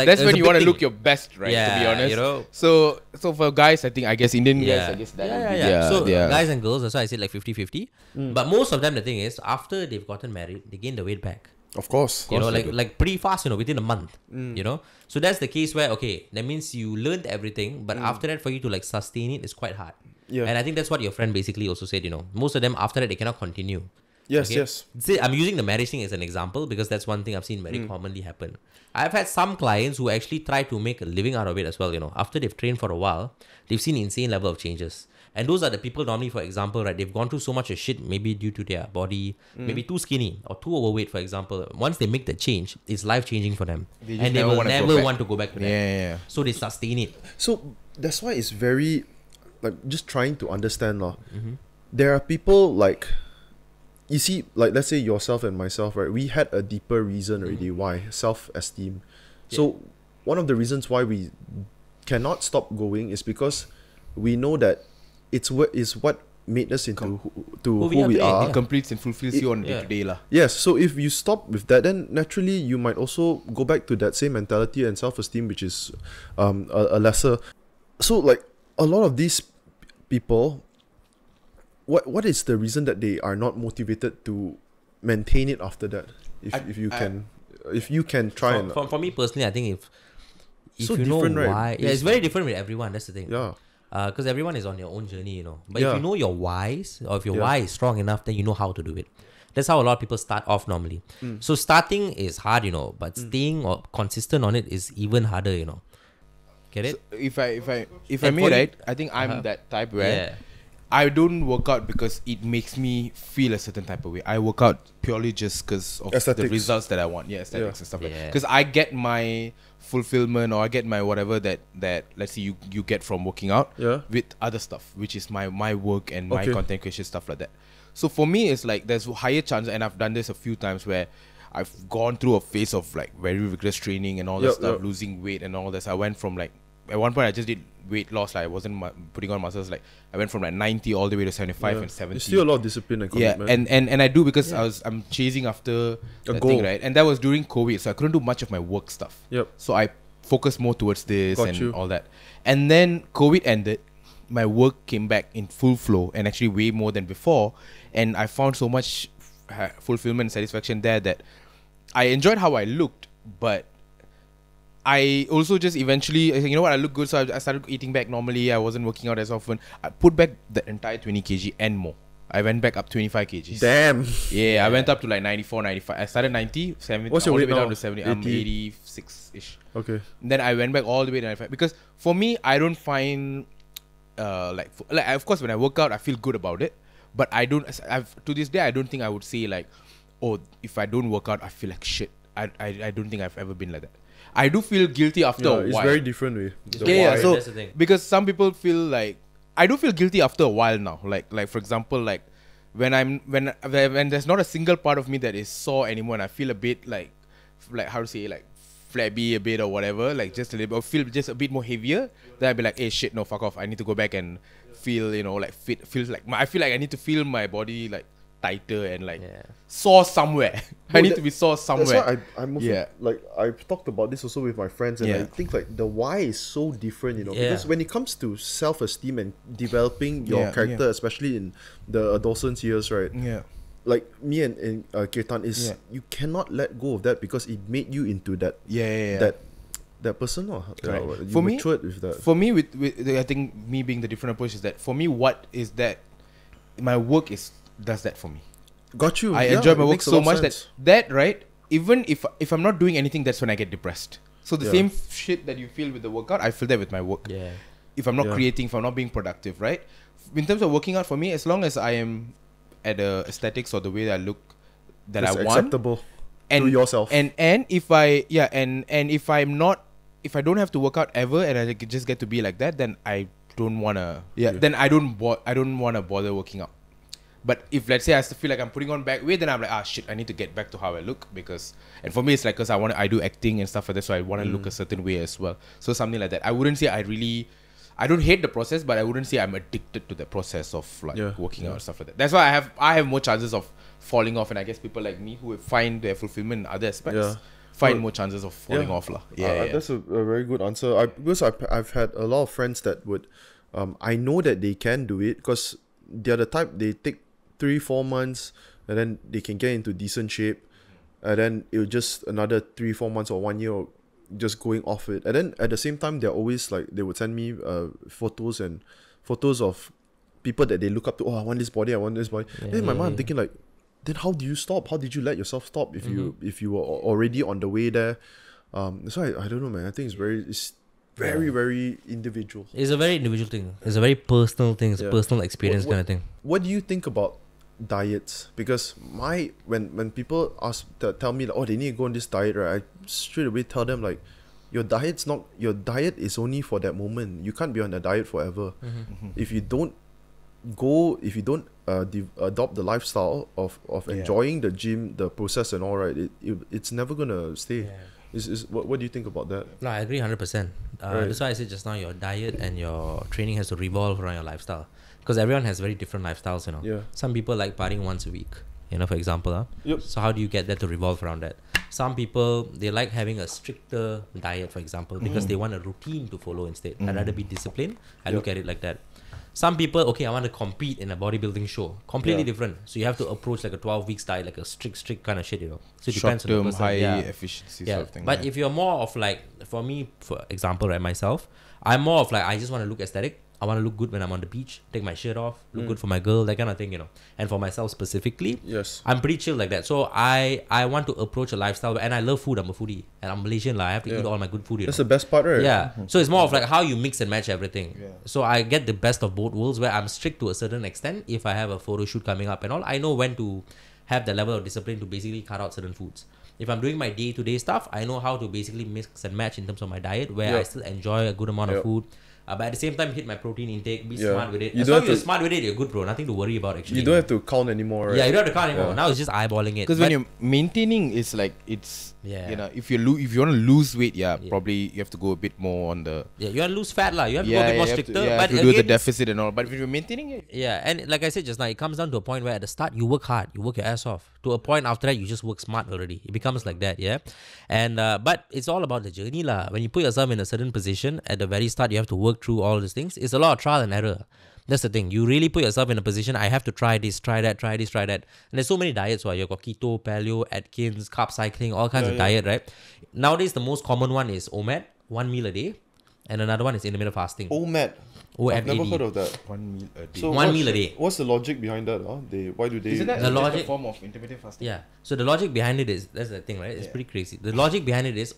that's it's when a you big want to thing. look your best, right? To be Yeah, honest. you know. So for guys, I guess Indian guys, Yeah. I guess that yeah, would be yeah, yeah. So yeah. guys and girls, that's why I said like 50-50. But most of them, the thing is, after they've gotten married, they gain the weight back. Of course. You know, like pretty fast, within a month. You know, so that's the case where that means you learned everything, but after that, for you to like sustain it is quite hard. Yeah. And I think that's what your friend basically also said. Most of them after that they cannot continue. Yes, Okay? yes. See, I'm using the marriage thing as an example because that's one thing I've seen very commonly happen. I've had some clients who actually try to make a living out of it as well. After they've trained for a while, they've seen insane level of changes. And those are the people normally, for example, right? They've gone through so much of shit, maybe due to their body, maybe too skinny or too overweight, for example. Once they make the change, it's life changing for them, They just and they never will wanna go never back. want to go back to that. Yeah. So they sustain it. So that's why it's very, like, just trying to understand. There are people like, you see, like, let's say yourself and myself, right? We had a deeper reason already why, self-esteem. So one of the reasons why we cannot stop going is because we know that it's what made us into who we today, are. yeah. It completes and fulfills you on day to day lah. Yes, so if you stop with that, then naturally you might also go back to that same mentality and self-esteem, which is a lesser. So like a lot of these people, what is the reason that they are not motivated to maintain it after that? If you can try and For me personally, I think if So you know different, right? why, it's very different with everyone. That's the thing. yeah. Because everyone is on their own journey, But Yeah. if you know your whys, or if your Yeah. why is strong enough, then you know how to do it. That's how a lot of people start off normally. So starting is hard, but staying or consistent on it is even harder, Get it? If I And may, for you- right, I think I'm that type where Yeah. I don't work out because it makes me feel a certain type of way. I work out purely just because of the Aesthetics. results that I want. Yeah, aesthetics Yeah. and stuff like that. Yeah. Because I get my fulfillment or I get my whatever that let's say you get from working out Yeah. with other stuff, which is my work and my Okay. content creation, stuff like that. So for me, it's like there's higher chance, and I've done this a few times where I've gone through a phase of like very rigorous training and all that stuff, losing weight and all this. I went from like, at one point I just did weight loss. Like I wasn't putting on muscles. Like I went from like 90 all the way to 75 and 70. It's still a lot of discipline and commitment. Yeah, and I do because I'm chasing after a goal, thing, right? And that was during COVID, so I couldn't do much of my work stuff. Yep. So I focused more towards this all that. And then COVID ended. My work came back in full flow and actually way more than before. And I found so much fulfillment and satisfaction there that I enjoyed how I looked, but I also just eventually, I think, you know what, I look good, so I started eating back normally. I wasn't working out as often. I put back the entire 20 kg and more. I went back up 25 kgs. Damn. Yeah, I went up to like 94, 95. I started 90, 70. What's your weight now? Down to 70. I'm 86-ish. Okay. Then I went back all the way to 95. Because for me, I don't find, like of course, when I work out, I feel good about it. But I don't, to this day, I don't think I would say like, oh, if I don't work out, I feel like shit. I don't think I've ever been like that. I do feel guilty after a while. It's very different way. So that's the thing. Because some people feel like, I do feel guilty after a while now. Like for example, like when there's not a single part of me that is sore anymore, and I feel a bit like how to say, like flabby a bit or whatever, like just a little bit, or feel just a bit more heavier, then I'd be like, hey shit, no, fuck off. I need to go back and feel, you know, like fit. Feels like I feel like I need to feel my body like tighter and like sore somewhere. I need to be sore somewhere. That's why I'm also, like, I've talked about this also with my friends, and I think like the why is so different, you know, because when it comes to self-esteem and developing your character, especially in the adolescence years, right? Yeah. Like me and Kirtan is you cannot let go of that because it made you into that that person, or you for me, matured with that. For me, with I think me being the different approach is that for me, what is that my work does that for me. Got you. I enjoy my work so much that right, even if I'm not doing anything, that's when I get depressed. So the same shit that you feel with the workout, I feel that with my work. Yeah. If I'm not creating, if I'm not being productive, right? In terms of working out, for me, as long as I am at the aesthetics or the way that I look that I want, acceptable to yourself. And if I if I'm not, if I don't have to work out ever and I just get to be like that, then I don't wanna. Then I don't wanna bother working out. But if let's say I still feel like I'm putting on back weight, then I'm like, shit, I need to get back to how I look, because, and for me it's like, because I do acting and stuff like that, so I want to look a certain way as well. So something like that. I wouldn't say I don't hate the process, but I wouldn't say I'm addicted to the process of like working out and stuff like that. That's why I have more chances of falling off, and I guess people like me who find their fulfillment in other aspects find more chances of falling off lah. That's a very good answer. Because I've had a lot of friends that would, I know that they can do it because they're the type, they take 3-4 months and then they can get into decent shape, and then it'll just another 3-4 months or 1 year just going off it. And then at the same time, they're always like, they would send me photos of people that they look up to. I want this body. Then in my mind, I'm thinking like, then how do you stop? How did you let yourself stop if you were already on the way there? So I don't know, man. I think it's very, very individual. It's a very individual thing. It's a very personal thing. It's a personal experience kind of thing. What do you think about diets? Because when people tell me like, they need to go on this diet, right, I straight away tell them like, your diet is only for that moment. You can't be on a diet forever. If you don't adopt the lifestyle of enjoying the gym, the process and all, right, it's never gonna stay. What do you think about that? No, I agree 100%. That's why I said just now, your diet and your training has to revolve around your lifestyle. Because everyone has very different lifestyles, you know. Yeah. Some people like partying once a week, you know, for example. So how do you get that to revolve around that? Some people, they like having a stricter diet, for example, because they want a routine to follow instead. I'd rather be disciplined. I look at it like that. Some people, I want to compete in a bodybuilding show. Completely different. So you have to approach like a 12-week diet, like a strict kind of shit, you know. So it depends on the person. High efficiency sort of thing. But if you're more of like, for me, for example, right, myself, I'm more of like, I just want to look aesthetic. I want to look good when I'm on the beach, take my shirt off, look good for my girl, that kind of thing, you know. And for myself specifically, I'm pretty chill like that. So I want to approach a lifestyle, and I love food. I'm a foodie, and I'm Malaysian, like, I have to eat all my good food. That's the best part, right? Yeah. So it's more of like how you mix and match everything. So I get the best of both worlds, where I'm strict to a certain extent. If I have a photo shoot coming up and all, I know when to have the level of discipline to basically cut out certain foods. If I'm doing my day-to-day stuff, I know how to basically mix and match in terms of my diet, where I still enjoy a good amount of food. But at the same time, hit my protein intake, be Yeah. smart with it. You As don't long have as you're to- smart with it, you're good, bro. Nothing to worry about, actually. You don't have to count anymore, right? Yeah, you don't have to count anymore. Yeah. Now it's just eyeballing it. Because when you're maintaining, it's like it's Yeah. you know, if you want to lose weight, probably you have to go a bit more on the Yeah, you want to lose fat, lah. You have to go a bit more you have stricter. to, but to do the again, it's- deficit and all. But if you're maintaining it, Yeah, and like I said just now, it comes down to a point where at the start you work hard, you work your ass off. To a point after that, you just work smart already. It becomes like that, yeah. And but it's all about the journey, lah. When you put yourself in a certain position at the very start, you have to work through all these things. It's a lot of trial and error. That's the thing. You really put yourself in a position. I have to try this, try that, try this, try that. And there's so many diets. Where you've got keto, paleo, Atkins, carb cycling, all kinds of diet, right? Nowadays, the most common one is OMAD, 1 meal a day, and another one is intermittent fasting. OMAD. I've never heard of that. 1 meal a day. So One meal a day. What's the logic behind that? Why do they? Isn't that The just logic- a form of intermittent fasting? Yeah. So the logic behind it is, that's the thing, right? It's pretty crazy. The logic behind it is,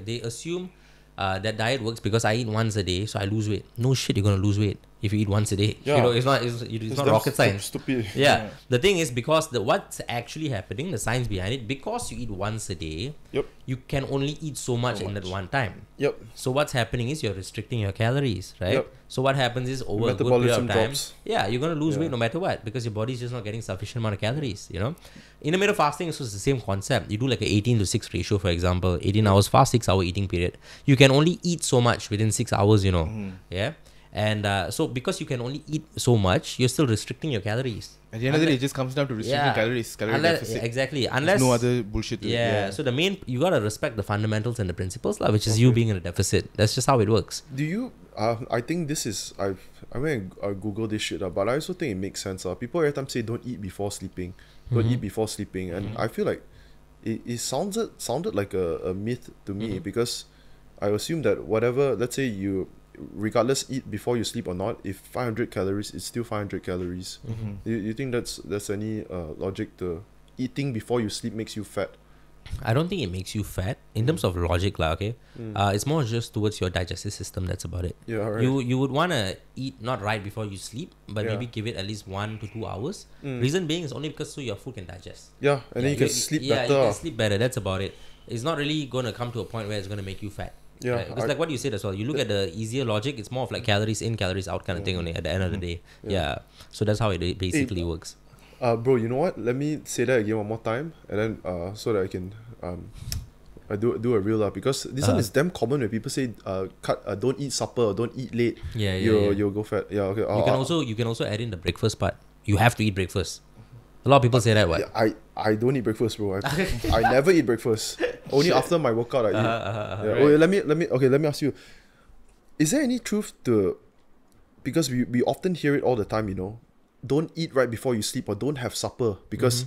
they assume that diet works because I eat once a day, so I lose weight. No shit, you're gonna lose weight if you eat once a day. Yeah. You know, it's not damn rocket science. Stupid. Yeah. The thing is, because what's actually happening, the science behind it, because you eat once a day, Yep. you can only eat so much in that one time. Yep. So what's happening is you're restricting your calories, right? Yep. So what happens is over a good period Metabolism of time, drops. yeah, you're gonna lose weight no matter what because your body's just not getting sufficient amount of calories. You know, intermittent fasting is the same concept. You do like a 18:6 ratio, for example, 18 hours fast, 6-hour eating period. You can only eat so much within 6 hours. You know, yeah. And so because you can only eat so much, you're still restricting your calories. At the end of the day, it just comes down to restricting calories, calorie deficit. Exactly. There's Unless no other bullshit to it. yeah. So the main you gotta respect the fundamentals and the principles, lah, which is you being in a deficit. That's just how it works. Do you? I think this is I went and Google this shit, but I also think it makes sense. People every time say don't eat before sleeping, don't eat before sleeping, and I feel like it sounded like a myth to me because I assume that whatever, let's say you, regardless eat before you sleep or not, if 500 calories, it's still 500 calories. You think there's any logic to eating before you sleep makes you fat? I don't think it makes you fat in terms of logic, lah. Okay, it's more just towards your digestive system. That's about it. Yeah, right. You would wanna eat not right before you sleep, but maybe give it at least 1 to 2 hours. Reason being is only because so your food can digest. Yeah, and then you can sleep better. Yeah, you can sleep better. That's about it. It's not really gonna come to a point where it's gonna make you fat. Yeah, right? Because like what you said as well, you look at the easier logic. It's more of like calories in, calories out kind of thing. Only at the end of the day, yeah. So that's how it basically works. Bro, you know what? Let me say that again one more time, and then so that I can I do a reel lah, because this one is damn common when people say don't eat supper or don't eat late. Yeah. You'll go fat. Yeah, okay. You can also add in the breakfast part. You have to eat breakfast. A lot of people say that. What? Yeah, I don't eat breakfast, bro. I never eat breakfast. Only after my workout I eat. Yeah. right. Okay, let me ask you. Is there any truth to, because we often hear it all the time, don't eat right before you sleep or don't have supper because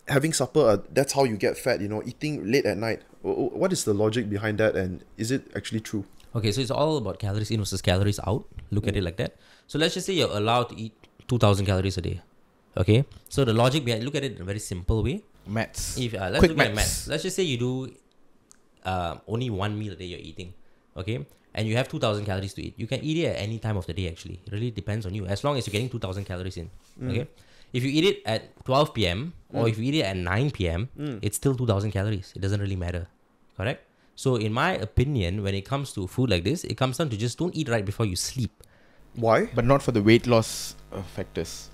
having supper, that's how you get fat, eating late at night. What is the logic behind that, and is it actually true? Okay, so it's all about calories in versus calories out. Look at it like that. So let's just say you're allowed to eat 2,000 calories a day. Okay, so the logic behind, look at it in a very simple way. Maths. If let's Quick look at maths. maths. Let's just say you do only 1 meal a day you're eating. Okay, and you have 2,000 calories to eat. You can eat it at any time of the day. Actually, it really depends on you. As long as you're getting 2,000 calories in. Okay, if you eat it at 12 p.m. or if you eat it at 9 p.m., it's still 2,000 calories. It doesn't really matter. Correct? So in my opinion, when it comes to food like this, it comes down to just don't eat right before you sleep. Why? But not for the weight loss factors.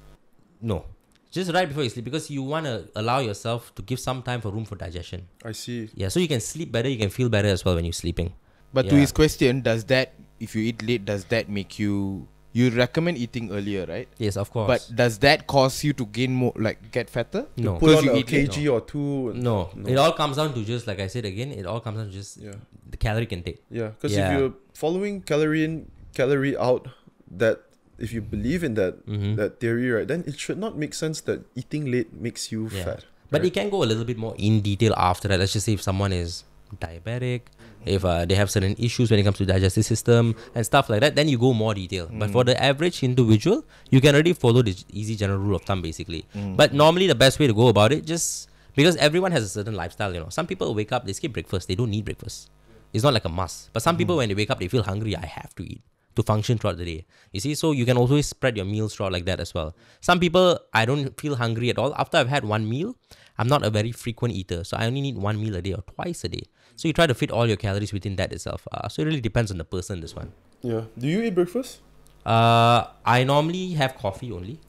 No. Just right before you sleep, because you want to allow yourself to give some time for room for digestion. I see. Yeah, so you can sleep better, you can feel better as well when you're sleeping. But to his question, does that, if you eat late, does that make you recommend eating earlier, right? Yes, of course. But does that cause you to gain more, like get fatter? No. Put Because on you a eat late? kg or two. No. It all comes down to just, like I said again, it all comes down to just the calorie intake. Yeah, because Yeah. if you're following calorie in, calorie out, that if you believe in that that theory, right, then it should not make sense that eating late makes you fat. But right? it can go a little bit more in detail after that. Let's just say if someone is diabetic, if they have certain issues when it comes to digestive system and stuff like that, then you go more detail. But for the average individual, you can already follow the easy general rule of thumb basically. But normally the best way to go about it, just because everyone has a certain lifestyle, Some people wake up, they skip breakfast, they don't need breakfast. It's not like a must. But some people when they wake up, they feel hungry, I have to eat. to function throughout the day. You see, so you can always spread your meals throughout like that as well. Some people, I don't feel hungry at all. After I've had one meal, I'm not a very frequent eater. So I only need one meal a day or twice a day. So you try to fit all your calories within that itself. So it really depends on the person, this one. Yeah. Do you eat breakfast? I normally have coffee only.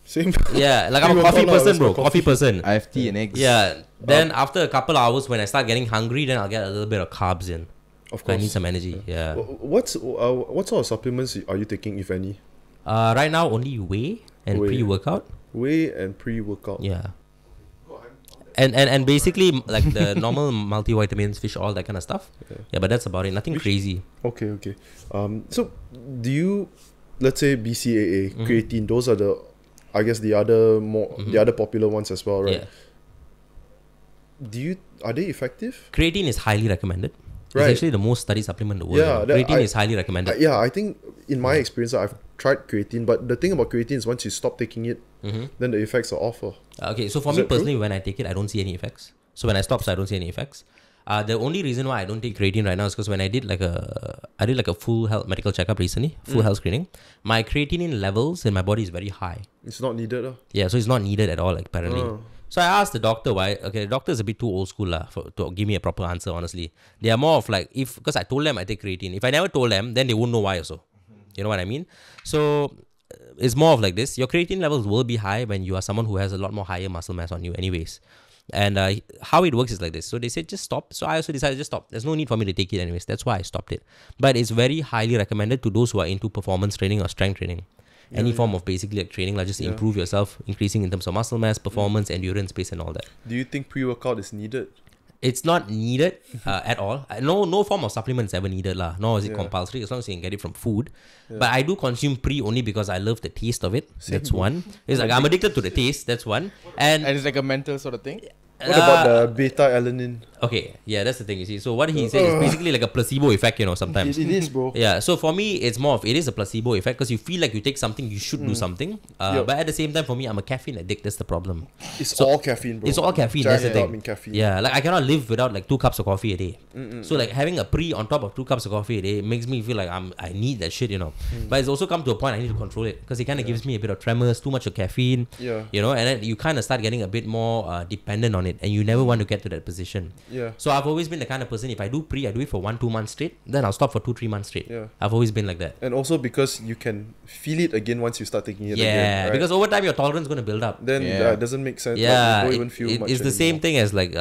Same. Yeah, like I'm a coffee person, bro. Coffee person. I have tea and eggs. Yeah. Then after a couple hours, when I start getting hungry, then I'll get a little bit of carbs in. Of course. I need some energy. Yeah. What sort of supplements are you taking, if any? Right now, only whey and pre-workout. Whey and pre-workout. Yeah. And basically like the normal multivitamins, fish oil, that kind of stuff. Yeah, but that's about it. Nothing crazy. Okay. So do you, let's say BCAA, creatine, those are the, I guess the other popular ones as well, right? Yeah. Are they effective? Creatine is highly recommended. Right. It's actually the most studied supplement in the world. Yeah, creatine is highly recommended. I think in my experience, I've tried creatine, but the thing about creatine is once you stop taking it, then the effects are awful. Okay, so for me personally, when I take it, I don't see any effects. So when I stop, I don't see any effects. The only reason why I don't take creatine right now is because when I did like a full health medical checkup recently, full health screening, my creatinine levels in my body is very high. It's not needed. Yeah, so it's not needed at all, like, apparently. So I asked the doctor why. Okay, the doctor is a bit too old school to give me a proper answer, honestly. They are more of like, because I told them I take creatine. If I never told them, then they won't know why also. You know what I mean? So it's more of like this. Your creatine levels will be high when you are someone who has a lot more higher muscle mass on you anyways. And how it works is like this. So they said just stop. So I also decided just stop. There's no need for me to take it anyways. That's why I stopped it. But it's very highly recommended to those who are into performance training or strength training. Any form of basically like training, like just improve yourself, increasing in terms of muscle mass, performance, endurance, pace, and all that. Do you think pre-workout is needed? It's not needed at all. No form of supplement is ever needed lah. Nor is it compulsory as long as you can get it from food. But I do consume pre only because I love the taste of it. That's one. It's like I'm addicted to the taste. That's one. And it's like a mental sort of thing. What about the beta-alanine? Okay, yeah, that's the thing, you see. So what he said is basically like a placebo effect, sometimes. It is, bro. Yeah, so for me, it's more of, it is a placebo effect because you feel like you take something, you should do something. But at the same time, for me, I'm a caffeine addict. That's the problem. It's all caffeine, bro. It's all caffeine, that's the thing. Caffeine. Yeah, like I cannot live without like 2 cups of coffee a day. So like having a pre on top of 2 cups of coffee a day makes me feel like I need that shit, But it's also come to a point I need to control it because it kind of gives me a bit of tremors, too much of caffeine, and then you kind of start getting a bit more dependent on it and you never want to get to that position. Yeah. So I've always been the kind of person, if I do pre, I do it for 1-2 months straight, then I'll stop for 2-3 months straight. Yeah. I've always been like that. And also because you can feel it again once you start taking it again. Yeah, right? because over time your tolerance is going to build up. Then it doesn't make sense. Yeah, like, you don't even feel much it's the same thing as like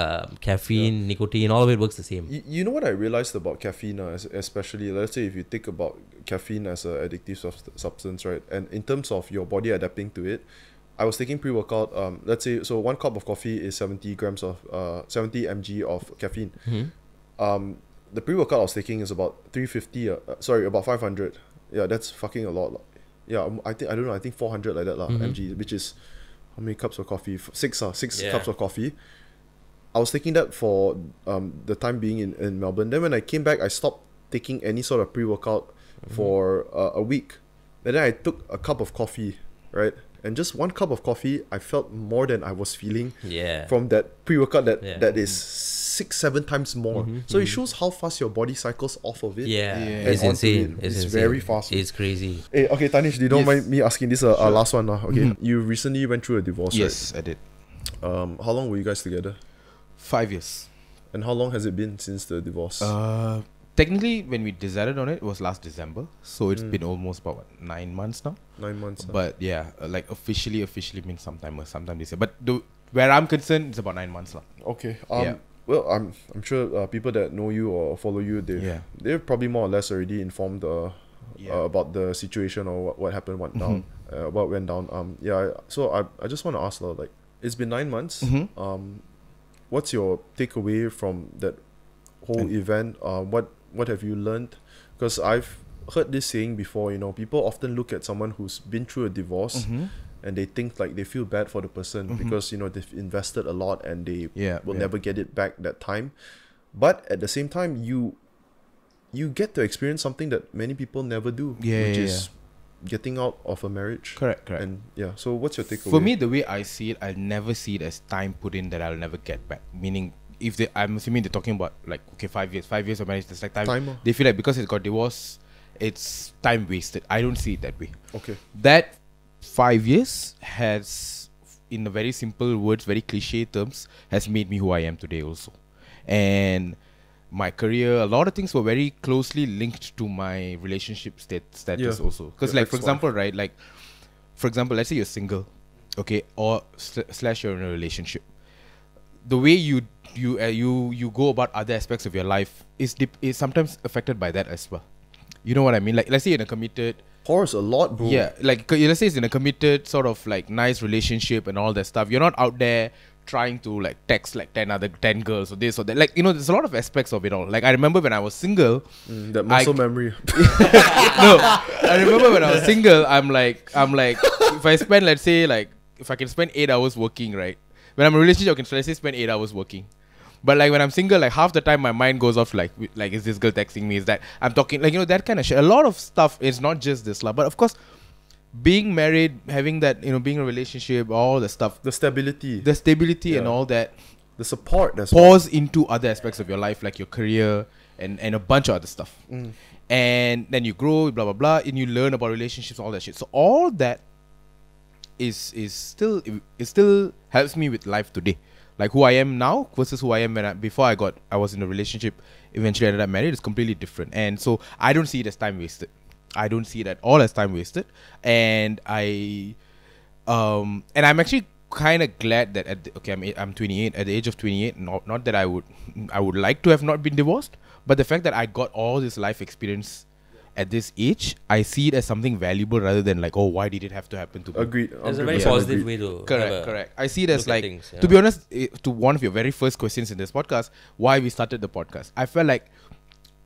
caffeine, nicotine, all of it works the same. You know what I realized about caffeine, especially, let's say if you think about caffeine as an addictive substance, right? And in terms of your body adapting to it, I was taking pre-workout, let's say, so 1 cup of coffee is 70 mg of caffeine. The pre-workout I was taking is about 350, about 500. Yeah, that's fucking a lot. Yeah, I think 400 like that mg, which is how many cups of coffee? 6 cups of coffee. I was taking that for the time being in Melbourne. Then when I came back, I stopped taking any sort of pre-workout for a week. And then I took a cup of coffee, right? And just 1 cup of coffee, I felt more than I was feeling from that pre-workout that is 6-7 times more. So it shows how fast your body cycles off of it. It's insane. It's very fast. It's crazy. Hey, okay, Tanesh, do you don't mind me asking this last one now? Okay, you recently went through a divorce, Yes, right? I did. How long were you guys together? 5 years. And how long has it been since the divorce? Technically, when we decided on it was last December. So it's been almost about 9 months now. 9 months. But yeah, like officially means sometime this year. But where I'm concerned, it's about 9 months lah. Okay. Well, I'm sure people that know you or follow you, they're probably more or less already informed about the situation or what happened, what went down. So I just want to ask, like, it's been 9 months. What's your takeaway from that whole event? What have you learned? Because I've heard this saying before, people often look at someone who's been through a divorce and they think like they feel bad for the person because they've invested a lot and they will never get it back that time. But at the same time, you get to experience something that many people never do, which is getting out of a marriage. Correct. And so what's your takeaway? For me, the way I see it, I'll never see it as time put in that I'll never get back. Meaning, I'm assuming they're talking about like 5 years of marriage. That's like time. They feel like because it got divorced, it's time wasted. I don't see it that way. Okay. That 5 years has, in a very simple words, very cliche terms, has made me who I am today also. And my career, a lot of things were very closely linked to my relationship status also. Because like, for example, right, like, for example, let's say you're single, okay, or slash you're in a relationship. The way you go about other aspects of your life is sometimes affected by that as well. You know what I mean? Like, let's say you're in a committed... Of course, a lot, bro. Yeah, like, let's say it's in a committed sort of like nice relationship and all that stuff. You're not out there trying to like text like 10 girls or this or that. Like, you know, there's a lot of aspects of it all. Like, I remember when I was single... that muscle memory. No, I remember when I was single, I'm like, if I spend, let's say, like, if I can spend 8 hours working, right? When I'm in a relationship, I can, let's say, spend 8 hours working. But like when I'm single, like half the time my mind goes off like is this girl texting me? Is that I'm talking, like, you know, that kind of shit. A lot of stuff is not just this love, but of course, being married, having that, you know, being in a relationship, all the stuff, the stability, and all that, the support, that's pours into other aspects of your life, like your career and a bunch of other stuff. And then you grow, blah blah blah, and you learn about relationships, all that shit. So all that is still helps me with life today. Like who I am now versus who I am before I was in a relationship, eventually ended up married, is completely different. And so I don't see it as time wasted. I don't see it at all as time wasted. And I'm actually kind of glad that I'm 28. At the age of 28, not that I would like to have not been divorced, but the fact that I got all this life experience at this age, I see it as something valuable rather than like, oh, why did it have to happen to me? Agreed. It's a very positive way to correct. I see it as like, things, to be honest, to one of your very first questions in this podcast, why we started the podcast. I felt like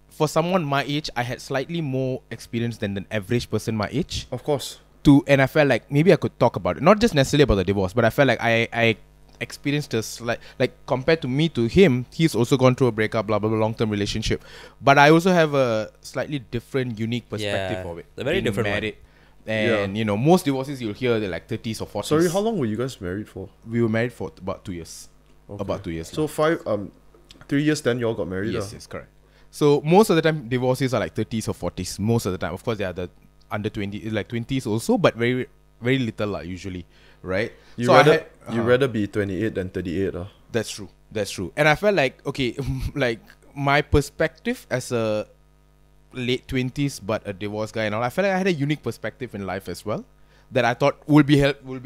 for someone my age, I had slightly more experience than the average person my age. Of course. And I felt like maybe I could talk about it, not just necessarily about the divorce, but I felt like I experienced this like compared to me to him, he's also gone through a breakup, blah blah blah, long-term relationship, but I also have a slightly different, unique perspective of it. A very different married one. And you know, most divorces you'll hear they're like 30s or 40s. Sorry, how long were you guys married for? We were married for about 2 years. Okay. About 2 years. So 3 years then you all got married. Yes, correct. So most of the time divorces are like 30s or 40s. Most of the time, of course, they are the under 20, like 20s also, but very very little usually, right? You rather be 28 than 38. That's true. And I felt like, okay, like my perspective as a late 20s but a divorced guy and all, I felt like I had a unique perspective in life as well that I thought would be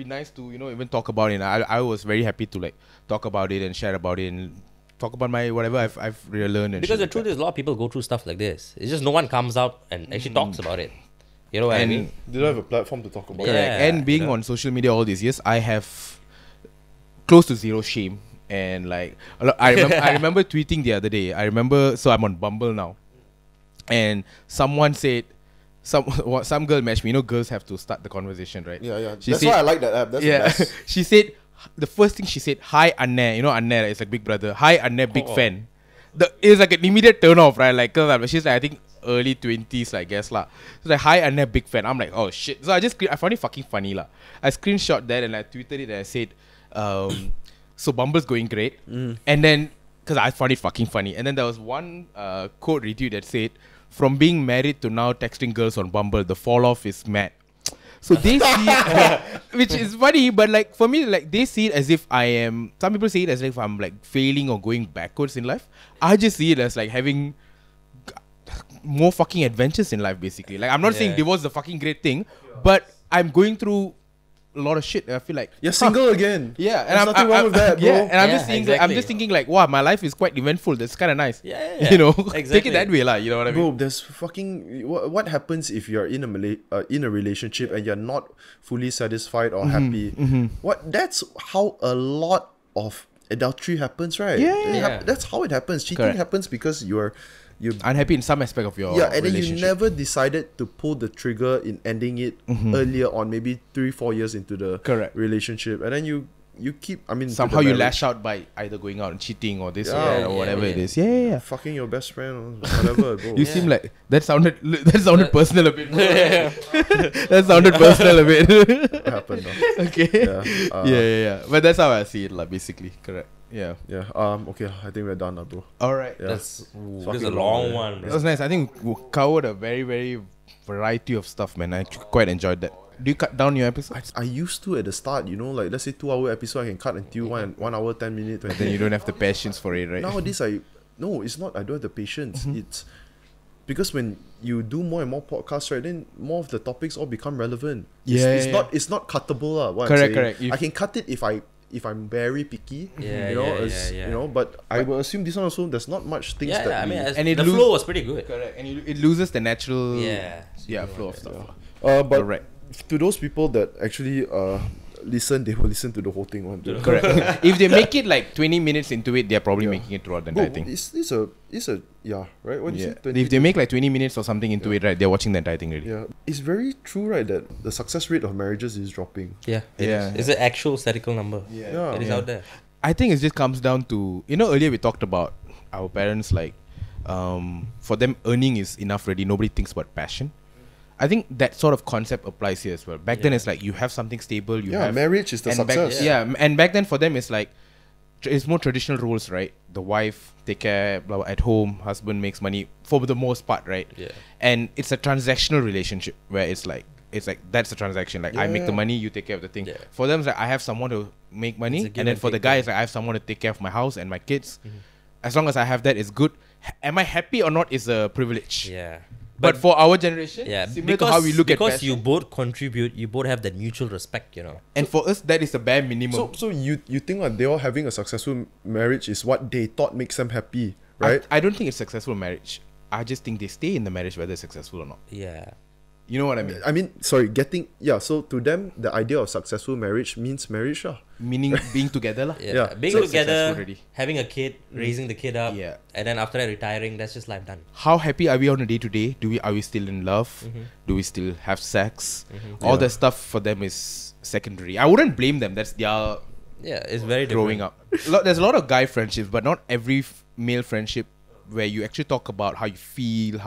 nice to, you know, even talk about it. And I was very happy to like talk about it and share about it and talk about my whatever I've really learned. And because the truth is, a lot of people go through stuff like this. It's just no one comes out and actually talks about it. You know what I mean? They don't have a platform to talk about it. And being on social media all these years, I have close to zero shame. And like, I remember tweeting the other day. So I'm on Bumble now. And someone said, some girl matched me. You know, girls have to start the conversation, right? Yeah. That's why I like that app. That's the best. She said, the first thing she said, hi Anne. You know Anne, it's like Big Brother. Hi Anne, big fan. It's like an immediate turn off, right? Like, cause she's like, I think early 20s, I guess lah. So like, hi Anne, big fan. I'm like, oh shit. So I found it fucking funny lah. I screenshot that and I tweeted it and I said, so Bumble's going great. And then, cause I found it fucking funny. And then there was one quote retweet that said, from being married to now texting girls on Bumble, the fall off is mad. So they see which is funny, but like for me, like they see it as if I am, some people see it as if I'm like failing or going backwards in life. I just see it as like having more fucking adventures in life, basically. Like I'm not saying divorce is a fucking great thing, but I'm going through a lot of shit. And I feel like you're single again. Yeah, and there's nothing wrong with that, bro. Yeah, and I'm just thinking like, wow, my life is quite eventful. That's kind of nice. Yeah. You know, take it that way, lah. You know what I mean? Bro, there's fucking what happens if you're in a relationship and you're not fully satisfied or happy? That's how a lot of adultery happens, right? Yeah. That's how it happens. Cheating happens because you're unhappy in some aspect of your and then you never decided to pull the trigger in ending it earlier on, maybe 3-4 years into the relationship, and then you you keep. I mean, somehow you lash out by either going out and cheating or this or that or whatever it is. Yeah. fucking your best friend or whatever. Bro. You seem like that sounded personal a bit. That sounded personal a bit. What happened? Okay. Yeah. But that's how I see it, like, basically. Correct. Yeah. Yeah. Okay. I think we're done, bro. All right. Yeah. This Fucking is a long, long yeah. one. That was nice. I think we covered a very, very variety of stuff, man. I quite enjoyed that. Do you cut down your episodes? I used to at the start, like let's say 2-hour episode, I can cut until 1 hour 10 minutes. But then you don't have the patience for it, right? Nowadays, no, it's not. I don't have the patience. Mm-hmm. It's because when you do more and more podcasts, right, then more of the topics all become relevant. It's not cuttable, what I'm saying. Correct. I can cut it if I'm very picky, Yeah. But I will assume this one also. There's not much things that. I mean, and the flow was pretty good. Correct, and it loses the natural flow of stuff. But Correct. to those people that actually listen, they will listen to the whole thing. Correct. If they make it like 20 minutes into it, they're probably making it throughout the entire thing. It's a right? What do you say? 20 If they make like 20 minutes or something into it, right, they're watching the entire thing already. Yeah, it's very true, right, that the success rate of marriages is dropping. Yeah. It's an actual statistical number. Yeah. It is out there. I think it just comes down to, earlier we talked about our parents, like, for them earning is enough already. Nobody thinks about passion. I think that sort of concept applies here as well. Back then, it's like you have something stable. You have marriage is the success. And back then for them, it's like it's more traditional roles, right? The wife take care, blah, blah, at home, husband makes money for the most part, right? Yeah. And it's a transactional relationship where it's like that's a transaction. Like I make the money, you take care of the thing. Yeah. For them, it's like I have someone to make money, It's a give and then and for the take guy, thing. it's like I have someone to take care of my house and my kids. As long as I have that, it's good. Am I happy or not is a privilege. Yeah. But for our generation, similar to how we look at because passion, you both contribute, you both have that mutual respect, and for us, that is the bare minimum. So you think that they all having a successful marriage is what they thought makes them happy, right? I don't think it's successful marriage. I just think they stay in the marriage whether it's successful or not. Yeah. You know what I mean? I mean, sorry, so to them, the idea of successful marriage means marriage, Meaning being together, lah. Yeah. Being So together, successful already. having a kid, raising the kid up, and then after that retiring, that's just life done. How happy are we on a day to day? Are we still in love? Do we still have sex? All that stuff for them is secondary. I wouldn't blame them. That's their It's very growing up. There's a lot of guy friendships, but not every male friendship where you actually talk about how you feel,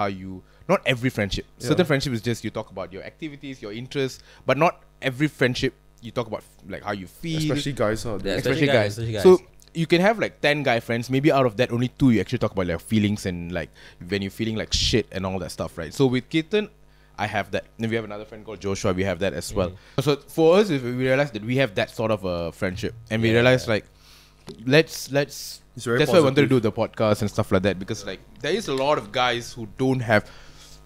not every friendship. Certain friendship is just you talk about your activities, your interests, but not every friendship you talk about like how you feel. Especially guys, Especially guys. So you can have like 10 guy friends. Maybe out of that, only 2 you actually talk about like feelings and like when you're feeling like shit and all that stuff, right? So with Kirtan, I have that. And we have another friend called Joshua. We have that as well. So for us, if we realize that we have that sort of a friendship, and we realize like let's. That's why I wanted to do the podcast and stuff like that, because like there is a lot of guys who don't have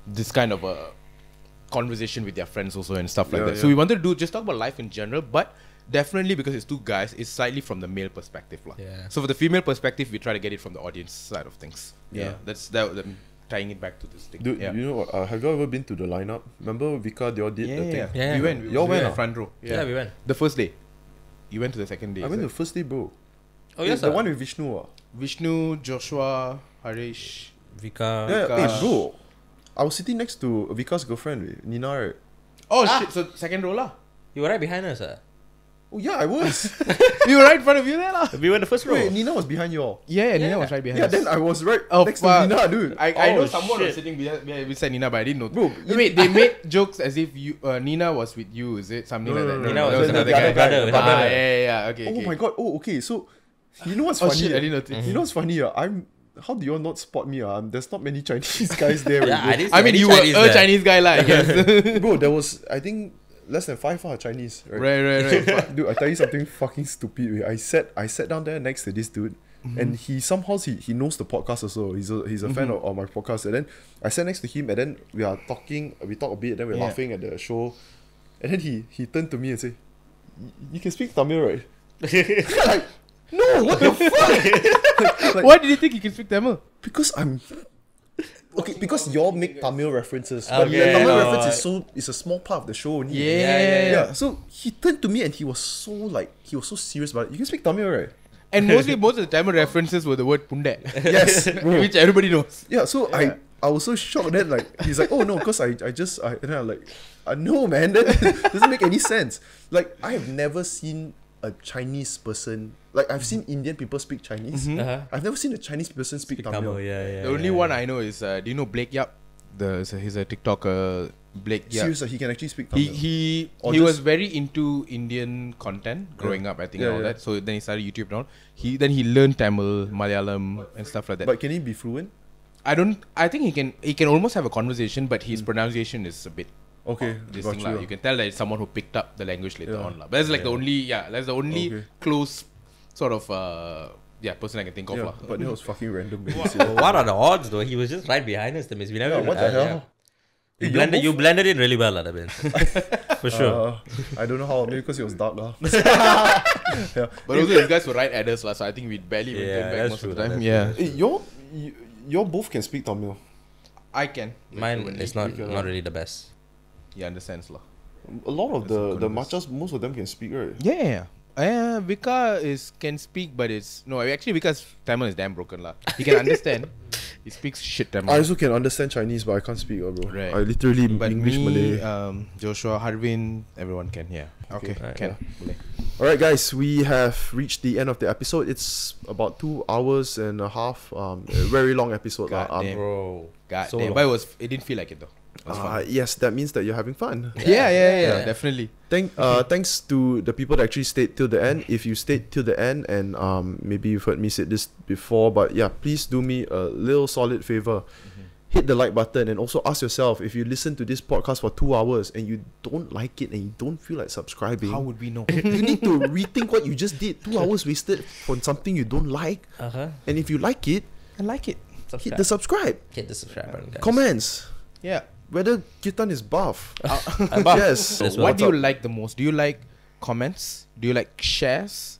this kind of a conversation with their friends also and stuff like that. So we wanted to just talk about life in general, but definitely because it's 2 guys, it's slightly from the male perspective, lah. Yeah. So for the female perspective, we try to get it from the audience side of things. That's tying it back to this thing. Dude, you know what? Have you ever been to the lineup? Remember Vika, they all did the thing? Yeah. We went. You all went, front row. Yeah, we went. The first day. You went to the second day. I went the first day, bro. Oh, yes, The one with Vishnu. Vishnu, Joshua, Harish. Vika. Yeah, hey, bro. I was sitting next to Vika's girlfriend, Nina, right? Oh shit! So second row lah. You were right behind us, Oh yeah, I was. We were right in front of you there lah. We were in the first row. Wait, Nina was behind you all. Yeah, Nina was right behind Yeah, us. then I was right next fuck. to Nina, dude. I know Oh, someone was shit. sitting beside Nina, but I didn't know. Bro, Wait, they made jokes as if you Nina was with you, is it? Something like that. Nina That was another the guy. other brother, with Ah, her. yeah. Okay. Oh my god. Oh, okay. So, you know what's Oh funny? shit! I didn't notice. You know what's funny? How do you all not spot me? There's not many Chinese guys there. Yeah, I didn't see I mean, any you Chinese were a there. Chinese guy lah, I guess. Bro, there was, I think, less than 5 are Chinese. Right? Right. Dude, I tell you something fucking stupid. Wait, I sat down there next to this dude, and he somehow he knows the podcast also. He's a fan of my podcast. And then I sat next to him, and then we are talking. We talk a bit, and then we're laughing at the show. And then he turned to me and said, "You can speak Tamil, right?" Like, no, what the fuck? Like, Why did you think you can speak Tamil? because I'm. Okay, because y'all make Tamil references, but the Okay, Tamil no, reference is a small part of the show only. Yeah. So he turned to me and he was so serious about it. You can speak Tamil, right? And most of the Tamil references were the word punde. Yes, bro. Which everybody knows. Yeah, so I was so shocked that like he's like, oh no, because I and then I'm like, no man, that doesn't make any sense. Like I have never seen a Chinese person. Like I've seen Indian people speak Chinese. I've never seen a Chinese person speak Tamil. The only one I know is do you know Blake Yap? He's a TikToker. Blake Yap. Seriously, he can actually speak Tamil. He was very into Indian content growing up, I think, and all that. So then he started YouTube and all. He learned Tamil, Malayalam, and stuff like that. But can he be fluent? I think he can almost have a conversation, but his pronunciation is a bit this thing, you can tell that it's someone who picked up the language later on. But that's like the only close sort of person I can think of. But that was fucking random. What are the odds though? He was just right behind us. We never what the hell? You blended in really well, that means. For sure. I don't know how, maybe because it was dark. But also these guys were right at us, so I think we'd barely even turn back most of the time. Hey, you both can speak Tamil. I can. Mine is not really the best. He understands lah. A lot of the machas, most of them can speak, right? Yeah. Vika can speak, but Vika's Tamil is damn broken lah. He can understand. He speaks shit Tamil. I also can understand Chinese, but I can't speak, bro. Right. I literally but English, me, Malay. Joshua, Harvin, everyone can. Yeah. Okay. Right, Can. Alright, guys, we have reached the end of the episode. It's about 2 hours and a half. A very long episode, God damn. Bro. God So damn. long. But it didn't feel like it though. It was fun. Yes, that means that you're having fun. Yeah, definitely. Thanks to the people that actually stayed till the end. If you stayed till the end, and maybe you've heard me say this before, but yeah, please do me a little solid favor. Hit the like button, and also ask yourself, if you listen to this podcast for 2 hours and you don't like it and you don't feel like subscribing, How would we know? you need to rethink what you just did. 2 hours wasted on something you don't like. And if you like it, I like it. hit the subscribe. Hit the subscribe button, guys. Comments. Yeah. Whether Kirtan is buff. I'm buff. Yes. That's What what's do you up. like the most? Do you like comments? Do you like shares?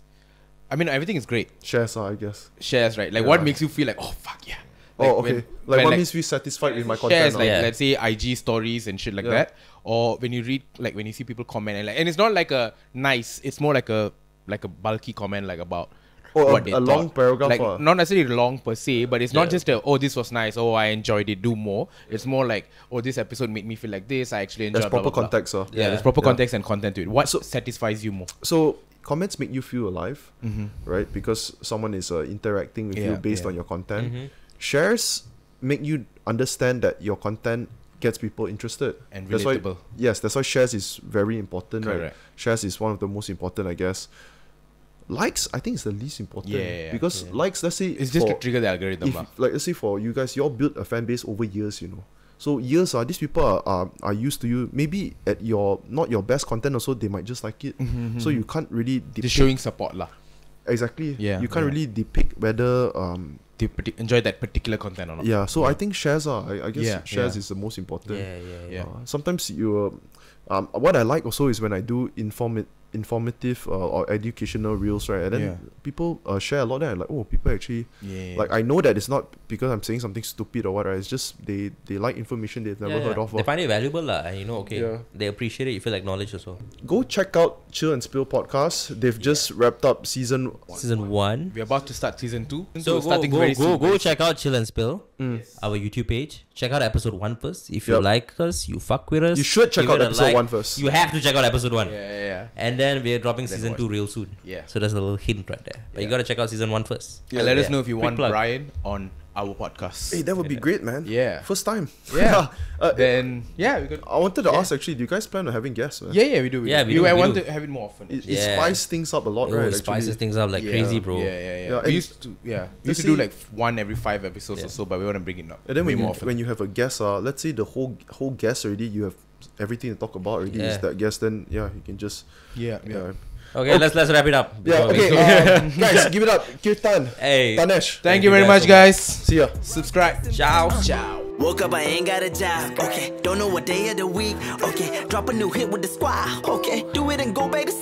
I mean, everything is great. Shares, I guess. Shares, right? Like, Yeah. what makes you feel like, oh, fuck yeah. Oh, okay. when, What like, makes you satisfied with my shares, content? like, Yeah. let's say IG stories and shit like Yeah. that. Or when you read, like, when you see people comment, and it's not like a nice, it's more like a bulky comment, like about Oh, what they a long thought. paragraph. Like, not necessarily long per se, but it's not Yeah. just this was nice, oh, I enjoyed it, do more. It's more like, oh, this episode made me feel like this, I actually enjoyed There's it. blah, proper blah, blah. context. Yeah, there's proper Yeah. context and content to it. What satisfies you more? So comments make you feel alive, right? Because someone is interacting with you Yeah, based yeah. on your content. Shares make you understand that your content gets people interested. And That's why, relatable. yes, that's why shares is very important, right? Correct. Shares is one of the most important, I guess. Likes, I think, is the least important. Yeah. Because likes, let's say, It's just to trigger the algorithm. if, like, let's say for you guys, you all built a fan base over years, So years, these people are used to you. Maybe at not your best content also, they might just like it. So you can't really depict. Just showing support lah. Exactly. Yeah, You can't yeah. really depict whether To enjoy that particular content or not. yeah. So I think shares are. I guess Yeah, shares yeah. is the most important. Yeah. Sometimes you. What I like also is when I do informative or educational reels, right? And then people share a lot. And I'm like, oh, people actually like. I know that it's not because I'm saying something stupid or what. Right? It's just they like information they've never heard of. They find it valuable, and Yeah. they appreciate it. You feel like knowledge also. Go check out Chill and Spill podcast. They've just wrapped up season 1. We're about to start season 2. So go check out Chill and Spill, our YouTube page. Check out episode 1 first. If you Yep. like us, you fuck with us. You should check give out it a episode like. 1 first. You have to check out episode 1. Yeah. And then we're dropping Then season watch 2 real soon. Yeah. So there's a little hint right there. But you gotta check out season 1 first. And let us Yeah. know if you Quick want plug. Brian on our podcast. Hey, that would be great, man. Yeah. First time. Yeah. Then we could. I wanted to ask actually, do you guys plan on having guests, man? Yeah, we do. Yeah, we I do. want to have it more often. It Yeah. spices things up a lot, Oh, right? it spices actually. things up like crazy, bro. Yeah. Yeah, We and used to we let's used to do say- like one every 5 episodes or so, but we want to bring it up. And then way when more you, often. when you have a guest, let's say the whole guest already, you have everything to talk about already. Is Yeah. that guest? Then you can just Yeah. Okay, let's wrap it up. yeah. before we- Okay, guys, give it up, Kirtan, Hey. Tanesh. Thank you very much, guys. See ya. Subscribe. Ciao. Ciao. Woke up, I ain't got a job. Okay, don't know what day of the week. Okay, drop a new hit with the squad. Okay, do it and go back to